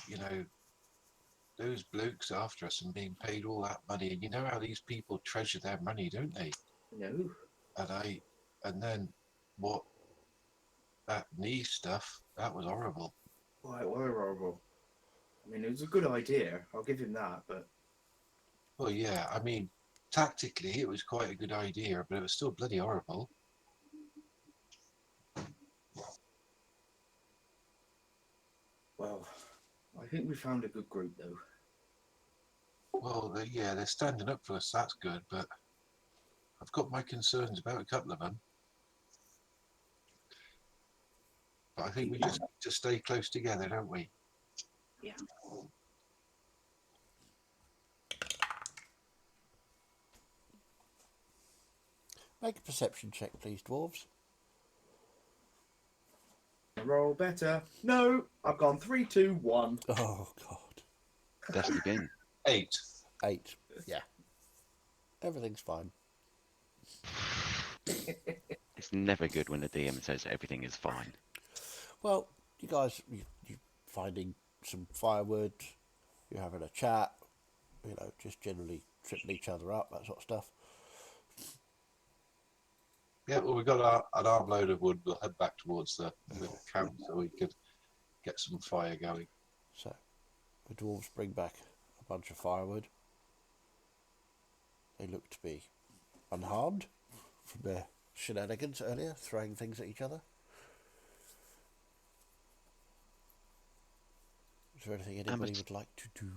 Speaker 8: You know, those blokes after us and being paid all that money, and you know how these people treasure their money, don't they?
Speaker 4: No.
Speaker 8: And then what? That knee stuff, that was horrible.
Speaker 4: Why horrible? I mean, it was a good idea. I'll give him that, but
Speaker 8: Well, yeah, I mean, tactically it was quite a good idea, but it was still bloody horrible.
Speaker 4: well, I think we found a good group though.
Speaker 8: Well, they're standing up for us, that's good, but I've got my concerns about a couple of them. But I think we just need to stay close together, don't we?
Speaker 4: Yeah.
Speaker 1: Make a perception check, please, dwarves.
Speaker 4: Roll better. No, I've gone 3, 2, 1.
Speaker 1: Oh, God.
Speaker 9: That's the game.
Speaker 8: 8.
Speaker 1: 8. Yeah. Everything's fine.
Speaker 9: It's never good when the DM says everything is fine.
Speaker 1: Well, you guys, you finding some firewood, you're having a chat, you know, just generally tripping each other up, that sort of stuff.
Speaker 8: Yeah, well, we've got an armload of wood. We'll head back towards the camp so we could get some fire going.
Speaker 1: So, the dwarves bring back a bunch of firewood. They look to be unharmed from their shenanigans earlier, throwing things at each other. Is there anything anybody would like to do?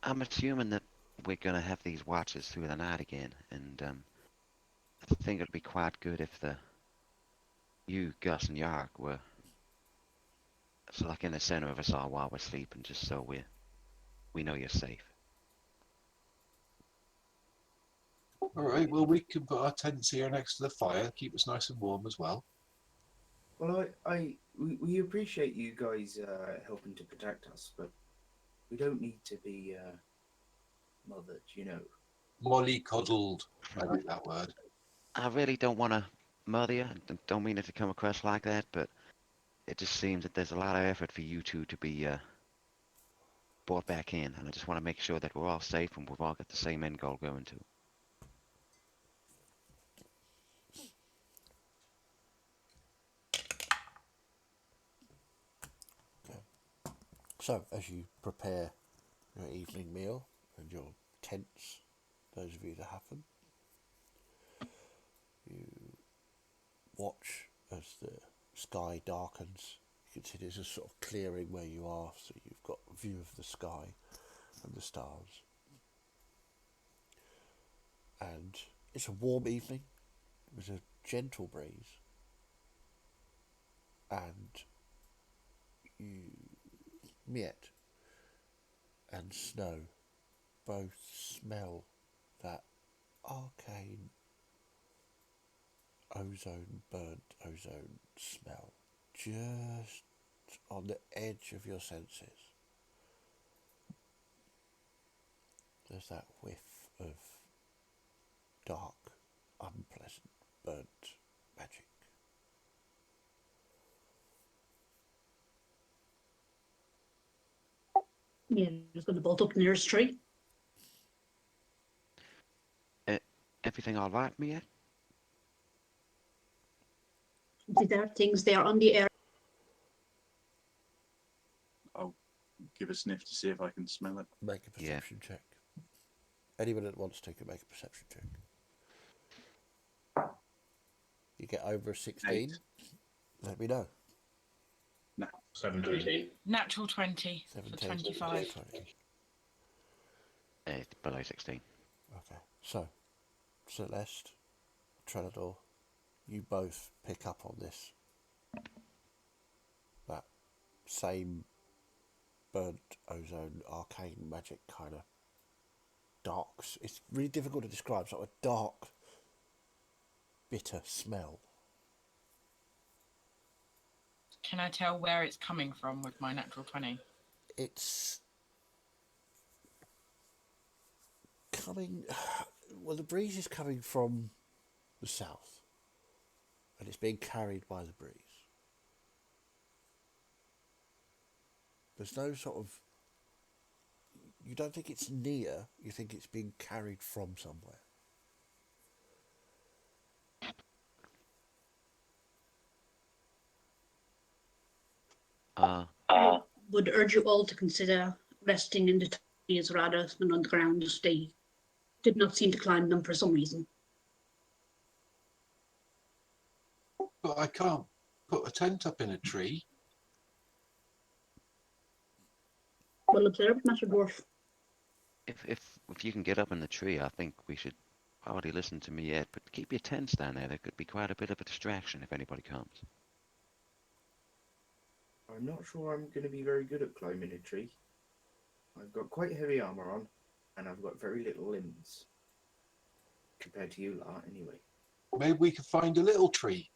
Speaker 9: I'm assuming that we're going to have these watches through the night again, and I think it'd be quite good if you, Gus, and Yark were so like in the center of us all while we're sleeping, just so we know you're safe.
Speaker 8: All right, well, we can put our tents here next to the fire, keep us nice and warm as well.
Speaker 4: Well, we appreciate you guys helping to protect us, but we don't need to be mothered, you know.
Speaker 8: Molly-coddled, I like that word.
Speaker 9: I really don't want to mother you. I don't mean it to come across like that, but it just seems that there's a lot of effort for you two to be brought back in, and I just want to make sure that we're all safe and we've all got the same end goal going to.
Speaker 1: So, as you prepare your evening meal and your tents, those of you that have them, you watch as the sky darkens. You can see there's a sort of clearing where you are, so you've got a view of the sky and the stars. And it's a warm evening. There's a gentle breeze. And Miet and Snow both smell that arcane burnt ozone smell just on the edge of your senses. There's that whiff of dark, unpleasant, burnt magic.
Speaker 3: Yeah, just going to bolt up the nearest tree.
Speaker 9: Everything all right, Mia?
Speaker 3: There are things there on the air.
Speaker 5: I'll give a sniff to see if I can smell it.
Speaker 1: Make a perception check. Anyone that wants to can make a perception check. You get over a 16,
Speaker 5: 8.
Speaker 1: let me know.
Speaker 7: 17.
Speaker 2: Natural 20 for
Speaker 1: 17,
Speaker 2: 25.
Speaker 1: 20.
Speaker 9: It's below 16.
Speaker 1: Okay, so Celeste, Trenador, you both pick up on this. That same burnt ozone, arcane magic kind of darks. It's really difficult to describe. Sort of a dark, bitter smell.
Speaker 2: Can I tell where it's coming from with my natural 20?
Speaker 1: It's coming. Well, the breeze is coming from the south, and it's being carried by the breeze. There's no sort of. You don't think it's near. You think it's being carried from somewhere.
Speaker 3: I would urge you all to consider resting in the trees rather than on the ground. They did not seem to climb them for some reason.
Speaker 8: But I can't put a tent up in a tree.
Speaker 3: Well observed, Master Dwarf.
Speaker 9: If you can get up in the tree, I think we should probably listen to me yet. But keep your tents down there. There could be quite a bit of a distraction if anybody comes.
Speaker 4: I'm not sure I'm going to be very good at climbing a tree. I've got quite heavy armor on, and I've got very little limbs. Compared to you lot, anyway.
Speaker 8: Maybe we could find a little tree.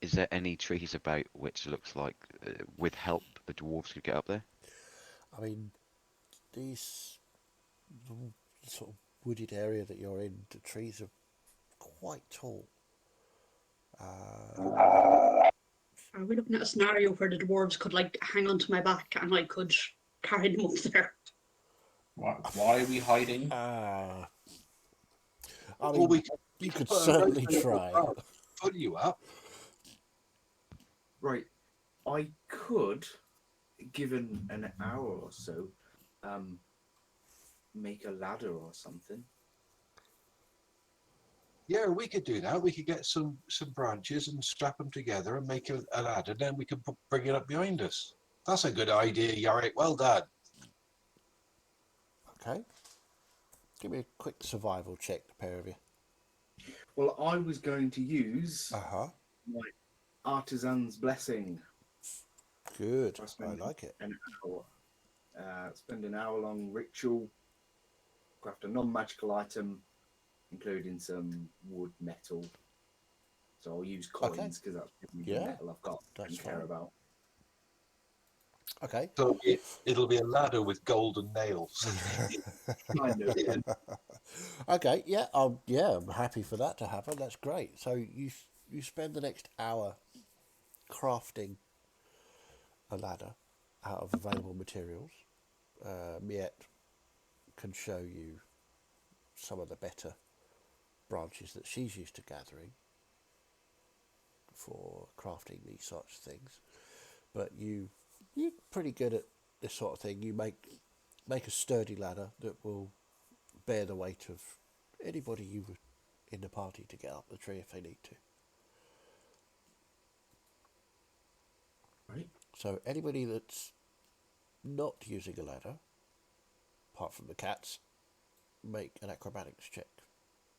Speaker 9: Is there any trees about which looks like, with help, the dwarves could get up there?
Speaker 1: I mean, these the sort of wooded area that you're in, the trees are quite tall.
Speaker 3: Are we looking at a scenario where the dwarves could like hang onto my back and I could carry them up there?
Speaker 7: Why are we hiding?
Speaker 1: I
Speaker 8: Or
Speaker 1: mean,
Speaker 8: we
Speaker 1: you could
Speaker 8: put a
Speaker 1: certainly
Speaker 8: rope
Speaker 1: try.
Speaker 8: up, Put you up.
Speaker 4: Right. I could, given an hour or so, make a ladder or something.
Speaker 8: Yeah, we could do that. We could get some branches and strap them together and make a ladder. Then we can bring it up behind us. That's a good idea, Yorick. Well done.
Speaker 1: Okay. Give me a quick survival check, the pair of you.
Speaker 4: Well, I was going to use
Speaker 1: Uh-huh.
Speaker 4: my artisan's blessing.
Speaker 1: Good.
Speaker 4: I
Speaker 1: I
Speaker 4: spend
Speaker 1: like it.
Speaker 4: an hour. Spend an hour-long ritual, craft a non-magical item, including some wood, metal. So I'll use coins because that's the metal I've got and care about.
Speaker 1: Okay.
Speaker 8: So it'll be a ladder with golden nails.
Speaker 4: Kind of.
Speaker 1: Okay. Yeah. I'm happy for that to happen. That's great. So you spend the next hour crafting a ladder out of available materials. Miette can show you some of the better branches that she's used to gathering for crafting these sorts of things. But you're pretty good at this sort of thing. You make a sturdy ladder that will bear the weight of anybody you would in the party to get up the tree if they need to.
Speaker 4: Right.
Speaker 1: So anybody that's not using a ladder, apart from the cats, make an acrobatics check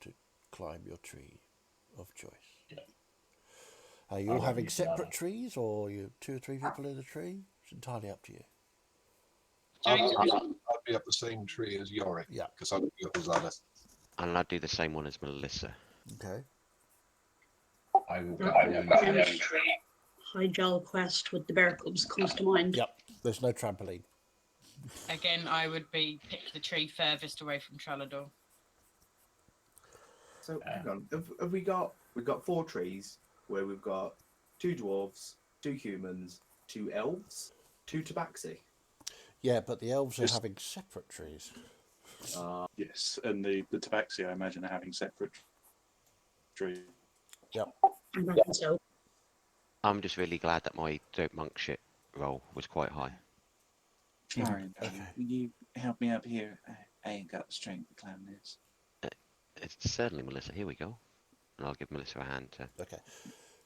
Speaker 1: to climb your tree of choice.
Speaker 7: Yeah.
Speaker 1: Are you all having separate trees, or you 2 or 3 people in the tree? It's entirely up to you.
Speaker 8: I'd be up the same tree as Yorick.
Speaker 1: Yeah.
Speaker 8: Because I'd be up his ladder.
Speaker 9: And I'd do the same one as Melissa.
Speaker 1: Okay.
Speaker 7: I will go
Speaker 3: Right.
Speaker 7: my own
Speaker 3: And
Speaker 7: tree.
Speaker 3: high gel quest with the bear cubs comes to mind.
Speaker 1: Yep. There's no trampoline.
Speaker 2: Again, I would be pick the tree furthest away from Trallador.
Speaker 4: So hang on, have we got 4 trees where we've got 2 dwarves, 2 humans, 2 elves, 2 tabaxi.
Speaker 1: Yeah, but the elves are
Speaker 6: Just-
Speaker 1: having separate trees.
Speaker 6: Yes, and the tabaxi, I imagine, are having separate trees.
Speaker 3: I reckon so.
Speaker 9: I'm just really glad that my dope monk shit roll was quite high.
Speaker 6: Florian,
Speaker 1: Okay.
Speaker 6: will you help me up here? I ain't got the strength to climb this.
Speaker 9: It's certainly Melissa. Here we go. And I'll give Melissa a hand to.
Speaker 1: Okay.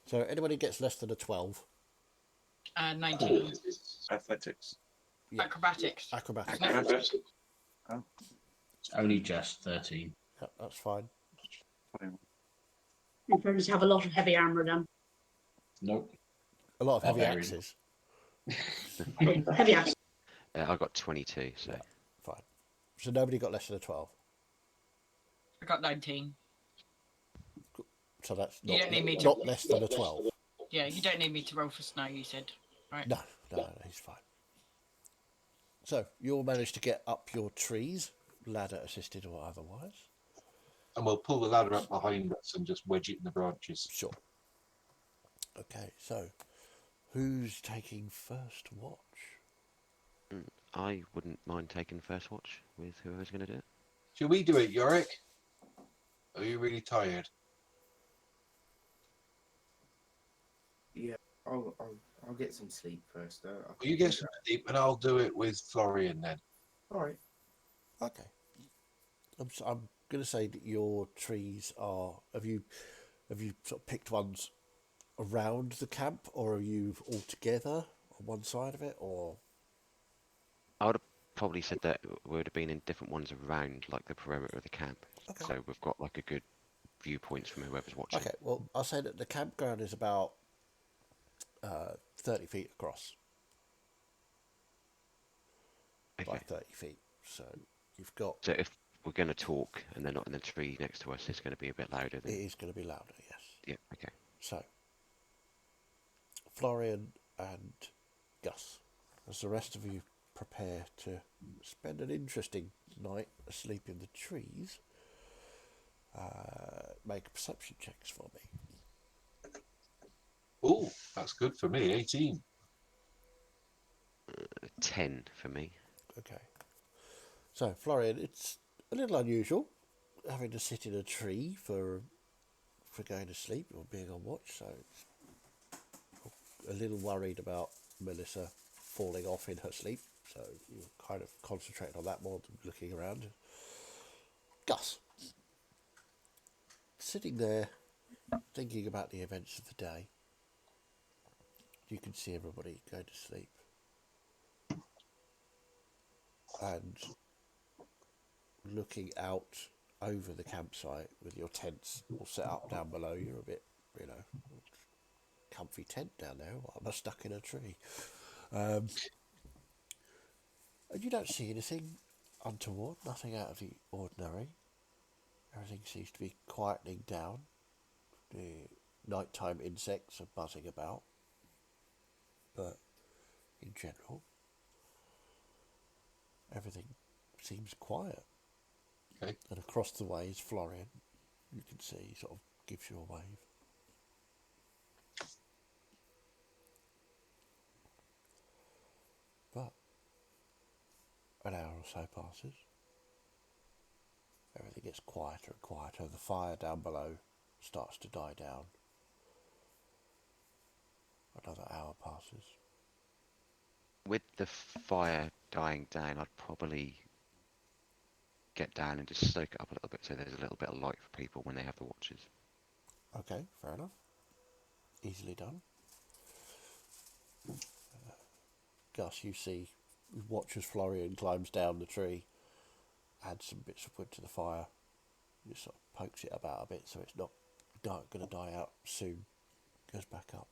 Speaker 1: So anybody gets less than a 12.
Speaker 2: 19.
Speaker 6: Athletics.
Speaker 1: Yeah.
Speaker 2: Acrobatics.
Speaker 1: Acrobatics.
Speaker 6: Acrobatics.
Speaker 7: It's only just 13.
Speaker 1: Yeah, that's fine.
Speaker 3: In fairness, you have a lot of heavy armor then.
Speaker 7: Nope.
Speaker 1: A lot of heavy
Speaker 7: Barbarian.
Speaker 1: axes.
Speaker 3: Heavy axe.
Speaker 9: I got 22, so.
Speaker 1: Yeah. Fine. So nobody got less than a 12.
Speaker 2: I got 19.
Speaker 1: So that's
Speaker 2: You
Speaker 1: not,
Speaker 2: don't need me to-
Speaker 1: not less than a 12.
Speaker 2: Yeah, you don't need me to roll for snow, you said. Right.
Speaker 1: No, he's fine. So you all managed to get up your trees, ladder assisted or otherwise.
Speaker 8: And we'll pull the ladder up behind us and just wedge it in the branches.
Speaker 1: Sure. Okay, so who's taking first watch?
Speaker 9: I wouldn't mind taking first watch with whoever's going to do it.
Speaker 8: Shall we do it, Yorick? Are you really tired?
Speaker 4: Yeah, I'll get some sleep first.
Speaker 8: Well, you get some sleep and I'll do it with Florian then.
Speaker 4: All right.
Speaker 1: Okay. I'm going to say that your trees are. Have you sort of picked ones around the camp, or are you all together on one side of it, or?
Speaker 9: I would have probably said that we would have been in different ones around, like the perimeter of the camp.
Speaker 1: Okay.
Speaker 9: So we've got like a good viewpoints from whoever's watching.
Speaker 1: Okay. Well, I'll say that the campground is about 30 feet across by
Speaker 9: Okay.
Speaker 1: 30 feet. So you've got.
Speaker 9: So if we're going to talk and they're not in the tree next to us, it's going to be a bit louder
Speaker 1: It
Speaker 9: than.
Speaker 1: is going to be louder. Yes.
Speaker 9: Yeah. Okay.
Speaker 1: So, Florian and Gus, as the rest of you prepare to spend an interesting night asleep in the trees, make perception checks for me.
Speaker 8: Oh, that's good for me. 18.
Speaker 9: 10 for me.
Speaker 1: Okay. So, Florian, it's a little unusual having to sit in a tree for going to sleep or being on watch. So, it's a little worried about Melissa falling off in her sleep. So, you're kind of concentrating on that more than looking around. Gus, sitting there thinking about the events of the day, you can see everybody go to sleep. And looking out over the campsite with your tents all set up down below, you're a bit, comfy tent down there. Why am I stuck in a tree? And you don't see anything untoward, nothing out of the ordinary. Everything seems to be quietening down. The nighttime insects are buzzing about. But in general, everything seems quiet.
Speaker 8: Okay.
Speaker 1: And across the way is Florian. You can see he sort of gives you a wave. But an hour or so passes. Everything gets quieter and quieter. The fire down below starts to die down. Another hour passes.
Speaker 9: With the fire dying down, I'd probably get down and just stoke it up a little bit so there's a little bit of light for people when they have the watches.
Speaker 1: Okay, fair enough. Easily done. Gus, you watch as Florian climbs down the tree, adds some bits of wood to the fire, just sort of pokes it about a bit so it's not going to die out soon. Goes back up.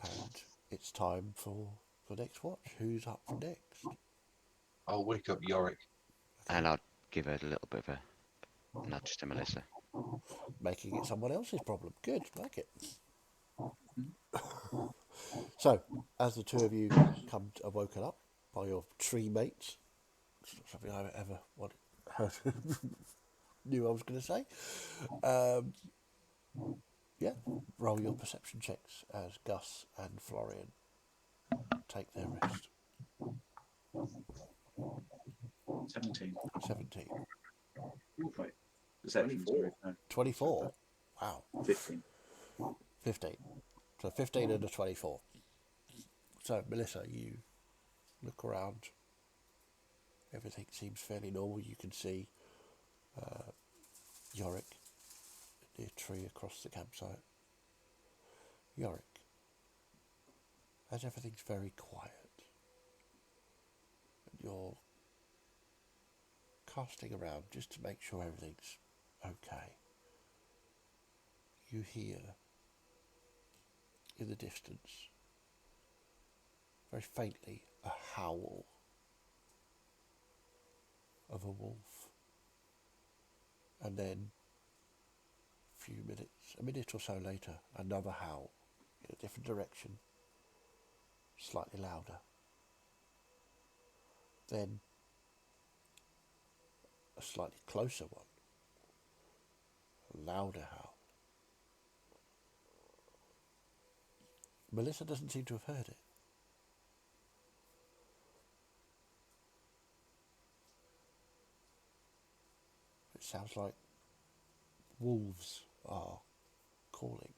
Speaker 1: And it's time for the next watch. Who's up next?
Speaker 8: I'll wake up Yorick.
Speaker 9: And I'd give her a little bit of a nudge to Melissa.
Speaker 1: Making it someone else's problem. Good, like it. So, as the two of you are woken up by your tree mates, it's not something I ever heard, knew I was going to say. Yeah, roll your perception checks as Gus and Florian take their rest.
Speaker 5: 17.
Speaker 1: 17.
Speaker 5: Wait. Perception,
Speaker 4: 24.
Speaker 5: sorry.
Speaker 1: 24. Wow.
Speaker 5: 15.
Speaker 1: 15. So 15 and a 24. So, Melissa, you look around. Everything seems fairly normal. You can see Yorick, the tree across the campsite. Yorick, as everything's very quiet, and you're casting around just to make sure everything's okay, you hear in the distance, very faintly, a howl of a wolf. And then, a minute or so later, another howl in a different direction, slightly louder. Then a slightly closer one, a louder howl. Melissa doesn't seem to have heard it. It sounds like wolves are calling.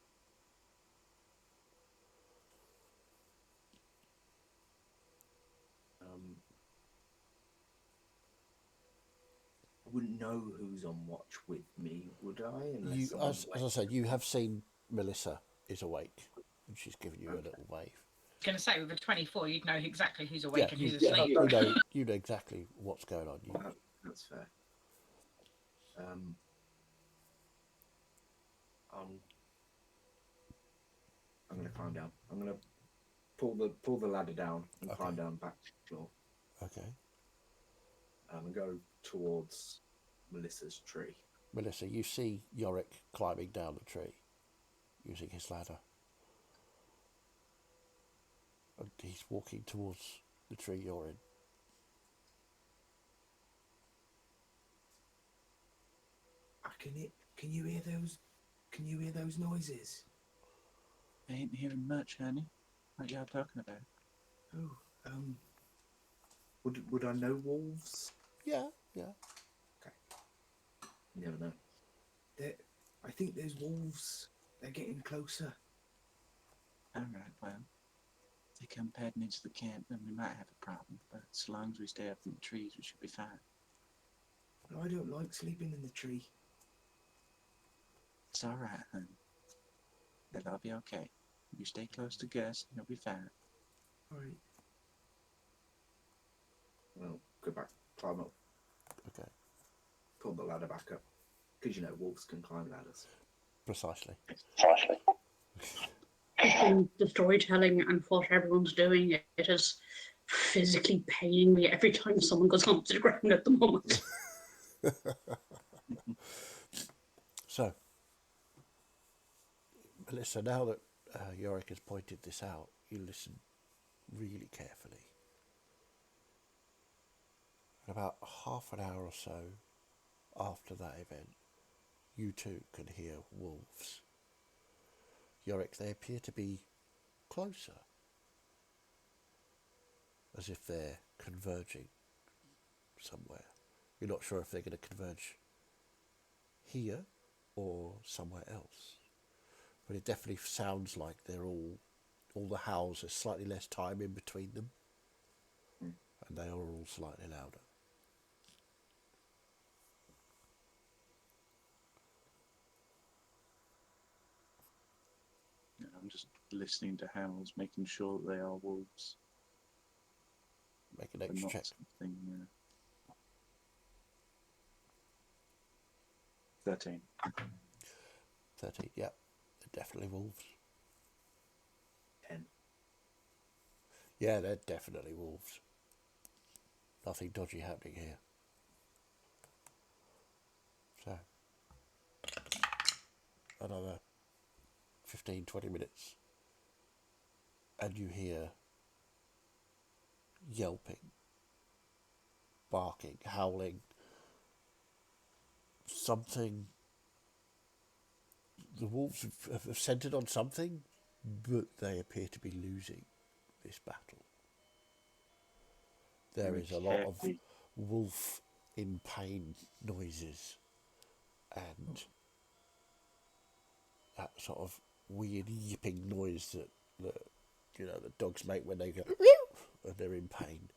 Speaker 4: I wouldn't know who's on watch with me, would I? Unless
Speaker 1: You,
Speaker 4: someone's
Speaker 1: as I said, you have seen Melissa is awake, and she's given you a little wave.
Speaker 2: I was going to say, with a 24, you'd know exactly who's awake and who's
Speaker 1: Yeah,
Speaker 2: asleep.
Speaker 1: you know exactly what's going on.
Speaker 4: That's fair. I'm going to climb down. I'm going to pull the ladder down and climb down back to the floor.
Speaker 1: Okay.
Speaker 4: And go towards Melissa's tree.
Speaker 1: Melissa, you see Yorick climbing down the tree using his ladder. And he's walking towards the tree you're in.
Speaker 4: Can you hear those? Can you hear those noises?
Speaker 5: I ain't hearing much, honey. What y'all talking about?
Speaker 4: Oh, would I know wolves?
Speaker 1: Yeah.
Speaker 4: Okay. You never know. I think there's wolves. They're getting closer.
Speaker 5: All right, well, if they come padding into the camp, then we might have a problem. But as long as we stay up in the trees, we should be fine.
Speaker 4: But I don't like sleeping in the tree.
Speaker 5: It's all right, honey. It'll all be okay. You stay close to Gus, and you'll be fine.
Speaker 4: All right. Well, go back, climb up,
Speaker 1: Okay.
Speaker 4: pull the ladder back up. Because, wolves can climb ladders.
Speaker 1: Precisely.
Speaker 3: Between the storytelling and what everyone's doing, it is physically paining me every time someone goes onto the ground at the moment.
Speaker 1: So, Melissa, now that Yorick has pointed this out, you listen really carefully. And about half an hour or so after that event, you too can hear wolves. Yorick, they appear to be closer, as if they're converging somewhere. You're not sure if they're going to converge here or somewhere else. But it definitely sounds like they're all the howls, there's slightly less time in between them. And they are all slightly louder.
Speaker 5: I'm just listening to howls, making sure that they are wolves.
Speaker 1: Make an
Speaker 5: But
Speaker 1: extra
Speaker 5: not
Speaker 1: check.
Speaker 5: something, 13.
Speaker 1: 13, yeah. They're definitely wolves.
Speaker 4: 10.
Speaker 1: Yeah, they're definitely wolves. Nothing dodgy happening here. another 15, 20 minutes, and you hear yelping, barking, howling, something. The wolves have centred on something, but they appear to be losing this battle. There is a lot of wolf in pain noises and that sort of weird yipping noise that the dogs make when they go and they're in pain.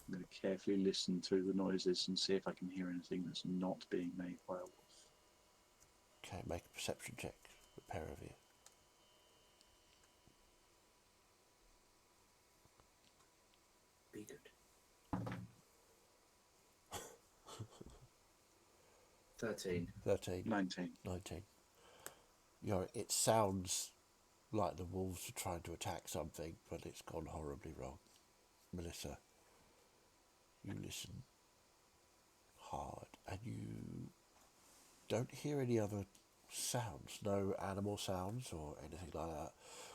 Speaker 5: I'm going to carefully listen through the noises and see if I can hear anything that's not being made by a wolf.
Speaker 1: Okay, make a perception check, the pair of you.
Speaker 4: Be good. 13.
Speaker 1: 13.
Speaker 5: 19.
Speaker 1: 19. It sounds like the wolves are trying to attack something, but it's gone horribly wrong. Melissa, you listen hard and you don't hear any other sounds, no animal sounds or anything like that.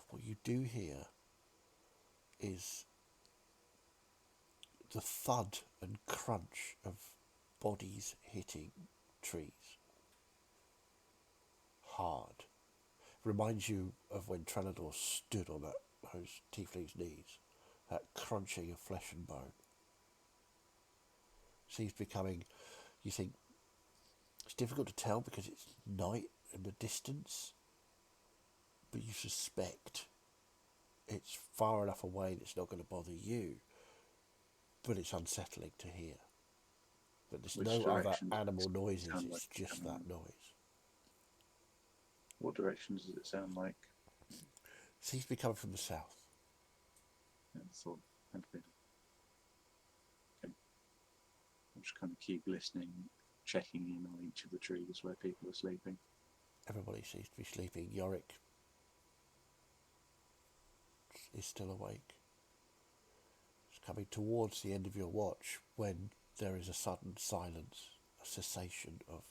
Speaker 1: What you do hear is the thud and crunch of bodies hitting trees. Hard. Reminds you of when Trellador stood on those tiefling's knees. That crunching of flesh and bone. Seems becoming, you think, it's difficult to tell because it's night in the distance, but you suspect it's far enough away that it's not going to bother you, but it's unsettling to hear. But there's
Speaker 5: Which
Speaker 1: no other
Speaker 5: direction
Speaker 1: animal noises,
Speaker 5: sound
Speaker 1: it's
Speaker 5: like
Speaker 1: just
Speaker 5: coming
Speaker 1: that
Speaker 5: in?
Speaker 1: noise.
Speaker 5: What direction does it sound like?
Speaker 1: Seems to be coming from the south.
Speaker 5: Yeah, I thought I'd been. Okay. I'll just kind of keep listening, checking in on each of the trees where people are sleeping.
Speaker 1: Everybody seems to be sleeping. Yorick is still awake. It's coming towards the end of your watch when there is a sudden silence, a cessation of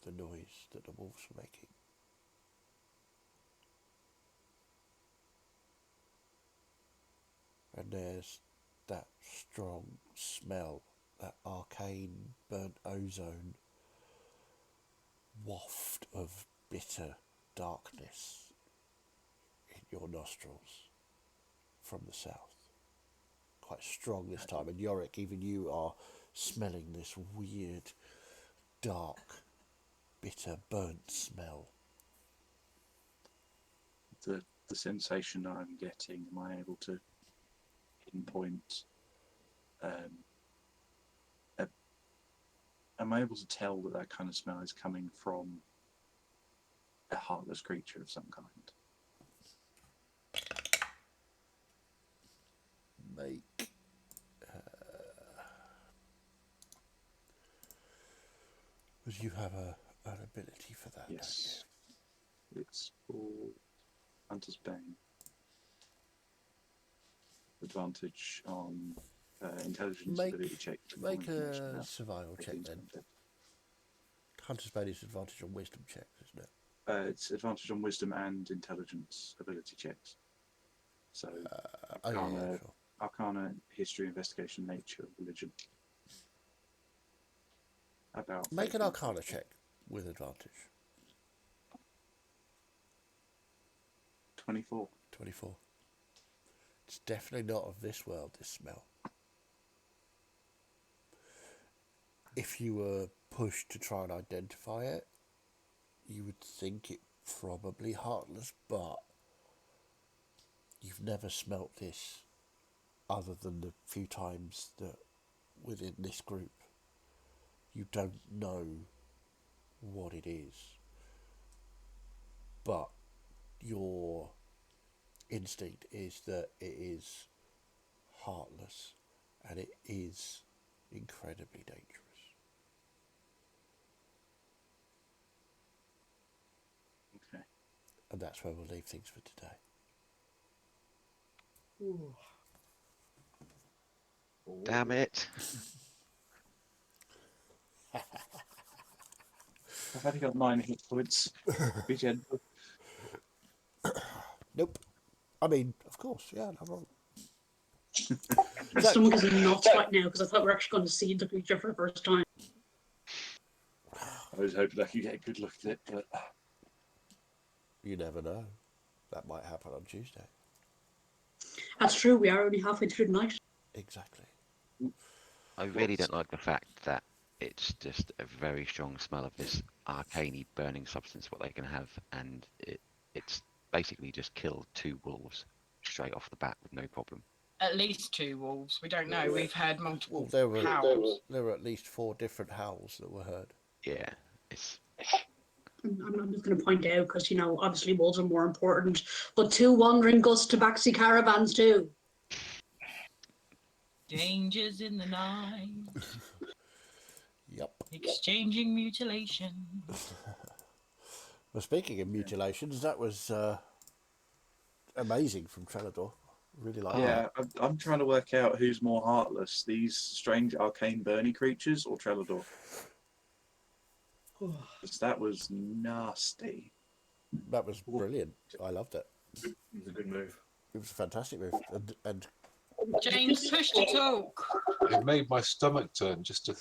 Speaker 1: the noise that the wolves were making. And there's that strong smell, that arcane burnt ozone waft of bitter darkness in your nostrils from the south. Quite strong this time. And Yorick, even you are smelling this weird, dark, bitter, burnt smell.
Speaker 5: The sensation that I'm getting, am I able to pinpoint? Am I able to tell that that kind of smell is coming from a heartless creature of some kind?
Speaker 1: Make because you have an ability for that,
Speaker 5: Yes. It's called Hunter's Bane. Advantage on intelligence
Speaker 1: Make-
Speaker 5: ability check. to
Speaker 1: don't you? Make
Speaker 5: find information
Speaker 1: a
Speaker 5: about
Speaker 1: survival check
Speaker 5: things
Speaker 1: then.
Speaker 5: content.
Speaker 1: Hunter's Bane is advantage on wisdom checks, isn't it?
Speaker 5: It's advantage on wisdom and intelligence ability checks. So
Speaker 1: Oh yeah,
Speaker 5: Arcana,
Speaker 1: sure.
Speaker 5: Arcana, history, investigation, nature, religion. About
Speaker 1: Make an
Speaker 5: 13.
Speaker 1: Arcana check with advantage.
Speaker 5: 24.
Speaker 1: 24. It's definitely not of this world, this smell. If you were pushed to try and identify it, you would think it probably heartless, but you've never smelt this other than the few times that within this group. You don't know what it is, but your instinct is that it is heartless and it is incredibly dangerous.
Speaker 5: Okay.
Speaker 1: And that's where we'll leave things for today.
Speaker 9: Damn it.
Speaker 5: I've only got 9 hit points. Be gentle.
Speaker 1: Nope. I mean, of course, yeah, no problem.
Speaker 3: My
Speaker 1: So-
Speaker 3: stomach is in knots right now because I thought we were actually going to see the creature for the first time.
Speaker 5: I was hoping I could get a good look at it, but
Speaker 1: You never know. That might happen on Tuesday.
Speaker 3: That's true, we are only halfway through the night.
Speaker 1: Exactly.
Speaker 9: I really don't like the fact that it's just a very strong smell of this arcane burning substance, what they can have, and it's basically just killed 2 wolves straight off the bat with no problem.
Speaker 2: At least 2 wolves. We don't know. We've heard multiple
Speaker 1: Well, there
Speaker 2: howls.
Speaker 1: were at least 4 different howls that were heard.
Speaker 9: Yeah, it's
Speaker 3: I'm just going to point out because, you know, obviously wolves are more important, but 2 wandering gust tabaxi caravans too.
Speaker 2: Dangers in the night,
Speaker 1: Yep.
Speaker 2: exchanging mutilation.
Speaker 1: Well, speaking of mutilations, that was amazing from Trelador. Really like
Speaker 5: yeah, I'm trying to work out who's more heartless, these strange arcane burning creatures or Trelador. 'Cause that was nasty.
Speaker 1: that. That was brilliant. I loved it.
Speaker 4: It was a good move.
Speaker 1: It was a fantastic move. And
Speaker 2: James, push to talk.
Speaker 8: It made my stomach turn just the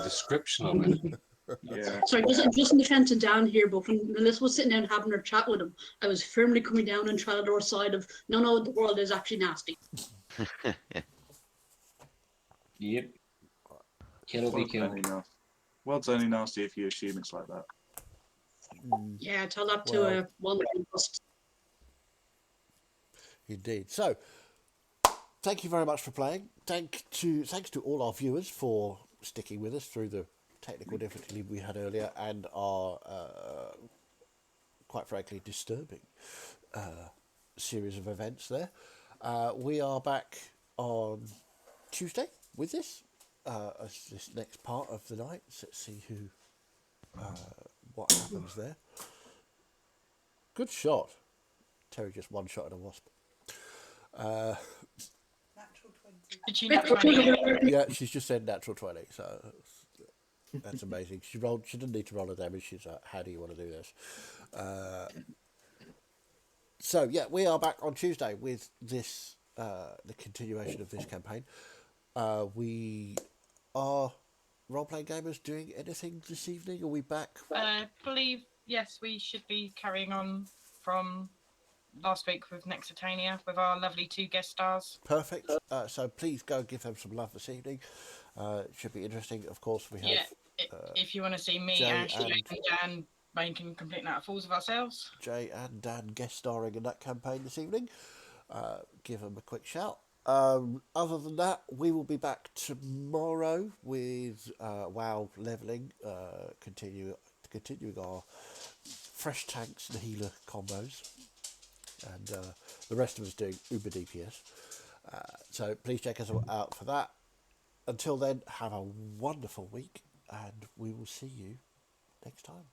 Speaker 8: description of it.
Speaker 5: Yeah.
Speaker 3: Sorry, just in defence of Dan here, but when Melissa was sitting down having her chat with him, I was firmly coming down on Tralador's side of, no, the world is actually nasty.
Speaker 7: Yep. Kill or be killed.
Speaker 5: World's only nasty if you assume it's like that.
Speaker 3: Yeah, tell that to
Speaker 1: Well-
Speaker 3: wandering gust.
Speaker 1: indeed. So, thank you very much for playing. Thanks to all our viewers for sticking with us through the technical difficulty we had earlier and our, quite frankly, disturbing series of events there. We are back on Tuesday with this, as this next part of the night. So let's see what happens there. Good shot. Terry just one-shotted a wasp.
Speaker 2: Did you not 20?
Speaker 1: Yeah, she's just said natural 20, so that's amazing. She didn't need to roll a damage. She's like, how do you want to do this? So yeah, we are back on Tuesday with this, the continuation of this campaign. We are role-playing gamers doing anything this evening? Are we back?
Speaker 2: I believe, yes, we should be carrying on from last week with Nexitania with our lovely 2 guest stars.
Speaker 1: Perfect. So please go give them some love this evening. It should be interesting. Of course, we have
Speaker 2: If you want to see me,
Speaker 1: Jay
Speaker 2: Ashley,
Speaker 1: and-
Speaker 2: and Dan making complete out fools of ourselves.
Speaker 1: Jay and Dan guest starring in that campaign this evening. Give them a quick shout. Other than that, we will be back tomorrow with WoW leveling, continuing our fresh tanks and healer combos, and the rest of us doing Uber DPS. So please check us out for that. Until then, have a wonderful week, and we will see you next time.